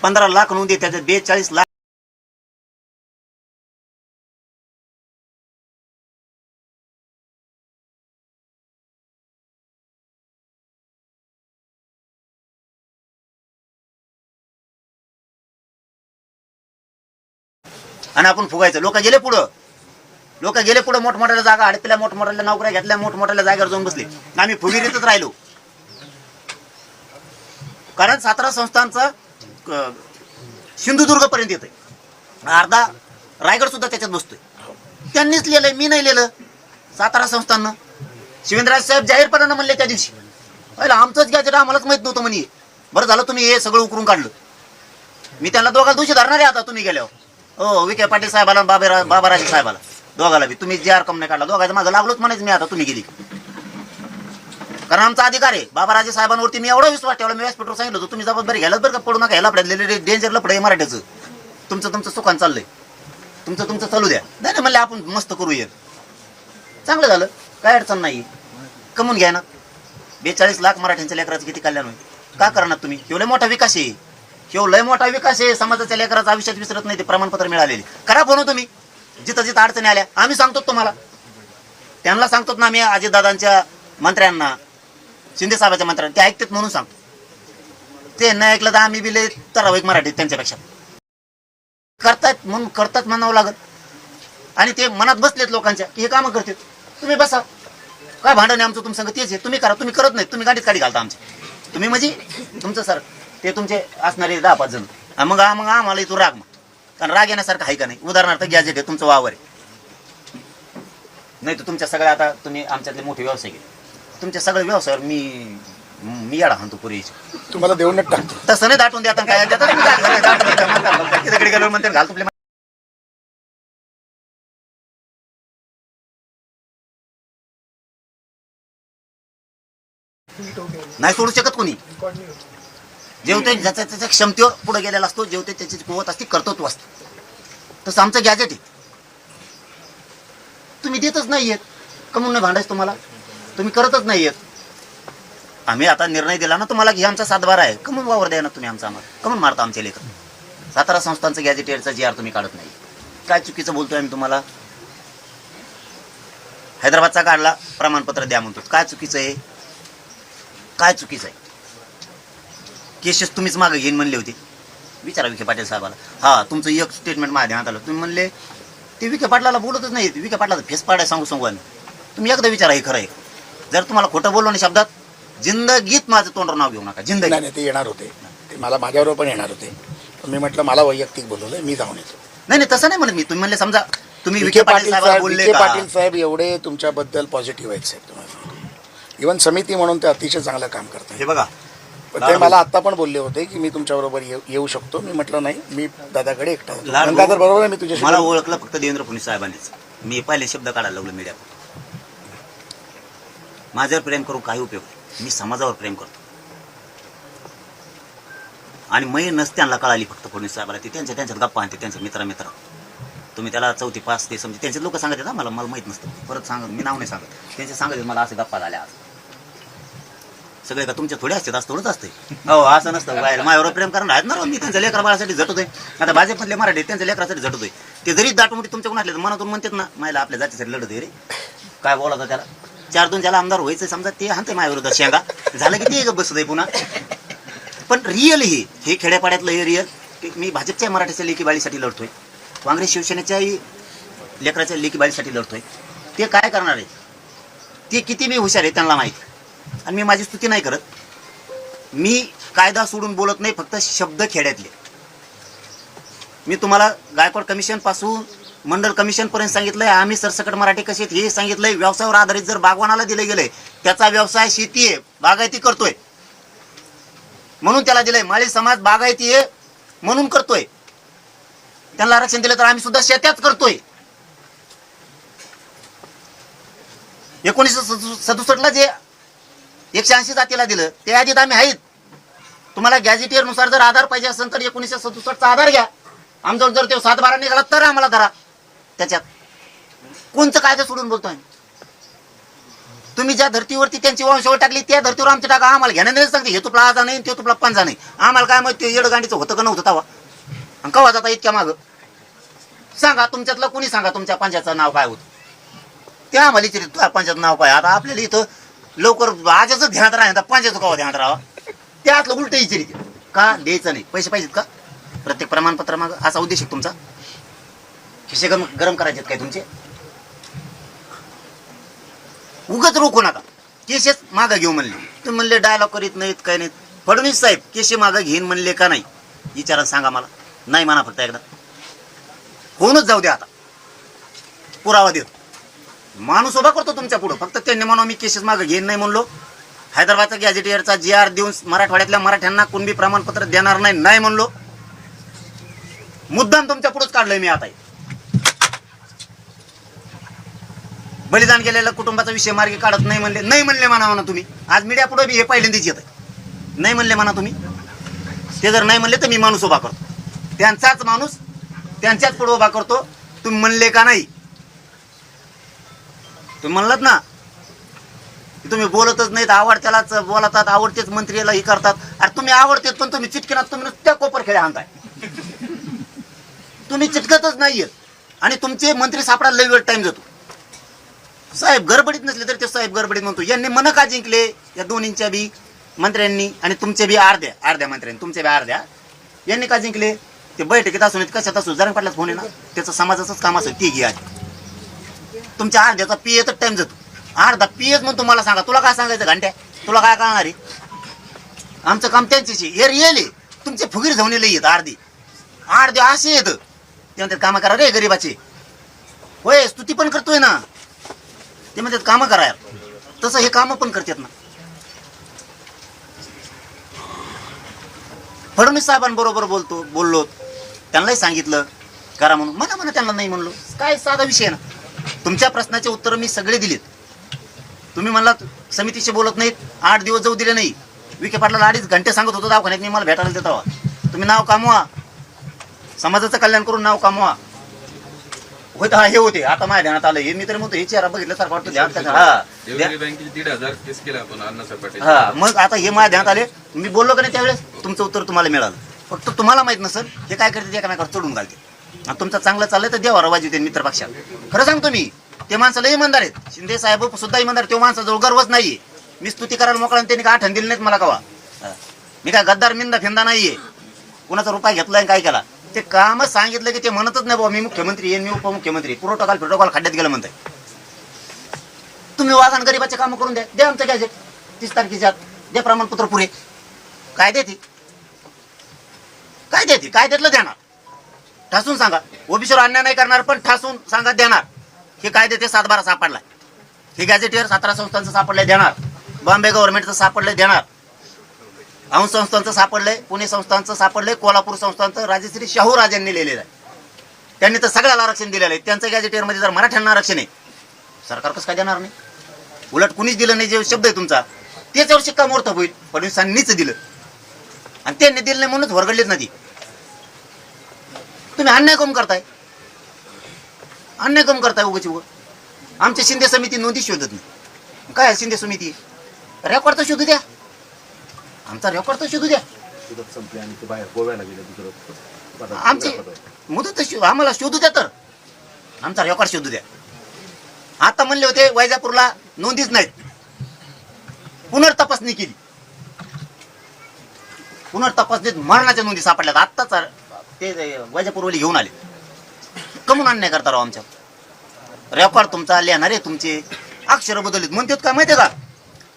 A: $15 लाख नोंदी त्याच्यात 42 लाख आणि आपण फुगायचं. लोक गेले पुढं मोठमोठ्या जागा अडकल्या, मोठमोठ्या नोकऱ्या घेतल्या, मोठमोठ्या जागेवर जाऊन बसले. आम्ही फुगिरीतच राहिलो. कारण 17 संस्थांचा सिंधुदुर्ग पर्यंत येतोय. अर्धा रायगड सुद्धा त्याच्यात बसतोय. त्यांनीच लिहिलंय, मी नाही लिहिलं. 17 संस्थांना शिवेंद्रराज साहेब जाहीरपणानं म्हणले त्या दिवशी, आमचंच गॅजेट आम्हालाच माहित नव्हतं म्हणे. बरं झालं तुम्ही हे सगळं उकरून काढलं. मी त्यांना दोघाला दोषी धरणार आहे आता तुम्ही गेल्यावर. हो, विखे पाटील साहेबाला, बाबाराजे साहेबाला, दोघाला बी तुम्ही जे रक्कम नाही काढला. दोघांचं माझं लागलोच म्हणायचं मी आता तुम्ही गेली. कारण आमचा अधिकार आहे. बाबाराजे साहेबांवरती मी एवढा विश्वास ठेवला. मी व्यासपीठावर सांगितलं होतं तुम्ही जबाबदारी घ्यायलाच बरं का, पडू नका. ह्याला पडलेले डेंजर लफडे मराठ्याचं. तुमचं सुखान चाललंय. तुमचं चालू द्या. नाही म्हणले आपण मस्त करू येत. चांगलं झालं, काय अडचण नाही. कमवून घ्या ना. 42 लाख मराठ्यांच्या लेकराचं किती कल्याण होईल. का करणार तुम्ही? लय मोठा विकास आहे. लय मोठा विकास आहे. समाजाच्या लेकराचं आयुष्यात विसरत नाही. ते प्रमाणपत्र मिळालेले. करा फोन तुम्ही जिथं अडचणी आल्या. आम्ही सांगतो तुम्हाला. त्यांना सांगतो ना आम्ही, अजितदादांच्या मंत्र्यांना, शिंदे साहेबांच्या मंत्र्यांना. ते ऐकतात म्हणून सांगतो. ते नाही ऐकलं तर आम्ही बी लय ठराविक मराठीत त्यांच्यापेक्षा करतात म्हणून करतात म्हणावं लागत. आणि ते मनात बसलेत लोकांच्या की हे कामं करतात. तुम्ही बसा, काय भांडण आहे आमचं तुमचं सांगा तेच आहे. तुम्ही करा, तुम्ही करत नाही, तुम्ही गाडीत काढी घालता आमची. तुम्ही म्हणजे तुमचं सर ते तुमचे असणारे 10-5 जण. मग आम्हाला इथून राग, मग कारण राग येण्यासारखं आहे का नाही. उदाहरणार्थ गॅजेट आहे, तुमचं वावर आहे, नाही तर तुमच्या सगळ्या आता तुम्ही आमच्यातले मोठे व्यवसाय केले, तुमच्या सगळ्या व्यवसायावर मी याडा हाणतो पुरी.
B: तुम्हाला देऊनच टाकतो.
A: तसं नाही दाटून देता काय देतात तिकडे गेल्यावर म्हणते घाल तुपले. नाही सोडू शकत कोणी. जेवते ज्याच्या त्याच्या क्षमतेवर पुढे गेलेला असतो, जेवते त्याची कुवत असते, कर्तृत्व असते. तसं आमचं गॅजेट आहे. तुम्ही देतच नाहीयेत, कमून नाही भांडायचं तुम्हाला, तुम्ही करतच नाहीयेत. आम्ही आता निर्णय दिला ना तुम्हाला की आमचा 7-12 आहे, कमून वावर द्या ना तुम्ही आमचा, आम्हाला कमून मारता आमचे लेखन. सातारा संस्थांचं गॅजेटियरचा GR तुम्ही काढत नाही. काय चुकीचं बोलतोय आम्ही तुम्हाला. हैदराबादचा काढला, प्रमाणपत्र द्या म्हणतो. काय चुकीचं आहे, काय चुकीचं आहे. केसेस तुम्हीच मागं घेईन म्हणले होते, विचारा विखे पाटील साहेबाला. हा, तुमचं एक स्टेटमेंट माध्यमात आलं, तुम्ही म्हणले ते विखे पाटलाला बोलतच नाही. विखे पाटलाचा फेस पाडाय सांगू आम्ही. तुम्ही एकदा विचारा हे खरं आहे. जर तुम्हाला खोटं बोललो ना शब्दात, जिंदगीत माझं तोंडावर नाव घेऊ नका. जिंदगी
B: नाही ते येणार होते, ते मला माझ्याबरोबर पण येणार होते, पण मी म्हटलं मला वैयक्तिक बोलवलंय, मी जाऊन येतो.
A: नाही तसं नाही म्हणत मी. तुम्ही म्हणले समजा तुम्ही
B: विखे पाटील
A: साहेबाला बोलले का?
B: पाटील साहेब एवढे तुमच्याबद्दल पॉझिटिव्ह आहेत साहेब. तुम्हाला इव्हन समिती म्हणून ते अतिशय चांगलं काम करतात.
A: हे बघा,
B: पण ते मला आता पण बोलले होते की मी तुमच्याबरोबर येऊ शकतो. मी म्हटलं नाही, मी दादाकडे एकटा होतो.
A: लाड
B: दादा बरोबर आहे, मी तुझ्याशी
A: मला ओळखलं फक्त देवेंद्र फडणवीस साहेबांनीच. मी पहिले शब्द काढायला लागलो मीडियावर. माझ्यावर प्रेम करून काही उपयोग नाही. मी समाजावर प्रेम करतो. आणि मै नसत्यांना कळाली फक्त फडणवीस साहेबाला. ते त्यांच्यात गप्पा आणते, त्यांच्या मित्र तुम्ही त्याला 4थी 5 ते समजे त्यांचे लोक सांगत आहेत. मला माहित नसतं, परत सांगत, मी नाव नाही सांगत. त्यांचे सांगत मला असे गप्पा झाल्या आज. सगळे का तुमच्या थोडे असतात, आज थोडंच असते. हो, असं नसतं. माझ्यावर प्रेम करणार आहेत ना, मी त्यांच्या लेकरा बाळासाठी झटतोय. आता भाजपमधले मराठी त्यांच्या लेकरासाठी झटतोय. ते जरी दाटमुटी तुमच्या कोण असले तर मनातून म्हणतात ना, मायला आपल्या जातीसाठी लढत आहे रे. काय बोलायचं त्याला. 4-2 ज्याला आमदार व्हायचं समजा, ते हाणते माझ्या विरोधात शेंगा झालं की ते बसत आहे पुन्हा. पण रिअल हे खेड्यापाड्यातलं हे रिअल. मी भाजपच्या मराठीच्या लेखी बाळीसाठी लढतोय, काँग्रेस शिवसेनेच्याही लेकराच्या लेखी बाळीसाठी लढतोय. ते काय करणार आहे, ते किती मी हुशार आहे त्यांना माहीत. आणि मी माझी स्तुती नाही करत. मी कायदा सोडून बोलत नाही, फक्त शब्द खेड्यातले. मी तुम्हाला गायकवाड कमिशन पासून मंडल कमिशन पर्यंत सांगितलंय. आम्ही सरसकट मराठी कशी हे सांगितलंय. व्यवसायावर आधारित जर बागवानाला दिले गेले, त्याचा व्यवसाय शेती आहे, बागायती करतोय म्हणून त्याला दिलंय. माळी समाज बागायती आहे म्हणून करतोय. त्यांना आरक्षण दिलं तर आम्ही सुद्धा शेत्याच करतोय. 1967ला जे 180 जातीला दिलं ते यादीत आम्ही आहेत. तुम्हाला गॅजेटियर नुसार जर आधार पाहिजे असेल तर 1967चा आधार घ्या. आमचा जर ते 7-12 निघाला तर आम्हाला धरा. त्याच्यात कोणतं कायदा सोडून बोलतोय. तुम्ही ज्या धर्तीवरती त्यांची वंशावळ टाकली त्या धर्तीवर आमची टाका. आम्हाला घेण्याने सांगते हे तुपला आजा नाही, ते तुपला पंजा नाही. आम्हाला काय माहिती येडगांडीचं होतं का नव्हतं तवा, आणि कवा जाता इतक्या मागं. सांगा तुमच्यातलं कोणी सांगा तुमच्या पंजाचं नाव काय होतं ते आम्हाला विचारित. तुझ्या पंजाचं नाव काय. आता आपल्याला इथं लवकर आजच ध्यानात राहणार, पंजाचं कवा ध्यानात राहावा. त्यातलं उलट विचारित का द्यायचं नाही. पैसे पाहिजेत का प्रत्येक प्रमाणपत्र मागं, असा उद्देश आहे तुमचा. खिसे गरम करायचे काय तुमचे. उगाच रोखू नका. केसेस मागं घेऊ म्हणले, तुम्ही म्हणले डायलॉग करीत नाहीत काय नाहीत. फडणवीस साहेब केसे मागं घेईन म्हणले का नाही विचारा, सांगा मला. नाही म्हणा फक्त एकदा. होऊनच जाऊ द्या आता, पुरावा देतो. माणूस उभा करतो तुमच्या पुढं. फक्त त्यांनी म्हणून मी केसेस मागं घेईन नाही म्हणलो. हैदराबादचा गॅजेटियरचा GR देऊन मराठवाड्यातल्या मराठ्यांना कुणबी प्रमाणपत्र देणार नाही म्हणलो. मुद्दाम तुमच्या पुढंच काढलंय मी आता. बलिदान गेलेल्या कुटुंबाचा विषय मार्गी काढत नाही म्हणले म्हणा तुम्ही. आज मीडिया पुढे बी हे पहिल्यांदाच येत आहे. नाही म्हणले म्हणा तुम्ही. ते जर नाही म्हणले तर मी माणूस उभा करतो, त्यांचाच माणूस त्यांच्याच पुढे उभा करतो. तुम्ही म्हणले का नाही. तुम्ही म्हणलात ना तुम्ही बोलतच नाहीत, आवडत्यालाच बोलतात, आवडतेच मंत्रीला हे करतात. अरे तुम्ही आवडतेच पण तुम्ही चिटकिनात तुम्ही नुसत्या कोपर खेळ्या आणताय. तुम्ही चिटकतच नाहीयेत आणि तुमचे मंत्री सापडायला लई वेळ टाइम जातो. साहेब गडबडीत नसले तर ते साहेब गडबडीत म्हणतो. यांनी मन का जिंकले या दोन्हींच्या बी. मंत्र्यांनी आणि तुमचे बी अर्ध्या मंत्र्यांनी, तुमचे बी अर्ध्या यांनी का जिंकले? ते बैठकीत असून कशात असू जरंगे पाटलाच फोन आहे ना, त्याचं समाजाचंच काम असं ती घ्या. तुमच्या अर्ध्याचा पीएच टाइम जातो, अर्धा पीएच म्हणून तुम्हाला सांगा. तुला काय सांगायचं घंट्या? तुला काय कळणार आहे? आमचं काम त्यांच्याशी हे रिअल आहे. तुमचे फुगीर जाऊन येत अर्धे असे येत ते म्हणतात कामं करा रे गरीबाचे. होय स्तुती पण करतोय ना, ते म्हणतात कामं करा यार. तसं हे कामं पण करतात ना. फडणवीस साहेबांबरोबर बोललो, त्यांनाही सांगितलं करा म्हणून. म्हणा त्यांना नाही म्हणलो, काय साधा विषय ना. तुमच्या प्रश्नाचे उत्तर मी सगळे दिलेत. तुम्ही म्हणला समितीशी बोलत नाहीत, 8 दिवस जाऊ दिले नाही. विखे पाटलाला 2.5 घंटे सांगत होतो दवाखान्यात, मी मला भेटायला देता. तुम्ही नाव कामवा, समाजाचं कल्याण करून नाव कामवा. होत हे होते, आता माझ्या ध्यानात आलं हे. मी तर म्हणतो हे चेहरा बघितल्यासारखं वाटतं ध्यान त्याचा. हा मग आता हे माझ्या ध्यानात आले. मी बोललो का नाही त्यावेळेस, तुमचं उत्तर तुम्हाला मिळालं. फक्त तुम्हाला माहित नसेल हे काय करते, एकामेकावर चढून घालते. आणि तुमचं चांगलं चाललंय तर देवा रवाजी होते मित्र पक्षात. खरं सांगतो मी, ते माणसाला इमानदार आहेत. शिंदे साहेब सुद्धा इमानदार. तो माणसाजवळ गर्वच नाहीये. मी स्तुती करायला मोकळा, त्यांनी काय आठवण दिली नाहीत मला कवा. मी काय गद्दार मिंदा फिंदा नाहीये, कुणाचा रुपया घेतलाय काय केला. ते कामच सांगितलं की ते म्हणतच नाही बाबा मी मुख्यमंत्री येईन, मी उपमुख्यमंत्री. प्रोटोकॉल खड्ड्यात गेलं म्हणताय. तुम्ही वाघान गरीबाचे काम करून द्या आमचं गॅजेट 30 तारखेच्या आत द्या, प्रमाणपत्र पुरे. काय देते काय देतलं देणार. ठासून सांगा, ओबीसीवर अन्याय नाही करणार, पण ठासून सांगा देणार. हे कायदे ते 7/12 सापडलाय, हे गॅजेटियर 17 संस्थांचं सापडलंय देणार, बॉम्बे गव्हर्नमेंटचं सापडलंय देणार, औंध संस्थांचं सापडलंय, पुणे संस्थांचं सापडलंय, कोल्हापूर संस्थांचं राजश्री शाहू राजांनी लिहिलेलं आहे. त्यांनी तर सगळ्याला आरक्षण दिलेलं आहे. त्यांचं गॅजेटियरमध्ये जर मराठ्यांना आरक्षण आहे, सरकार कसं काय देणार नाही? उलट कुणीच दिलं नाही. जे शब्द आहे तुमचा त्याच्यावर शिक्का मोर्तब होईल. फडणवीसांनीच दिलं आणि त्यांनी दिलं नाही म्हणूनच वरगडलीच नाही. तुम्ही अन्याय कम करताय उगाच. आमच्या शिंदे समिती नोंदी शोधत नाही. काय शिंदे समिती रेकॉर्ड तर शोधू द्या, आमचा रेकॉर्ड तर शोधू द्या. आमची मुदत आम्हाला शोधू द्या, तर आमचा रेकॉर्ड शोधू द्या. आता म्हणले होते वैजापूरला नोंदीच नाहीत, पुनर्तपासणी केली. पुनर्तपासणीत मरणाच्या नोंदी सापडल्यात. आत्ताच ते वैजापूरवाली घेऊन आले. कमून अन्याय करता राव आमच्या. रेकॉर्ड तुमचा लिहिणारे तुमचे अक्षर बदललीत म्हणतात. काय माहितीये का,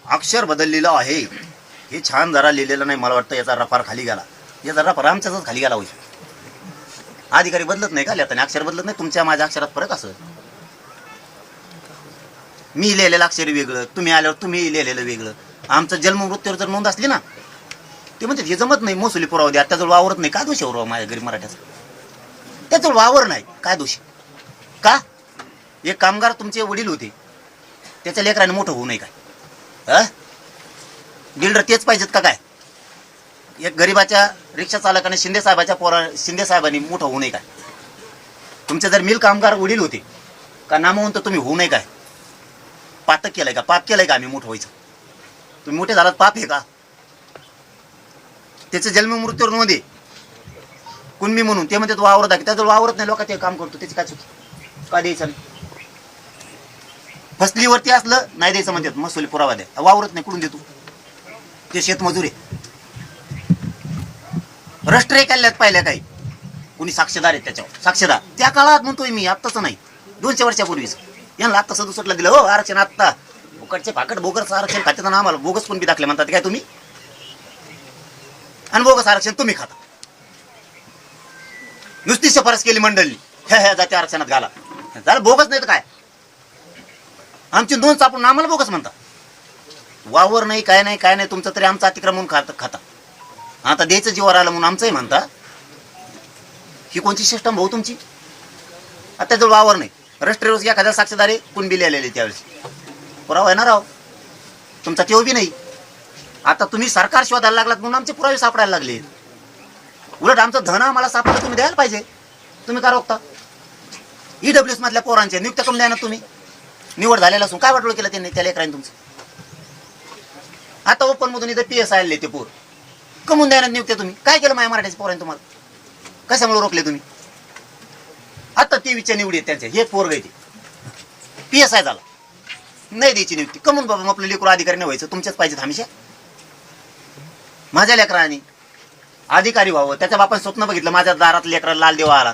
A: अक्षर बदललेलं आहे हे छान जरा लिहिलेलं नाही. मला वाटतं याचा रफार खाली गेला. याचा रफार आमच्याच खाली गेला होईल. अधिकारी बदलत नाही का लिहिताना, अक्षर बदलत नाही. तुमच्या माझ्या अक्षरात फरक असं. मी लिहिलेलं अक्षर वेगळं, तुम्ही आल्यावर तुम्ही लिहिलेलं वेगळं. आमचं जन्म मृत्यूवर जर नोंद असली ना, ते म्हणतात हे जमत नाही, महसुली पुरावा द्या. त्याजवळ वावरत नाही. काय दोष आहे माझ्या गरीब मराठ्याचा? त्याजवळ वावर नाही, काय दोष का? एक कामगार तुमचे वडील होते, त्याच्या लेकराने मोठं होऊ नये काय? बिल्डर तेच पाहिजेत का काय? एक गरीबाच्या रिक्षा चालकाने शिंदे साहेबांनी मोठं होऊ नये काय? तुमचे जर मिल कामगार वडील होते का नामवंत तुम्ही होऊ नये काय? पातक केलंय का? पाप केलंय का आम्ही मोठं व्हायचं? तुम्ही मोठे झालात पाप आहे का? त्याचे जन्म मृत्यूवर नोंद आहे कुणबी म्हणून. ते म्हणतात वावरत आहे, त्याजवळ वावरत नाही. लोक ते काम करतो, त्याची काय चुकी? का द्यायचं नाही? फसलीवरती असलं नाही द्यायचं म्हणतात, महसुली पुरावा द्या. वावरत नाही, कुठून देतो? ते शेतमजूर आहे. राष्ट्रीय काढल्यात पाहिल्या काही कुणी साक्षीदार आहेत त्याच्यावर. साक्षीदार त्या काळात म्हणतोय मी, आत्ताच नाही, 200 वर्षापूर्वीच. यांना आत्ता 67ला दिलं हो आरक्षण. आत्ता फुकटचे फाकट बोगस आरक्षण खात्यात ना. आम्हाला बोगस कोण बी दाखले म्हणतात काय तुम्ही? आणि बोगस आरक्षण तुम्ही खाता. नुसती शिफारस केली मंडळी, ह्या जाती आरक्षणात घाला. झालं बोगस नाही तर काय? आमची नोंद सापडून आम्हाला बोगस म्हणता. वावर नाही, काय नाही तुमचं, तरी आमचं अतिक्रमण खाता. आता द्यायचं जीवावर आलं म्हणून आमचंही म्हणता. ही कोणती सिस्टम भाऊ तुमची? आता जवळ वावर नाही, राष्ट्रीय रोज एखाद्या साक्षीदारी कुणबी लिहिलेले त्यावेळेस पुरावा येणार राव तुमचा तेव बी नाही. आता तुम्ही सरकार शोधायला लागलात म्हणून आमचे पुरावे सापडायला लागले. उलट आमचं धन आम्हाला सापडलं तुम्ही द्यायला पाहिजे. तुम्ही का रोखता? ईडब्ल्यूएस मधल्या पोरांच्या नियुक्त्या करून द्या ना तुम्ही. निवड झालेला असून काय वाटलं केलं त्यांनी? त्याला लेकरांनी तुमचं. आता ओपन मधून इथं PSI आले ते पोर कमून द्या ना नियुक्त्या. तुम्ही काय केलं माझ्या मराठ्याच्या पोरांनी? तुम्हाला कशामुळे रोखले तुम्ही? आता 23च्या निवडी आहेत त्यांच्या. हे पोर गए PSI झाला, नाही द्यायची नियुक्ती. कमून बाबा आपलं लेकरू अधिकारी नाही व्हायचं? तुमच्याच पाहिजेत हमेशा. माझ्या लेकरांनी अधिकारी व्हावं. त्याच्या बापाने स्वप्न बघितलं माझ्या दारात लेकराला लाल देवा आला.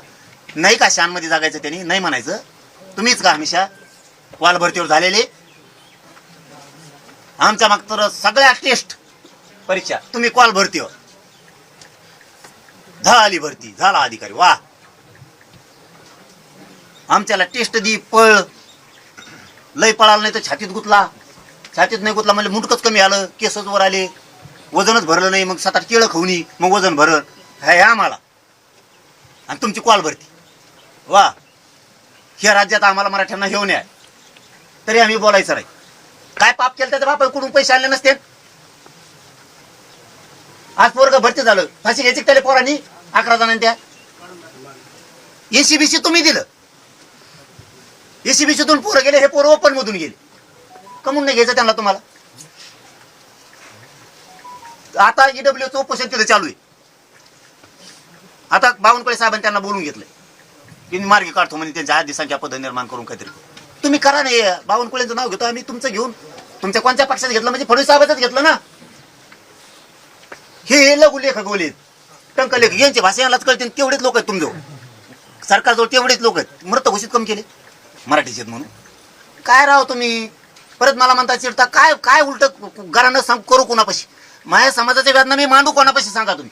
A: नाही का शानमध्ये जागायचं त्यांनी? नाही म्हणायचं. तुम्हीच का हमेशा वाल भरतीवर झालेले? आमच्या मागचं सगळ्या टेस्ट परीक्षा तुम्ही कॉल भरतीवर झाली, भरती झाला अधिकारी, वा. आमच्याला टेस्ट दी, पळ, लय पळाला नाही तर छातीत गुतला, छातीत नाही गुतला म्हणजे मुंडकच कमी आलं, केसच वर आले, वजनच भरलं नाही, मग 7-8 केळं खाऊनी मग वजन भरलं. हे आम्हाला आणि तुमची कॉल भरती, वा. ह्या राज्यात आम्हाला मराठ्यांना घेऊन आहे तरी आम्ही बोलायचं नाही. काय पाप केलं त्याच्या बापाकडून पैसे आले नसते? आज पोरग भरती झालं, फाशी घ्यायची त्याला पोरांनी 11 जणांनी. त्या एसीबीसी तुम्ही दिलं, एसीबीसीतून पोरं गेले, हे पोरं ओपन मधून गेले. कमून नाही घ्यायचं त्यांना तुम्हाला? आता ईडब्ल्यूचं उपोषण तिथं चालू आहे. आता बावनकुळे साहेबांनी त्यांना बोलून घेतलंय की मी मार्गी काढतो म्हणे, त्यांच्या आधी संख्या पद निर्माण करून काहीतरी. तुम्ही करा नाही. बावनकुळेंचं नाव घेतो आम्ही, तुमचं घेऊन तुमच्या कोणत्या पक्षात घेतलं? म्हणजे फडणवीस साहेबांच घेतलं ना. हे लघु लेखक बोलेत, टंक लेखक, यांची भाषा यालाच कळते. तेवढेच लोक आहेत तुमजवळ, सरकारजवळ तेवढेच लोक आहेत. मृत घोषित कम केले मराठीचे म्हणून. काय राव तुम्ही परत मला म्हणता चिडता? काय काय उलट घरानं सांग करू कोणापाशी? माझ्या समाजाच्या वेदना मी मांडू कोणापाशी? सांगा तुम्ही.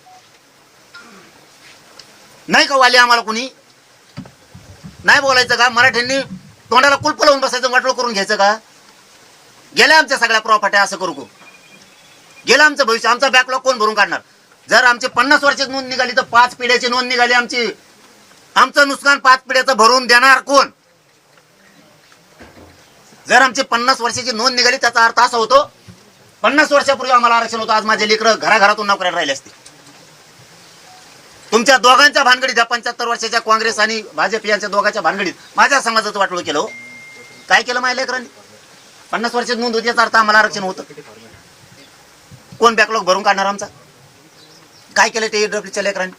A: नाही का वाले आम्हाला कोणी? नाही बोलायचं का? मराठ्यांनी तोंडाला कुलप लावून बसायचं, वाटोळ करून घ्यायचं का? गेल्या आमच्या सगळ्या प्रॉपर्ट्या असं करू. गेलं आमचं भविष्य, आमचा बॅकलॉग कोण भरून काढणार? जर आमची 50 वर्षाची नोंद निघाली तर 5 पिढ्याची नोंद निघाली आमची. आमचं नुकसान 5 पिढ्याचं भरून देणार कोण? जर आमची 50 वर्षाची नोंद निघाली त्याचा अर्थ असा होतो 50 वर्षापूर्वी आम्हाला आरक्षण होतं, आज माझे लेकरं घराघरातून नोकऱ्या राहिले असते. तुमच्या दोघांच्या भानगडीत, 75 वर्षाच्या काँग्रेस आणि भाजप यांच्या दोघांच्या भानगडीत माझ्या समाजाचं वाटोळं केलं. काय केलं माझ्या लेकरांनी? 50 वर्षाची नोंद होती याचा अर्थ आम्हाला आरक्षण होतं. कोण बॅकलॉग भरून काढणार आमचा? काय केलं ते ईडब्ल्यूच्या लेकरांनी?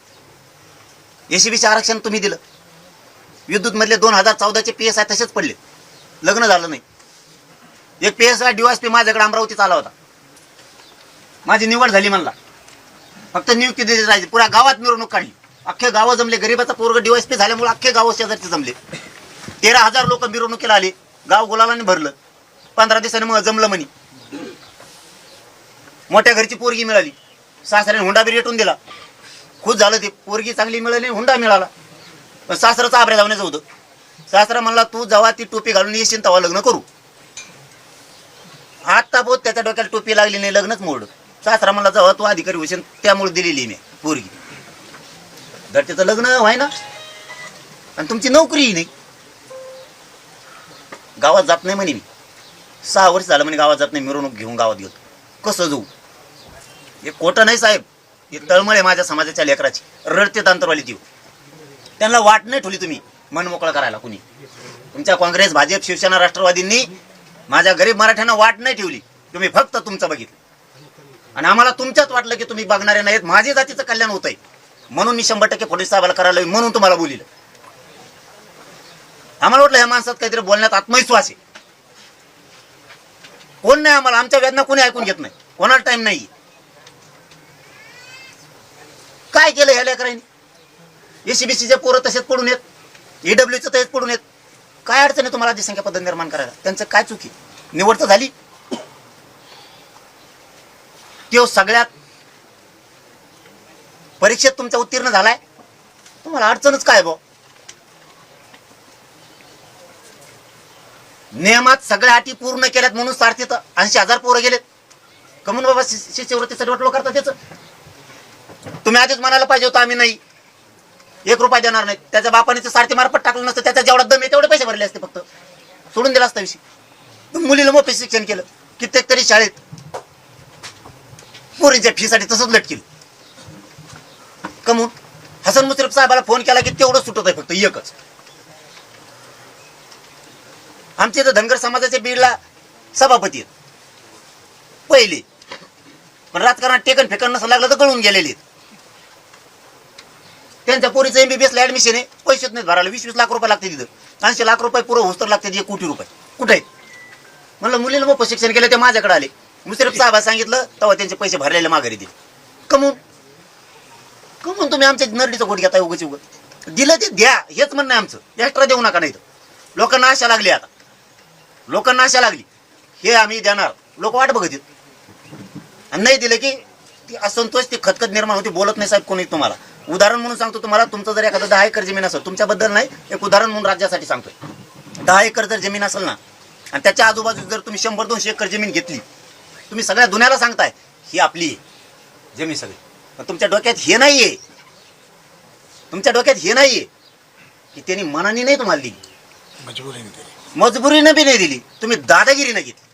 A: एसीबीचे आरक्षण तुम्ही दिलं. विद्युत मधले 2014चे PSI तसेच पडले, लग्न झालं नाही. एक PSI DYSP माझ्याकडे अमरावतीत आला होता, माझी निवड झाली म्हणला, फक्त नियुक्ती दिली जायची. पुऱ्या गावात मिरवणूक काढली, अख्खे गाव जमले. गरीबाचा पोरग DYSP झाल्यामुळे अख्खे गाव शेजारचे जमले. 13,000 लोक मिरवणुकीला आले, गाव गुलालाने भरलं. 15 दिवसांनी मग जमलं म्हणे. मोठ्या घरची पोरगी मिळाली, सासऱ्याने हुंडा बी रेटून दिला. खुश झालं ते, पोरगी चांगली मिळाली, हुंडा मिळाला. पण सासराचं आबऱ्या जावण्याचं होतं. सासरा म्हणला तू जेव्हा ती टोपी घालून येशील तेव्हा लग्न करू. आता बोध त्याच्या डोक्याला टोपी लागली नाही, लग्नच मोड. सासरा म्हणला जेव्हा तू अधिकारी होशील त्यामुळे दिलेली मी पोरगी. घरच्याचं लग्न व्हाय ना, आणि तुमची नोकरीही नाही. गावात जात नाही म्हणे मी, 6 वर्ष झालं म्हणे गावात जात नाही, मिरवणूक घेऊन गावात गेलो. कसं जाऊ? हे खोटं नाही साहेब, हे तळमळे माझ्या समाजाच्या लेकराची. रडते तांतरवाली जीव. त्यांना वाट नाही ठेवली तुम्ही मन मोकळं करायला. कुणी तुमच्या काँग्रेस, भाजप, शिवसेना, राष्ट्रवादींनी माझ्या गरीब मराठ्यांना वाट नाही ठेवली. तुम्ही फक्त तुमचं बघितलं आणि आम्हाला तुमच्यात वाटलं की तुम्ही बघणारे नाहीत, माझ्या जातीचं कल्याण होत आहे म्हणून मी 100% फडणवीस साहेबाला करायला म्हणून तुम्हाला बोलिलं. आम्हाला वाटलं ह्या माणसात काहीतरी बोलण्यात आत्मविश्वास आहे. कोण नाही आम्हाला, आमच्या वेदना कोणी ऐकून घेत नाही, कोणाला टाइम नाही. काय केलं ह्या लेकरांनी? एसीबीसीचे पोरं तसेच पडून येत, ईडब्ल्यूचं तसेच पडून येत. काय अडचण आहे तुम्हाला अधिसंख्या पद निर्माण करायला? त्यांचं काय चुकी? निवड तर झाली. तो सगळ्यात परीक्षेत तुमचा उत्तीर्ण झालाय, तुम्हाला अडचणच काय बो? नियमात सगळ्या अटी पूर्ण केल्यात म्हणून सारथीत 80,000 पोरं गेलेत. कमून बाबा शिष्यवृत्तीसाठी वाटलो करता त्याचं? तुम्ही आधीच म्हणायला पाहिजे होतं आम्ही नाही 1 रुपया देणार नाही. त्याच्या बापाने सारथी मार्फत टाकलं नसतं, त्याचा जेवढा दम आहे तेवढे पैसे भरले असते, फक्त सोडून दिला असता विषय. मुलीला मोफत शिक्षण केलं, कित्येक तरी शाळेत पोरींच्या फीसाठी तसंच लट केलं. कमून हसन मुश्रीफ साहेबाला फोन केला की तेवढं सुटत आहे, फक्त एकच. आमच्या इथं धनगर समाजाच्या बीडला सभापती आहेत पहिले, पण राजकारणात टेकन फेकन नसं लागलं तर गळून गेलेले आहेत. त्यांच्या पोरीचं MBBS ला ऍडमिशन आहे, पैसेच नाहीत भरायला. 20-20 लाख रुपये लागते तिथं. 80 लाख रुपये पुरं होस्तर लागते, 1 कोटी रुपये कुठे आहेत? म्हणलं मुलीला मग शिक्षण केलं, ते माझ्याकडे आले. मुश्रीफ साहेबांनी सांगितलं तेव्हा त्यांचे पैसे भरलेले माघारी दिले. कमवून तुम्ही आमच्या नरडीचं घोट घेताय उगाच उगत. दिलं ते द्या हेच म्हणणं आहे आमचं. एक्स्ट्रा देऊ नका. नाही तर लोकांना आशा लागली. आता लोकांना आशा लागली हे आम्ही देणार. लोक वाट बघत आहेत. आणि नाही दिलं की ती असंतोष ती खतखत निर्माण होती. बोलत नाही साहेब कोणी तुम्हाला. उदाहरण म्हणून सांगतो तुम्हाला. तुमचं जर एखादं 10 एकर जमीन असेल, तुमच्याबद्दल नाही, एक उदाहरण म्हणून राज्यासाठी सांगतोय. 10 एकर जर जमीन असेल ना आणि त्याच्या आजूबाजूला जर तुम्ही 100-200 एकर जमीन घेतली, तुम्ही सगळ्या दुनियाला सांगताय ही आपली आहे जमीन सगळी. पण तुमच्या डोक्यात हे नाहीये, तुमच्या डोक्यात हे नाहीये की त्यांनी मनाने नाही तुम्हाला दिली, मजबुरीने बी नाही दिली, तुम्ही दादागिरीने घेतली.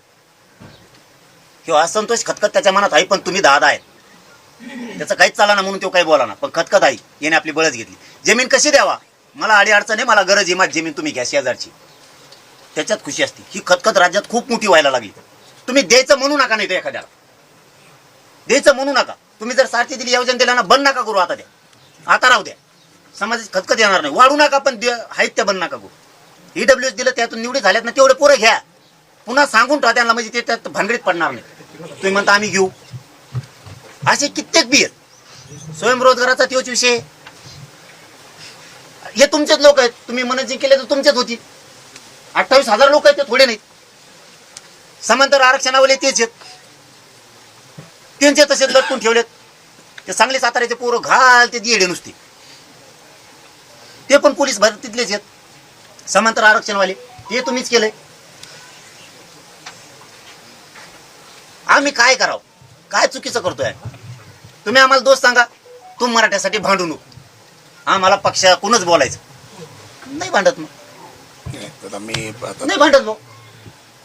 A: किंवा असंतोष खतखत त्याच्या मनात आहे, पण तुम्ही दादा आहेत. त्याचं काहीच चाला ना म्हणून तो काही बोला ना, पण खतखत आहे. याने आपली बळच घेतली. जमीन कशी द्यावा, मला अडी अडचण आहे, मला गरज आहे, माझी जमीन तुम्ही घ्या शेजारची, त्याच्यात खुशी असते. ही खतखत राज्यात खूप मोठी व्हायला लागली. तुम्ही द्यायचं म्हणू नका. नाही तर एखाद्याला द्यायचं म्हणू नका. तुम्ही जर सारथी दिली, योजना दिला ना, बंद नका करू. आता द्या, आता राहू द्या. समाजाची खतखत येणार नाही. वाढू नका, पण आहेत त्या बंद नका करू. EWS दिलं, त्यातून निवडी झाल्यात ना, तेवढे पोरं घ्या. पुन्हा सांगून ठेवा त्यांना, म्हणजे ते त्यात भानगडीत पडणार नाही. तुम्ही म्हणता आम्ही घेऊ. असे कित्येक बी आहेत. स्वयंरोजगाराचा तोच विषय. हे तुमचेच लोक आहेत. तुम्ही मन जे केले तर तुमचेच होती. 28,000 लोक आहेत, ते थोडे नाहीत. समांतर आरक्षणावाले तेच आहेत. त्यांचे तसेच लटकून ठेवलेत. ते चांगले साताऱ्याचे पोरं घाल ते येडे नुसते. ते पण पोलीस भरतीतलेच आहेत. समांतर आरक्षणवाले ते तुम्हीच केलंय. आम्ही काय करावं, काय चुकीचं करतोय? तुम्ही आम्हाला दोष सांगा. तुम्ही मराठ्यासाठी भांडू नको. आम्हाला पक्षाकडूनच बोलायचं नाही. भांडत मग नाही भांडत भाऊ.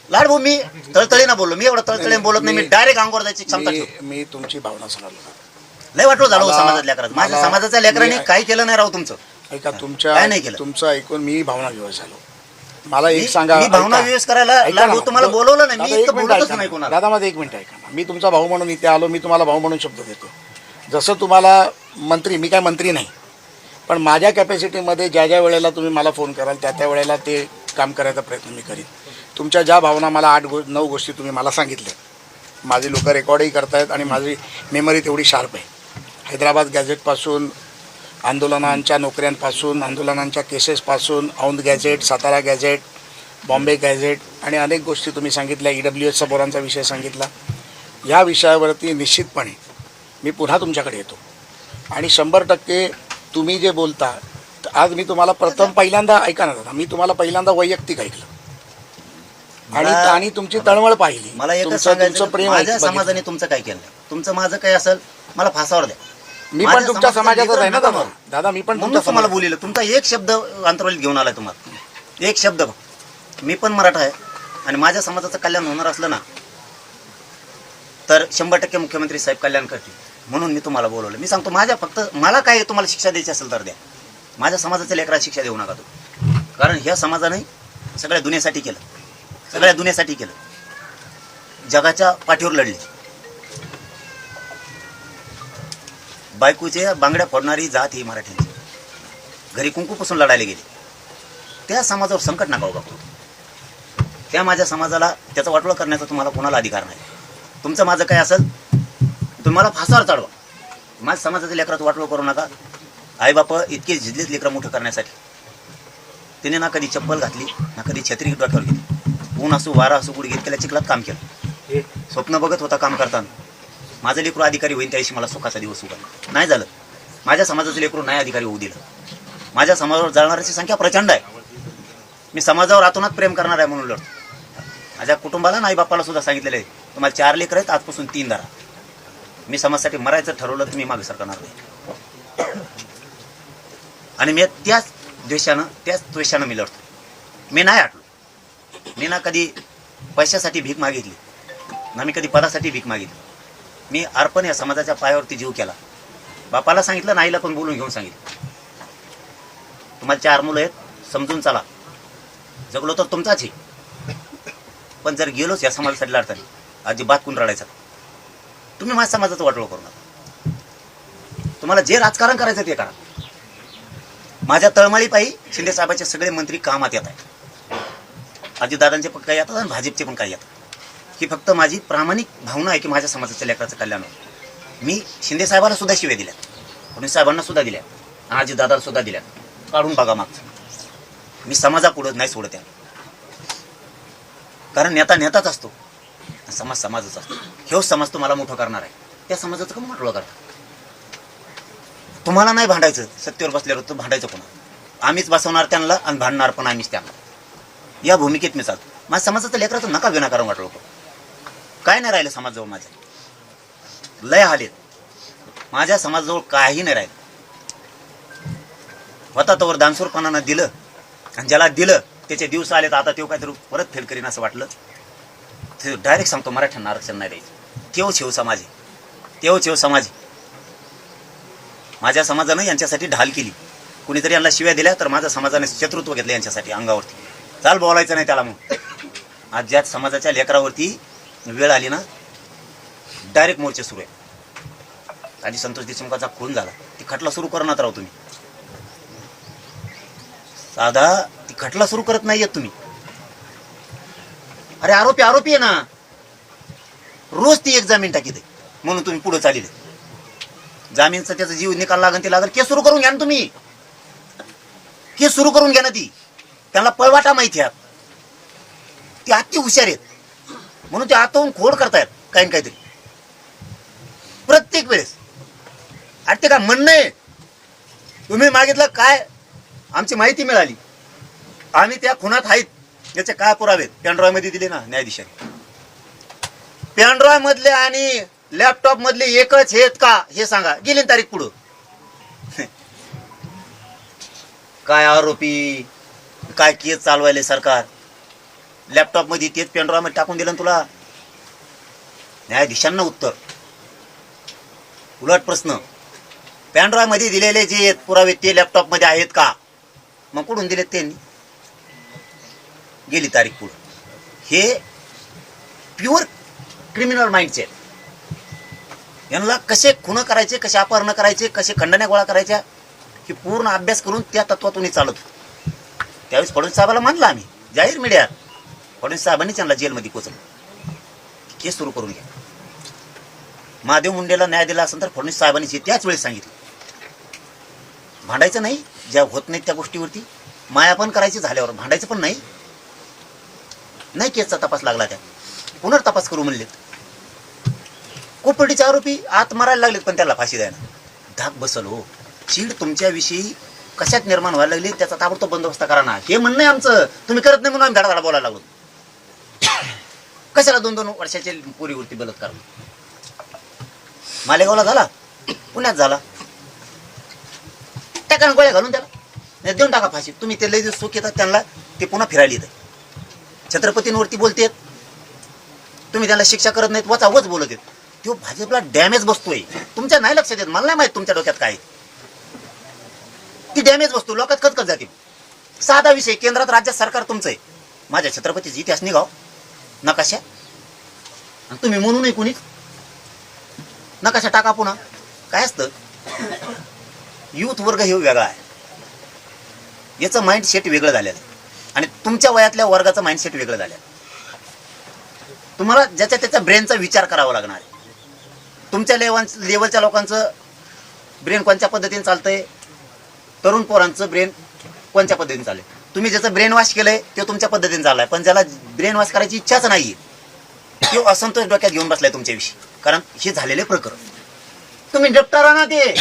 A: लाड भाऊ, मी तळतळीनं बोललो. मी एवढं तळतळीनं बोलत नाही. मी डायरेक्ट अंगावर जायची क्षमता ठेवतो.
B: मी तुमची भावना समजलो.
A: लय वाटलं झालं समाजाच्या लेकरात. माझ्या समाजाच्या लेकरांनी काही केलं नाही राव तुमचं.
B: ऐका,
A: काय नाही केलं.
B: तुमचं ऐकून मी भावना विवश झालो. मला एक सांगा.
A: मी भावना विवेश करायला लाड भाऊ तुम्हाला बोलवलं नाही. मी इतकं बोलतच नाही कोणाला.
B: दादा माझं 1 मिनिट ऐका ना. मी तुमचा भाऊ म्हणून इथे आलो. मी तुम्हाला भाऊ म्हणून शब्द देतो. जसं तुम्हाला मंत्री, मी काय मंत्री नाही, पण माझ्या कॅपॅसिटीमध्ये ज्या ज्या वेळेला तुम्ही मला फोन कराल त्या वेळेला ते काम करायचा प्रयत्न मी करीन. तुमच्या ज्या भावना मला 8-9 गोष्टी तुम्ही मला सांगितल्या. माझी लोक रेकॉर्डही करतायत आणि माझी मेमरी तेवढी शार्प आहे. हैदराबाद गॅझेटपासून, आंदोलनांच्या नोकऱ्यांपासून, आंदोलनांच्या केसेसपासून, Aundh gazette, Satara gazette, Bombay gazette आणि अनेक गोष्टी तुम्ही सांगितल्या. EWS बोरांचा विषय सांगितला. या विषयावरती निश्चितपणे मी पुन्हा तुमच्याकडे येतो. आणि 100% तुम्ही जे बोलता, आज मी तुम्हाला पहिल्यांदा ऐका ना दादा, मी तुम्हाला पहिल्यांदा वैयक्तिक ऐकलं आणि तुमची तळमळ पाहिली.
A: मला एकच
B: तुमचं
A: सांगायचं,
B: प्रेम
A: माझ्या समाजाने तुमचं काय केलं, तुमचं माझं काय असेल, मला फासावर द्या.
B: मी पण तुमच्या समाजाचाच आहे ना दादा. मी पण
A: म्हणून तुम्हाला बोलिलं. तुमचा एक शब्द अंतरावलीत घेऊन आलाय. तुम्हाला एक शब्द. मी पण मराठा आहे आणि माझ्या समाजाचं कल्याण होणार असलं ना तर 100% मुख्यमंत्री साहेब कल्याण करतील. म्हणून मी तुम्हाला बोलवलं. मी सांगतो, माझ्या फक्त मला काय तुम्हाला शिक्षा द्यायची असेल तर द्या. माझ्या समाजाच्या लेकराला शिक्षा देऊ नका तुम्ही. कारण ह्या समाजाने सगळ्या दुनियेसाठी केलं. सगळ्या दुनियेसाठी केलं. जगाच्या पाठीवर लढले. बायकोचे बांगड्या फोडणारी जात ही मराठ्यांची. घरी कुंकू पुसून लढायला गेली. त्या समाजावर संकट नका उभा करू. त्या माझ्या समाजाला त्याचा वाटोळा करण्याचा तुम्हाला कोणाला अधिकार नाही. तुमचं माझं काय असेल तुम्हाला फासावर चढवा. माझ्या समाजाच्या लेकरात वाटोळा करू नका. आईबाप इतके झिजलेत लेकरं मोठं करण्यासाठी. तिने ना कधी चप्पल घातली, ना कधी छत्री डोक्यावर घेतली. ऊन असू, वारा असू, गुड घेतलेल्या चिखलात काम केलं. स्वप्न बघत होता काम करताना माझं लेकरू अधिकारी होईल, त्याशी मला सुखाचा दिवस उभा नाही झालं. माझ्या समाजाचं लेकरू नाही अधिकारी होऊ दिलं. माझ्या समाजावर जळणाऱ्याची संख्या प्रचंड आहे. मी समाजावर आतोनात प्रेम करणार आहे म्हणून लढतो. माझ्या कुटुंबाला नाही बापाला सुद्धा सांगितलेलं आहे, तुम्हाला 4 लेकर आहेत, आजपासून 3 धरा. मी समाजासाठी मरायचं ठरवलं तर मी मागे सरकणार नाही. आणि मी त्याच द्वेषानं मी लढतो. मी नाही हटलो. मी ना कधी पैशासाठी भीक मागितली, ना मी कधी पदासाठी भीक मागितली. मी अर्पण या समाजाच्या पायावरती जीव केला. बापाला सांगितलं, नाहीला पण बोलून घेऊन सांगितलं, तुम्हाला 4 मुलं आहेत, समजून चला. जगलो तर तुमचाच आहे, पण जर गेलोच या समाजासाठी लढताना अजिबात कोण रडायचा. तुम्ही माझ्या समाजाचं वाटोळं करू नका. तुम्हाला जे राजकारण करायचं ते करा. माझ्या तळमळीपायी शिंदे साहेबांचे सगळे मंत्री कामात येत आहेत. अजितदादांचे पण काही येतात आणि भाजपचे पण काही येतात. ही फक्त माझी प्रामाणिक भावना आहे की माझ्या समाजाच्या लेकराचं कल्याण होतं. मी शिंदे साहेबांना सुद्धा शिव्या दिल्या, फडणवीस साहेबांना सुद्धा दिल्या, अजित दादाला सुद्धा दिल्या. काढून बघा मागचं. मी समाजापुढं नाही सोडत आहे, कारण नेता नेताच असतो, समाज समाजच असतो. हेच समाज तुम्हाला मोठं करणार आहे, त्या समाजाचं कमी म्हटलं करता. तुम्हाला नाही भांडायचं, सत्तेवर बसल्यावर तर भांडायचं कोणा? आम्हीच बसवणार त्यांना आणि भांडणार पण आम्हीच त्यांना. या भूमिकेत मी चालतो. माझ्या समाजाचं लेकराचं नका विनाकारण वाटलं. काय नाही राहिलं समाजजवळ, माझ्या लय हालेत. माझ्या समाजाजवळ काही नाही राहिलं. होता तोवर दानसूरपणानं दिलं, आणि ज्याला दिलं त्याचे दिवस आले तर आता तो काहीतरी परत फेल करीन असं वाटलं. ते डायरेक्ट सांगतो, मराठ्यांना आरक्षण नाही द्यायचं. तेव शेव समाज आहे, तेव शेव समाज. माझ्या समाजानं यांच्यासाठी ढाल केली. कुणीतरी यांना शिव्या दिल्या तर माझ्या समाजाने शत्रुत्व घेतलं यांच्यासाठी अंगावरती. चाल बोलायचं नाही त्याला. मग आज ज्या समाजाच्या लेकरावरती वेळ आली ना, डायरेक्ट मोर्चे सुरू आहे. आधी संतोष देशमुखाचा खून झाला, ती खटला सुरू करणार राहू तुम्ही. साधा ती खटला सुरू करत नाहीयेत तुम्ही. अरे आरोपी आहे ना, रोज ती एक जामीन टाकीत आहे म्हणून तुम्ही पुढे चालले. जामीनचा त्याचा जीव निकाल लागेल ते लागेल, केस सुरू करून घ्या ना तुम्ही. केस सुरू करून घ्या ना. ती त्यांना पळवाटा माहिती आहे, ती अति हुशार आहेत म्हणून ते आतून खोड करतायत काही काहीतरी प्रत्येक वेळेस. अरे ते काय म्हणणं आहे, तुम्ही मागितलं काय, आमची माहिती मिळाली, आम्ही त्या खुनात आहेत, याचे काय पुरावेत? पेनड्रॉय मध्ये दिले ना न्यायाधीशाने. पेनड्रॉय मधले आणि लॅपटॉप मधले एकच आहेत का हे सांगा. गेली तारीख पुढं. काय आरोपी, काय केस चालवायले सरकार? लॅपटॉप मध्ये तेच पेनड्रॉय मध्ये टाकून दिलं तुला. न्यायाधीशांना उत्तर. उलट प्रश्न, पेनड्रॉय मध्ये दिलेले जे पुरावे ते लॅपटॉप मध्ये आहेत का? मग कुठून दिलेत त्यांनी? गेली तारीख पुढं. हे प्युअर क्रिमिनल माइंडचे. यांना कसे खुन करायचे, कसे अपहरण करायचे, कसे खंडण्या गोळा करायच्या, हे पूर्ण अभ्यास करून त्या तत्वातून चालत. त्यावेळेस फडणवीस साहेबाला मानलं आम्ही जाहीर मीडियात. फडणवीस साहेबांनी त्यांना जेलमध्ये पोचलं. केस सुरू करून घ्या. महादेव मुंडेला न्याय दिला असेल तर फडणवीस साहेबांनी त्याच वेळेस सांगितलं, भांडायचं नाही ज्या होत नाहीत त्या गोष्टीवरती. माया पण करायची झाल्यावर भांडायचं पण नाही. नाही केसचा तपास लागला, त्या पुनर्तपास करू म्हणलेत. कोपर्डीचे आरोपी आत मारायला लागलेत पण त्याला फाशी द्यायला. धाक बसल हो. चीड तुमच्याविषयी कशात निर्माण व्हायला लागली त्याचा ताबडतोब बंदोबस्त करा ना. हे म्हणणं आहे आमचं. तुम्ही करत नाही म्हणून आम्ही धडाधडा बोलायला लागलो. कशाला 2-2 वर्षाच्या पोरीवरती बलात्कार? मालेगावला झाला, पुण्यात झाला. टाका गोळ्या घालून त्याला देऊन टाका फाशी. तुम्ही ते लई दिवस सुख येतात त्यांना, ते पुन्हा फिरायला येतात. छत्रपतींवरती बोलतेत तुम्ही, त्यांना शिक्षा करत नाहीत, वच बोलत आहेत. तो भाजपला डॅमेज बसतोय. तुमच्या नाही लक्षात येत, मला नाही माहित तुमच्या डोक्यात काय. ती डॅमेज बसतो, लोकात कचकच जाते. साधा विषय, केंद्रात राज्यात सरकार तुमचं आहे. माझ्या छत्रपतीचा इतिहास निघाव नकाशा, आणि तुम्ही म्हणू नये कुणीच नकाशा टाका. पुन्हा काय असतं, युथ वर्ग हे वेगळा आहे, याचं माइंडसेट वेगळं झालेलं आहे, आणि तुमच्या वयातल्या वर्गाचं माइंडसेट वेगळं झालेलं आहे. तुम्हाला ज्याच्या त्याच्या ब्रेनचा विचार करावा लागणार आहे. तुमच्या लेवलच्या लोकांचं ब्रेन कोणत्या पद्धतीने चालतंय, तरुण पोरांचं ब्रेन कोणत्या पद्धतीने चाललंय. तुम्ही ज्याचं ब्रेन वॉश केलंय ते तुमच्या पद्धतीने चाललाय, पण ज्याला ब्रेन वॉश करायची इच्छाच नाहीये तो असंतोष डोक्यात घेऊन बसलाय तुमच्याविषयी. कारण हे झालेले प्रकरण तुम्ही निपटारा ना. ते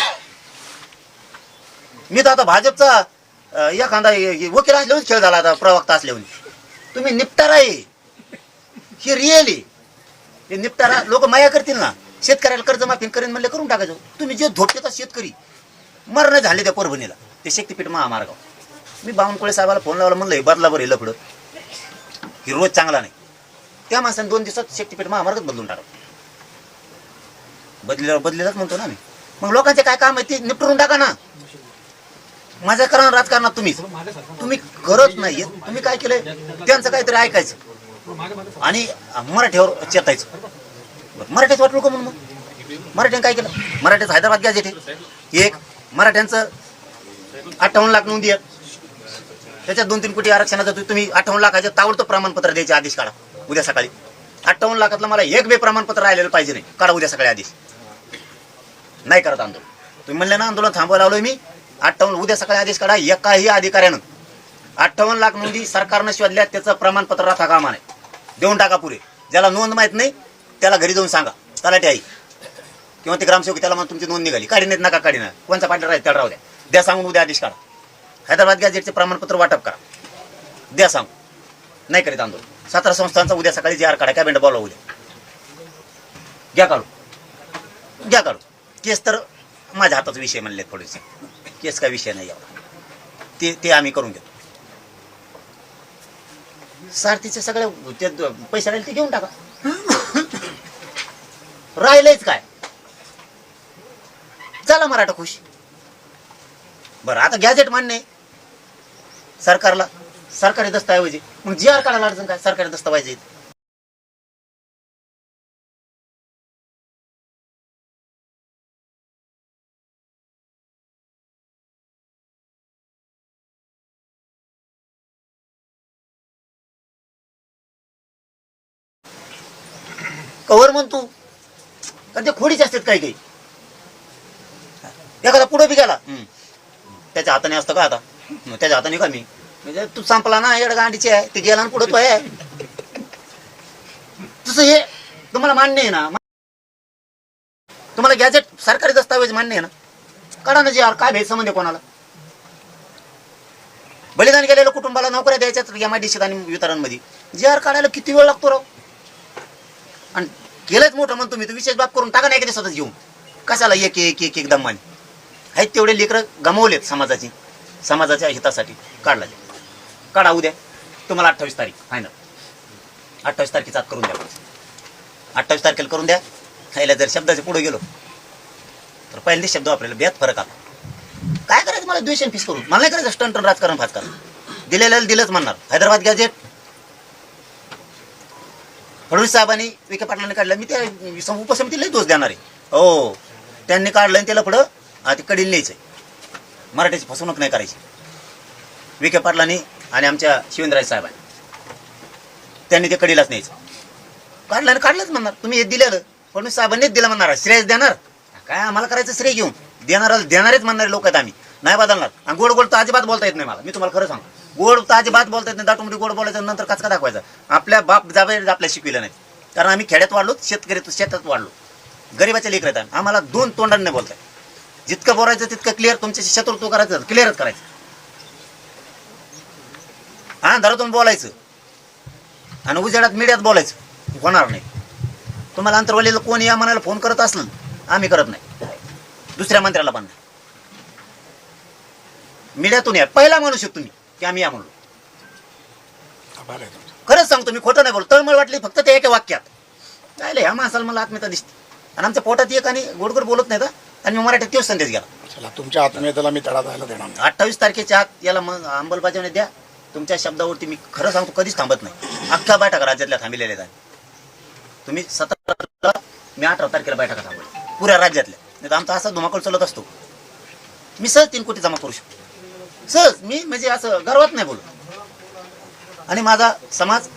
A: मी तर आता भाजपचा एखादा वकील असल्यावर खेळ झाला, आता प्रवक्ता असल्यावर. तुम्ही निपटारा आहे, हे रिअल आहे. हे निपटारा लोक माया करतील ना. शेतकऱ्याला कर्जमाफी करेन म्हणले करून टाकायचं. तुम्ही जे धोपटेचा शेतकरी मरण झाले त्या परभणीला, ते शक्तीपीठ महामार्गाव. मी बावनकुळे साहेबाला फोन लावला, म्हणलं हे बदलावर हे लफडं, ही रोज चांगला नाही. त्या माणसाने 2 दिवसात शक्तीपीठ महामार्गच बदलून टाका. बदलेलाच म्हणतो ना मी. मग लोकांचे काय काम आहे ते निपटून टाका ना. माझ्या करा राजकारणात तुम्ही करत नाहीये. तुम्ही काय केलंय, त्यांचं काहीतरी ऐकायचं आणि मराठीवर चेतायचं. मराठीच वाटलं का म्हणून? मग मराठ्यानं काय केलं? मराठ्याचं हैदराबाद गॅजेट आहे एक, मराठ्यांचं 58 लाख नोंदी आहेत, त्याच्यात 2-3 कोटी आरक्षणाचं. तुम्ही 58 लाखाचं ताबडतोब प्रमाणपत्र द्यायचे आदेश काढा उद्या सकाळी. 58 लाखातलं मला एक बे प्रमाणपत्र राहिलेलं पाहिजे नाही, काढा उद्या सकाळी आदेश. नाही करत आंदोलन. तुम्ही म्हणले ना आंदोलन थांबवायला लावलोय मी. 58 उद्या सकाळी आदेश काढा. एकाही अधिकाऱ्यानं 58 लाख नोंदी सरकारनं शोधल्या, त्याचं प्रमाणपत्र राखा कामा नाही. देऊन टाका पुरे. ज्याला नोंद माहीत नाही त्याला घरी जाऊन सांगा, तलाठी आई किंवा ते ग्रामसेवक त्याला मग तुमची नोंद निघाली, काढी नाहीत नका काढी नाही, कोणचा पार्टी राहील त्याला राहू द्या. द्या सांगून उद्या आदेश काढा. हैदराबाद गॅजेटचे प्रमाणपत्र वाटप करा, द्या सांगू. नाही करीत आंदोलन. 17 संस्थांचा उद्या सकाळी जी आर काढा, कॅबिनेट बोलवा उद्या. घ्या काढू. केस तर माझ्या हाताचा विषय म्हणले थोडेसे. केस काय विषय नाही एवढा. ते आम्ही करून घेतो. सारथीचे सगळे ते पैसे राहिले ते घेऊन टाका. राहिलंच काय, चला मराठा खुश. बरं आता गॅजेट मान्य आहे सरकारला, सरकारी दस्तावेज. मग जी आर काढायला अडचण काय, सरकारी दस्तावेज आहेत. कवर म्हणतो कारण ते खोडीच असतात काही काही. एखादा पुढे बी गेला त्याच्या हाताने असतं का, आता त्याच्या हाताने का मी म्हणजे तू संपला ना एवढं गांडीची आहे, ते गेला पुढे तो आहे. तसं हे तुम्हाला मान्य आहे ना, तुम्हाला गॅजेट सरकारी दस्तावेज मान्य आहे ना, काढा ना जी आर. काय भेद संबंध आहे कोणाला. बलिदान केलेल्या कुटुंबाला नोकऱ्या द्यायच्यात MIDC आणि वितरणमध्ये. जी आर काढायला किती वेळ लागतो राव. आणि केलंच मोठं म्हणतो मी, तर विशेष बाब करून टाका नाही का स्वतःच घेऊन. कशाला एक एक एक एक दमाने आहेत तेवढे लेकरं गमावलेत समाजाच्या हितासाठी. काढा उद्या. तुम्हाला 28 तारीख फायनल. 28 तारखेचा आत करून द्या. 28 तारखेला करून द्या. खायला जर शब्दाच्या पुढे गेलो तर पहिल्यांदा शब्द वापरायला बेत फरक आला. काय करायचं मला द्वेषण फीस करून, मला नाही करायचं स्टंट राजकारण फाजकारण. दिलेलं दिलंच म्हणणार. हैदराबाद गॅजेट फडणवीस साहेबांनी विखे पाटलांनी काढलं, मी त्या उपसमितीला दोष देणार आहे. हो त्यांनी काढलं आणि त्याला पुढं ते कडील न्यायचंय. मराठीची फसवणूक नाही करायची. विखे पाटलांनी आणि आमच्या शिवेंद्रराज साहेबांनी त्यांनी ते कडीलाच न्यायचं. काढलं आणि काढलंच म्हणणार. तुम्ही हे दिलेलं फडणवीस साहेबांनीच दिलं म्हणणार. श्रेयस देणार काय, आम्हाला करायचं श्रेय घेऊन. देणारेच म्हणणारे लोक आहेत आम्ही, नाही बदलणार. आणि गोड गोड तर अजिबात बोलता येत नाही मला. मी तुम्हाला खरं सांगतो, गोड तर अजिबात बोलता येत नाही. दाटुमडी गोड बोलायचं, नंतर कचका दाखवायचा. आपल्या बाप जावे आपल्या शिकविलं नाही. कारण आम्ही खेड्यात वाढलो, शेतात वाढलो, गरीबाच्या लेकर आहेत. आम्हाला 2 तोंडांनी नाही बोलताय. जितकं बोलायचं तितकं क्लिअर. तुमच्याशी शत्रुत्व करायचं क्लिअरच करायचं. हा धरातून बोलायचं आणि उजेडात मीडियात बोलायचं होणार नाही. तुम्हाला अंतरवालीला कोण या म्हणायला फोन करत असलं, आम्ही करत नाही. दुसऱ्या मंत्र्याला पण नाही. मीडियातून या पहिला म्हणू शकतो तुम्ही की आम्ही या म्हणलो. खरंच सांगतो मी, खोटं नाही बोलतो. तळमळ वाटली फक्त ते एका वाक्यात. काय ह्या माणसाला मला आत्मीयता दिसते. आणि आमच्या पोटात एक आणि गोडगोड बोलत नाही. आणि मी मराठीत तेच संदेश गेला.
B: चला तुमच्या आत्मीयतेला मी तडा द्यायला देणार नाही.
A: 28 तारखेच्या आत याला अंमलबजावणी द्या. तुमच्या शब्दावरती मी खरं सांगतो कधीच थांबत नाही. अख्ख्या बैठका राज्यातल्या थांबलेल्या आहेत. तुम्ही 17 मी 18 तारखेला बैठका थांबवल्या पुऱ्या राज्यातल्या. नाही तर आमचा असा धुमाकूळ चालत असतो. मी सहज 3 कोटी जमा करू शकतो. सहज मी म्हणजे असं गर्वात नाही बोलू. आणि माझा समाज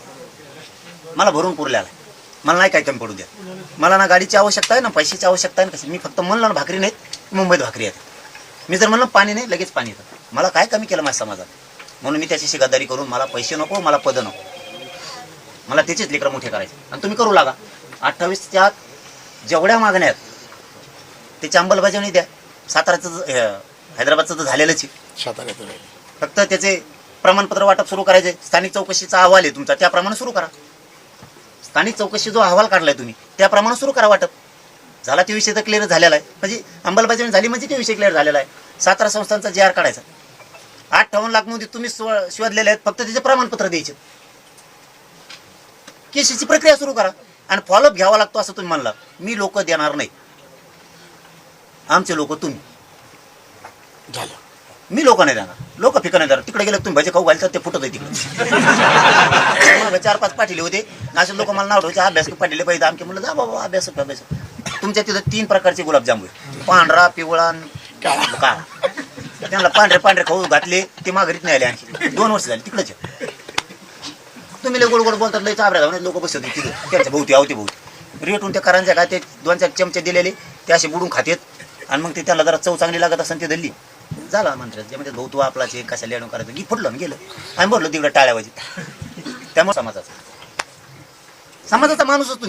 A: मला भरून पुरलेला आहे. मला नाही काय कमी पडू द्या. मला ना गाडीची आवश्यकता आहे ना पैशाची आवश्यकता आहे ना कशी. मी फक्त म्हणलं ना भाकरी नाहीत, मुंबईत भाकरी आहेत. मी जर म्हणलं पाणी नाही, लगेच पाणी येतं. मला काय कमी केलं माझ्या समाजात. म्हणून मी त्याच्याशी गद्दारी करून मला पैसे नको, मला पद नको. मला त्याचेच लेकरं मोठे करायचे. आणि तुम्ही करू लागा. 28च्या आत जेवढ्या मागण्या आहेत त्याची अंमलबजावणी द्या. साताऱ्याचं हैदराबादचं तर झालेलंच आहे. फक्त त्याचे प्रमाणपत्र वाटप सुरू करायचे. स्थानिक चौकशीचा अहवाल आहे तुमचा, त्याप्रमाणे सुरू करा. स्थानिक चौकशी जो अहवाल काढलाय तुम्ही त्याप्रमाणे सुरू करा वाटप. झाला ते विषय तर क्लिअर झालेला आहे. म्हणजे अंमलबजावणी झाली म्हणजे ते विषय क्लिअर झालेला आहे. 17 संस्थांचा जी आर काढायचा. 58 लाख मध्ये तुम्ही शोधलेले आहेत, फक्त त्याचे प्रमाणपत्र द्यायचे. केसीची प्रक्रिया सुरू करा आणि फॉलोअप घ्यावा लागतो असं तुम्ही म्हणला. मी लोक देणार नाही, आमचे लोक तुम्ही.
B: झालं.
A: मी लोक नाही देणार. लोक फिकं नाही देणार. तिकडे गेलं तुम्ही भजे खाऊ घालतात ते फुटत आहे तिकडे. 4-5 पाठीले होते असे लोक मला नाव ठेवायचे. अभ्यास पाठीले पाहिजे आमचे. म्हणलं जा बाबा अभ्यास. तुमच्या तिथं 3 प्रकारचे गुलाबजामुन, पांढरा, पिवळा, काळा. त्यांना पांढरे खाऊ घातले. ते माघारीत नाही आले. आणखी 2 वर्ष झाली तिकडेच. तुम्ही लय गोड गोड बोलतात, लय चाबऱ्या जाऊन लोक बसत तिथे त्यांच्या भोवती अवती भोवती रेटून त्या करांच्या काय ते 2-4 चमचे दिलेले ते असे बुडून खातेत. आणि मग ते त्याला जरा चव चांगली लागत असेल ते दिली झाला मंत्र्यात जे म्हणजे भाऊ तू आपलाच कशा लेणं करायचं की फुटलं आणि गेलं आम्ही बोललो तिकडे टाळ्यावाजी त्यामुळे समाजाचा माणूसच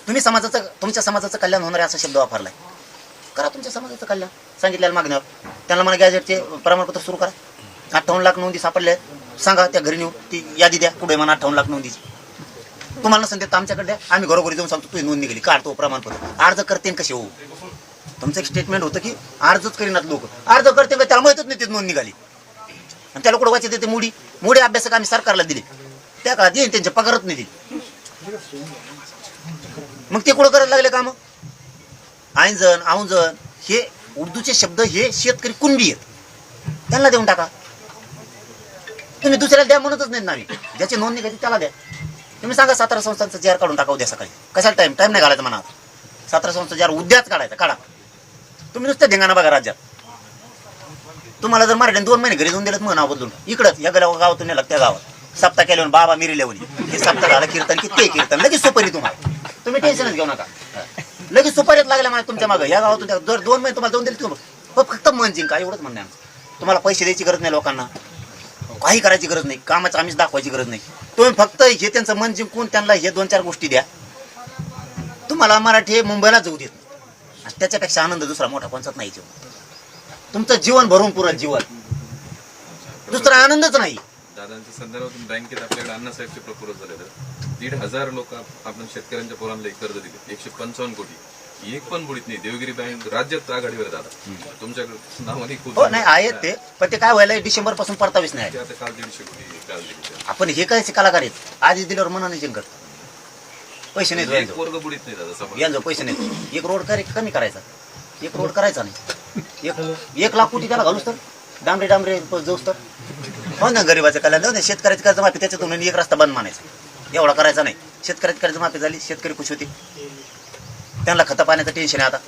A: तुम्ही समाजाचं तुमच्या समाजाचं कल्याण होणार आहे असा शब्द वापरलाय करा तुमच्या समाजाचं कल्याण सांगितलेलं मागण्यावर त्यांना मला गॅजेटचे प्रमाणपत्र सुरू करा 58 लाख नोंदी सापडल्या सांगा त्या घरी नेऊ ती यादी द्या पुढे म्हणा 58 लाख नोंदीची तुम्हाला संदेश आमच्याकडे द्या आम्ही घरोघरी जाऊन सांगतो तू नोंदणी गेली काढतो प्रमाणपत्र अर्ज करते कसे हो तुमचं एक स्टेटमेंट होतं की अर्जच करीनात लोक अर्ज करते का त्याला माहितच नाही ती नोंद निघाली आणि त्याला कुठं वाचत येते मुडी अभ्यासक आम्ही सरकारला दिले त्या काळात येईन त्यांच्या पगारच नाही दिली मग ते कुठं करायला लागले काम आयंजण औंजण हे उर्दूचे शब्द हे शेतकरी कुणबी आहेत त्यांना देऊन टाका तुम्ही दुसऱ्याला द्या म्हणतच नाही नावी ज्याची नोंद निघाली त्याला द्या तुम्ही सांगा 17 संस्थांचा जार काढून टाका उद्या सकाळी कशाला टाइम नाही घालायचा म्हणा 17 संस्थांचा जार उद्याच काढायचा काढा तुम्ही नुसतं धिंगाणा बघा राज्यात तुम्हाला जर मराठ्याने 2 महिने घरी जाऊन दिलं मग नाव बदलून इकडंच या गावातून नेलं त्या गावात सप्ताह केल्यावर बाबा मिरी लेवली हे सप्ताह झालं कीर्तन की ते कीर्तन लगेच सुपारी तुम्हाला तुम्ही टेन्शनच घेऊ नका लगेच सुपारीत लागल्या मला तुमच्या मागं या गावातून जर 2 महिने तुम्हाला जाऊन दिले फक्त मन जिंका एवढंच म्हणणं आहे तुम्हाला पैसे द्यायची गरज नाही लोकांना काही करायची गरज नाही कामाचं आम्हीच दाखवायची गरज नाही तुम्ही फक्त हे त्यांचं मन जिंकून त्यांना हे 2-4 गोष्टी द्या तुम्हाला मराठी मुंबईला जाऊ देत नाही त्याच्यापेक्षा आनंद दुसरा मोठा कोणताच नाही जीवन तुमचं जीवन भरून पुरत जीवन दुसरा आनंदच नाही
I: दादांच्या संदर्भातून बँकेत आपल्याकडे अण्णासाहेबचे प्रपोजल झाले 1,500 लोक आपण शेतकऱ्यांच्या पोरांना कर्ज दिले 155 कोटी एक पण बुडीत नाही देवगिरी बँक राज्यात आघाडीवर दादा तुमच्याकडे नावाने खूप
A: हो नाही आहेत ते पण ते काय व्हायला डिसेंबर पासून परतावीस नाही
I: आता काल 150 कोटी काल 150
A: आपण हे काय कलाकार आहेत आधी दिल्यावर मनाने जिंकत पैसे नाही
I: एक वर्ग बुडीत नाही दादा
A: यांचं पैसे नाही एक रोड कमी करायचा एक रोड करायचा नाही 1 लाख कोटी त्याला घालूस तर डांबरे जाऊस तर हो ना गरीबाचं कल्याण शेतकऱ्याची कर्जमाफी त्याच्यातून एक रस्ता बंद मानायचा एवढा करायचा नाही शेतकऱ्याची कर्जमाफी झाली शेतकरी खुश होते त्यांना खतं पाण्याचं टेन्शन आहे आता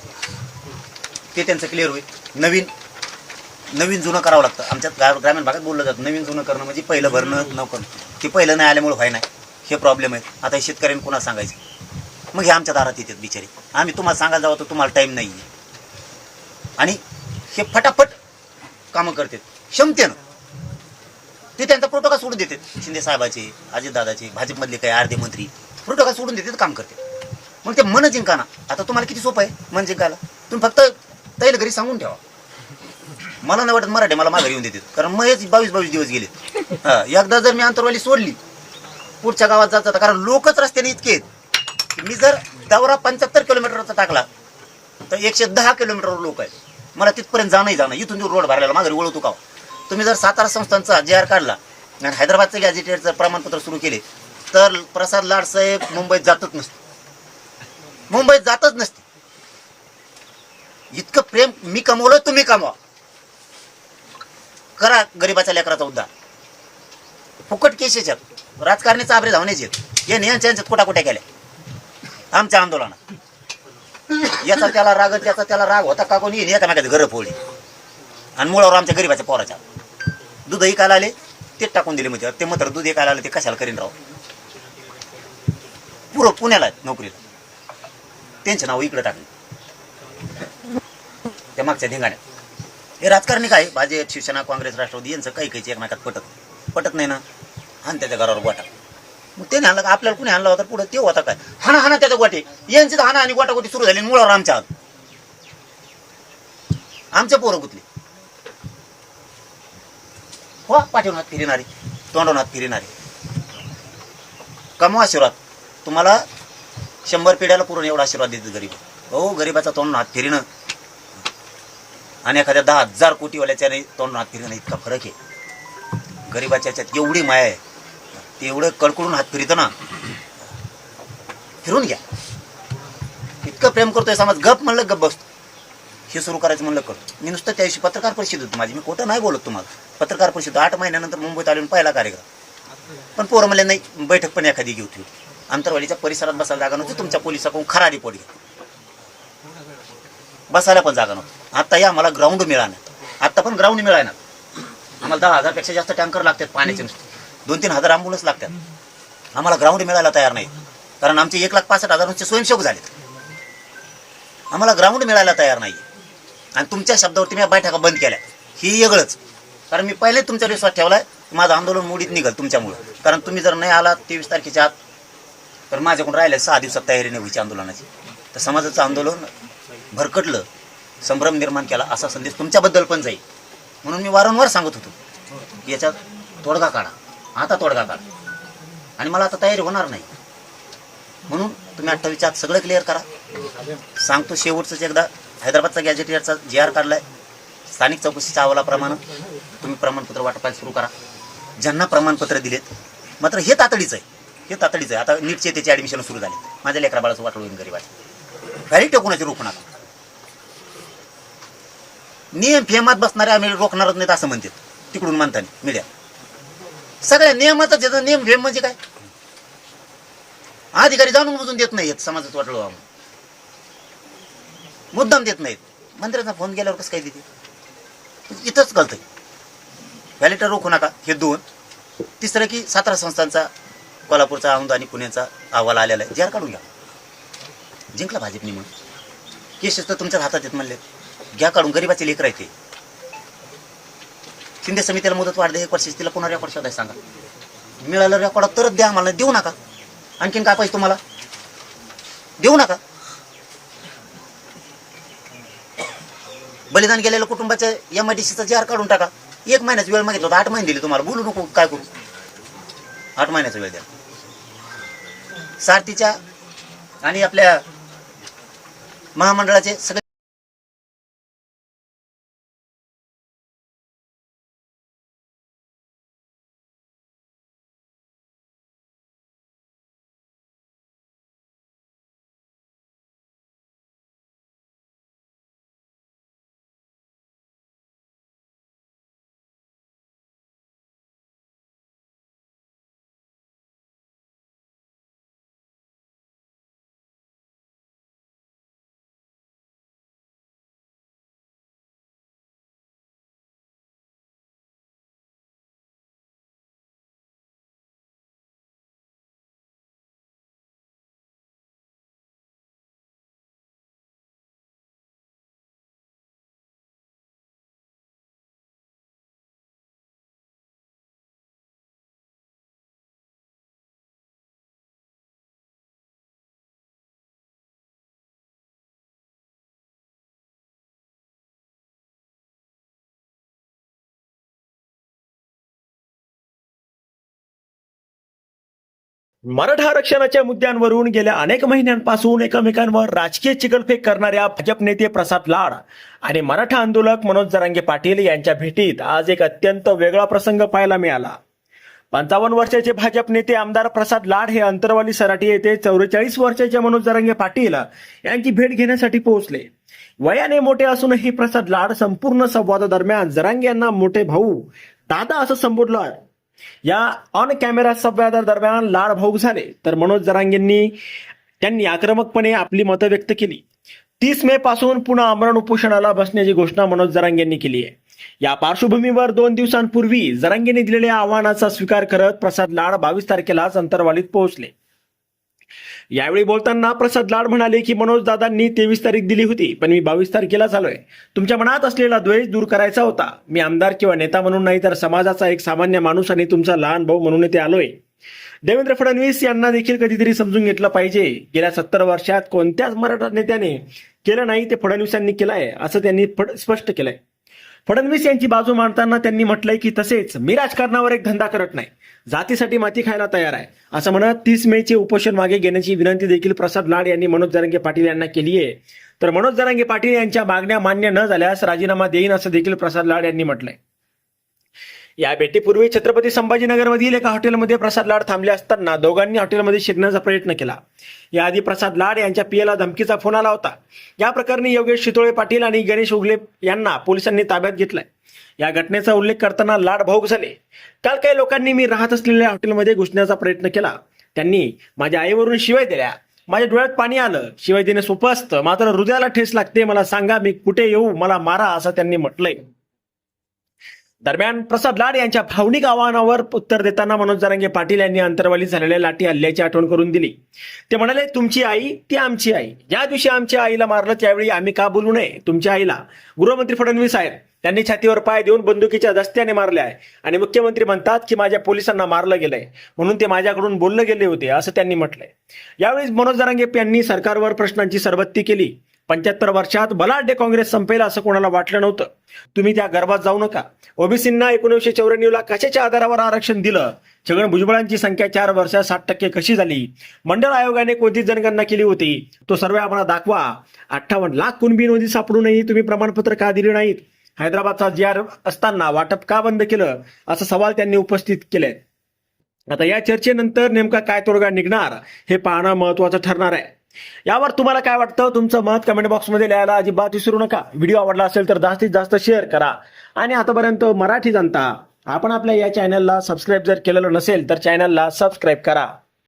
A: ते त्यांचं क्लिअर होईल नवीन जुनं करावं लागतं आमच्या ग्रामीण भागात बोललं जातं नवीन जुनं करणं म्हणजे पहिलं भरणं न करणं ते पहिलं नाही आल्यामुळे व्हाय नाही हे प्रॉब्लेम आहे आता हे शेतकऱ्यांनी कुणाला सांगायचं मग हे आमच्या दारात येतात बिचारे आम्ही तुम्हाला सांगायला जावं तर तुम्हाला टाईम नाही आणि हे फटाफट कामं करतात क्षमतेनं ते त्यांचा प्रोटोकॉल सोडून देतात शिंदे साहेबाचे अजितदादाचे भाजपमधले काही अर्धे मंत्री प्रोटोकॉल सोडून देतात काम करतात मग ते मन जिंकाना आता तुम्हाला किती सोपं आहे मन जिंकायला तुम्ही फक्त तैल घरी सांगून ठेवा मला नाही वाटत मराठी मला माघारी येऊन देतात कारण मग 22 दिवस गेले एकदा जर मी आंतरवाली सोडली पुढच्या गावात जात जाता कारण लोकच रस्त्याने इतके आहेत मी जर दौरा 75 किलोमीटरचा टाकला तर 110 किलोमीटरवर लोक आहेत मला तिथपर्यंत जाणं इथून रोड भरलेला माघारी वळवतो का तुम्ही जर 17 संस्थांचा JR काढला आणि हैदराबादचं गॅजेटेडचं प्रमाणपत्र सुरू केले तर प्रसाद लाड साहेब मुंबईत जातच नसते इतकं प्रेम मी कमवलं तुम्ही कमवा करा गरीबाच्या लेकराचा उद्धार फुकट केसेच्यात राजकारणी चाबरे धावण्याचे या यांच्यात कुठ्या केल्या आमच्या आंदोलनात याचा त्याला राग त्याचा त्याला राग होता का कोणी एकामेकाचे घरं फोडली आणि मुळावर आमच्या गरीबाच्या पोराच्या दूध ऐकायला आले तेच टाकून दिले म्हणजे ते मात्र दूध ऐकायला आले ते कशाला करीन राव पुरं पुण्याला नोकरीला त्यांचं नाव इकडे टाकलं त्या मागच्या धिंगाण्यात हे राजकारणी काय भाजप शिवसेना काँग्रेस राष्ट्रवादी यांचं काही एकमेकात पटत नाही ना आणि त्याच्या घरावर गोटा मग ते आणलं का आपल्याला कुणी आणला होता पुढे ते होता काय हाना त्याच्या गोटे यांची हाना आणि गोटागोटी सुरू झाली मुळावर आमच्या पोरं गुतली हो पाठवून हात फिरणारे तोंडून हात फिरणारे कमवा आशीर्वाद तुम्हाला 100 पिढ्याला पूर्ण एवढा आशीर्वाद देतो गरीब हो गरीबाचा तोंडून हात फिरणं आणि एखाद्या 10,000 कोटीवाल्याच्या तोंडून हात फिरणं इतका फरक आहे गरीबाच्या याच्यात एवढी माया आहे ते एवढं कडकडून हात फिरतं ना फिरून घ्या इतकं प्रेम करतोय समाज गप म्हणलं गप बसतो हे सुरू करायचं म्हणलं करतो मी नुसतं त्या दिवशी पत्रकार परिषद होती माझी मी खोटं नाही बोलत तुम्हाला पत्रकार परिषद 8 महिन्यानंतर मुंबईत आले पहिला कार्यक्रम पण पोरं म्हणले नाही बैठक पण एखादी घेऊ ठेवू आंतरवालीच्या परिसरात बसायला जागा नव्हती तुमच्या पोलिसाकडून खरा रिपोर्ट घ्या बसायला पण जागा नव्हती आता या मला ग्राउंड मिळालं आता पण ग्राउंड मिळालं आम्हाला 10,000 पेक्षा जास्त टँकर लागतात पाण्याचे नुसते 2-3 हजार ॲम्ब्युलन्स लागतात आम्हाला ग्राउंड मिळायला तयार नाही कारण आमचे 1,65,000 नुसते स्वयंसेवक झालेत आम्हाला ग्राउंड मिळायला तयार नाही आणि तुमच्या शब्दावरती मी बैठका बंद केल्या, ही वेगळंच. कारण मी पहिले तुमच्या विश्वास ठेवलाय, माझं आंदोलन मोडीत निघल तुमच्यामुळं. कारण तुम्ही जर नाही आलात 23 तारखेच्या आत, तर माझ्याकडून राहिल्या 6 दिवसात तयारी नाही व्हायची आंदोलनाची. तर समाजाचं आंदोलन भरकटलं, संभ्रम निर्माण केला असा संदेश तुमच्याबद्दल पण जाईल. म्हणून मी वारंवार सांगत होतो की याच्यात तोडगा काढा, आता तोडगा काढा. आणि मला आता तयारी होणार नाही, म्हणून तुम्ही 28च्या आत सगळं क्लिअर करा. सांगतो शेवटचंच एकदा, हैदराबादचा गॅजेटियरचा GR काढलाय, स्थानिक चौकशीच्या अहवालाप्रमाणे तुम्ही प्रमाणपत्र वाटपायला सुरू करा. ज्यांना प्रमाणपत्र दिलेत, मात्र हे तातडीचं आहे, हे तातडीचं आहे. आता नीटचे त्याचे ॲडमिशन सुरू झाले, माझ्या लेकरा बाळाचं वाटलं होईल गरीबाची. व्हॅलिटी कोणाची रोखू नका. नियम फेमात बसणारे आम्ही रोखणारच नाहीत असं म्हणतात तिकडून म्हणताना मीडिया. सगळ्या नियमाचाच याचा नियम फेम म्हणजे काय? अधिकारी जाणून बुजून देत नाहीत समाजात वाटलं, मुद्दाम देत नाहीत. मंत्र्यांचा फोन गेल्यावर कसं काय देते? इथंच कळतंय. व्हॅलिटर रोखू नका, हे 2. तिसरं की 17 संस्थांचा, कोल्हापूरचा, औंध आणि पुण्याचा अहवाल आलेला आहे, GR काढून घ्या. जिंकला भाजपने म्हणून. केसेस तर तुमच्याच हातात येत म्हणले, घ्या काढून. गरीबाचे लेकर आहे ते. शिंदे समितीला मुदत वाढ दे 1 वर्ष, तिला पुन्हा रेकॉर्ड शोधाय सांगा. मिळालं रेकॉर्ड तरच द्या, आम्हाला देऊ नका. आणखीन काय पाहिजे तुम्हाला? देऊ नका. बलिदान केलेल्या कुटुंबाच्या MIDCचा GR काढून टाका. 1 महिन्याचा वेळ मागितला होता, 8 महिने दिले तुम्हाला. बोलू नको, काय करू? 8 महिन्याचा वेळ द्या. सारथीच्या आणि आपल्या महामंडळाचे सगळे
J: मराठा आरक्षणाच्या मुद्द्यांवरून गेल्या अनेक महिन्यांपासून एकमेकांवर राजकीय चिखलफेक करणाऱ्या भाजप नेते प्रसाद लाड आणि मराठा आंदोलक मनोज जरांगे पाटील यांच्या भेटीत आज एक अत्यंत वेगळा प्रसंग पाहायला मिळाला. 55 वर्षाचे भाजप नेते आमदार प्रसाद लाड हे अंतरवाली सराटी येथे 44 वर्षाचे मनोज जरांगे पाटील यांची भेट घेण्यासाठी पोहोचले. वयाने मोठे असूनही प्रसाद लाड संपूर्ण संवादादरम्यान जरांगे यांना मोठे भाऊ, दादा असं संबोधलं. या ऑन कॅमेरा संवादादरम्यान लाड भाऊक झाले, तर मनोज जरांगेंनी त्यांनी आक्रमकपणे आपली मतं व्यक्त केली. 30 मे पासून पुन्हा आमरण उपोषणाला बसण्याची घोषणा मनोज जरांगेंनी केली आहे. या पार्श्वभूमीवर 2 दिवसांपूर्वी जरांगेंनी दिलेल्या आव्हानाचा स्वीकार करत प्रसाद लाड 22 तारखेलाच अंतरवालीत पोहोचले. यावेळी बोलताना प्रसाद लाड म्हणाले की मनोज दादांनी 23 तारीख दिली होती, पण मी 22 तारखेला आलोय. तुमच्या मनात असलेला द्वेष दूर करायचा होता. मी आमदार किंवा नेता म्हणून नाही, तर समाजाचा एक सामान्य माणूस आणि तुमचा लहान भाऊ म्हणून इथे आलोय. देवेंद्र फडणवीस यांना देखील कधीतरी समजून घेतलं पाहिजे. गेल्या 70 वर्षात कोणत्याच मराठा नेत्याने केलं नाही ते फडणवीसांनी केलंय, असं त्यांनी स्पष्ट केलंय. फडणवीस यांची बाजू मांडताना त्यांनी म्हटलंय की तसेच मी राजकारणावर एक धंदा करत नाही, जातीसाठी माती खायला तयार आहे, असं म्हणत 30 मेचे उपोषण मागे घेण्याची विनंती देखील प्रसाद लाड यांनी मनोज जरांगे पाटील यांना केली आहे. तर मनोज जरांगे पाटील यांच्या मागण्या मान्य न झाल्यास राजीनामा देईन असं देखील प्रसाद लाड यांनी म्हटलंय. या भेटीपूर्वी छत्रपती संभाजीनगरमधील एका हॉटेलमध्ये प्रसाद लाड थांबले असताना दोघांनी हॉटेलमध्ये शिरण्याचा प्रयत्न केला. याआधी प्रसाद लाड यांच्या पीएला धमकीचा फोन आला होता. या प्रकरणी योगेश शितोळे पाटील आणि गणेश उगले यांना पोलिसांनी ताब्यात घेतलाय. या घटनेचा उल्लेख करताना लाड भाऊक झाले. काल काही लोकांनी मी राहत असलेल्या हॉटेलमध्ये घुसण्याचा प्रयत्न केला. त्यांनी माझ्या आईवरून शिवाय दिल्या. माझ्या डोळ्यात पाणी आलं. शिवाय देणे सोपं असतं, मात्र हृदयाला ठेस लागते. मला सांगा मी कुठे येऊ, मला मारा, असं त्यांनी म्हटलंय. दरम्यान प्रसाद लाड यांच्या भावनिक आवाहनावर उत्तर देताना मनोज जरांगे पाटील यांनी अंतर्वालीत झालेल्या लाठी हल्ल्याची आठवण करून दिली. ते म्हणाले, तुमची आई ती आमची आई. ज्या दिवशी आमच्या आईला मारलं त्यावेळी आम्ही का बोलू नये? तुमच्या आईला गृहमंत्री फडणवीस आहेत, त्यांनी छातीवर पाय देऊन बंदुकीच्या दस्त्याने मारले आहे आणि मुख्यमंत्री म्हणतात की माझ्या पोलिसांना मारलं गेलंय म्हणून ते माझ्याकडून बोलले गेले होते, असं त्यांनी म्हटलंय. यावेळी मनोज जरांगे यांनी सरकारवर प्रश्नांची सरबत्ती केली. 75 वर्षात बलाढ्य काँग्रेस संपेल असं कोणाला वाटलं नव्हतं. तुम्ही त्या गर्भात जाऊ नका. ओबीसींना 1994ला कशाच्या आधारावर आरक्षण दिलं? छगन भुजबळांची संख्या 4 वर्षात 60% कशी झाली? मंडळ आयोगाने कोणती जनगणना केली होती? तो सर्वे आम्हाला दाखवा. 58 लाख कुणबी नोंदी सापडूनही तुम्ही प्रमाणपत्र का दिले नाहीत? हैदराबादचा GR असताना वाटप का बंद केलं? असा सवाल त्यांनी उपस्थित केले. आता या चर्चेनंतर नेमका काय तोडगा निघणार हे पाहणं महत्वाचं ठरणार आहे. यावर तुम्हाला काय वाटतं? तुमचं मत कमेंट बॉक्समध्ये लिहायला अजिबात विसरू नका. व्हिडिओ आवडला असेल तर जास्तीत जास्त शेअर करा. आणि आतापर्यंत मराठी जनता, आपण आपल्या या चॅनलला सबस्क्राईब जर केलेलं नसेल तर चॅनलला सबस्क्राईब करा.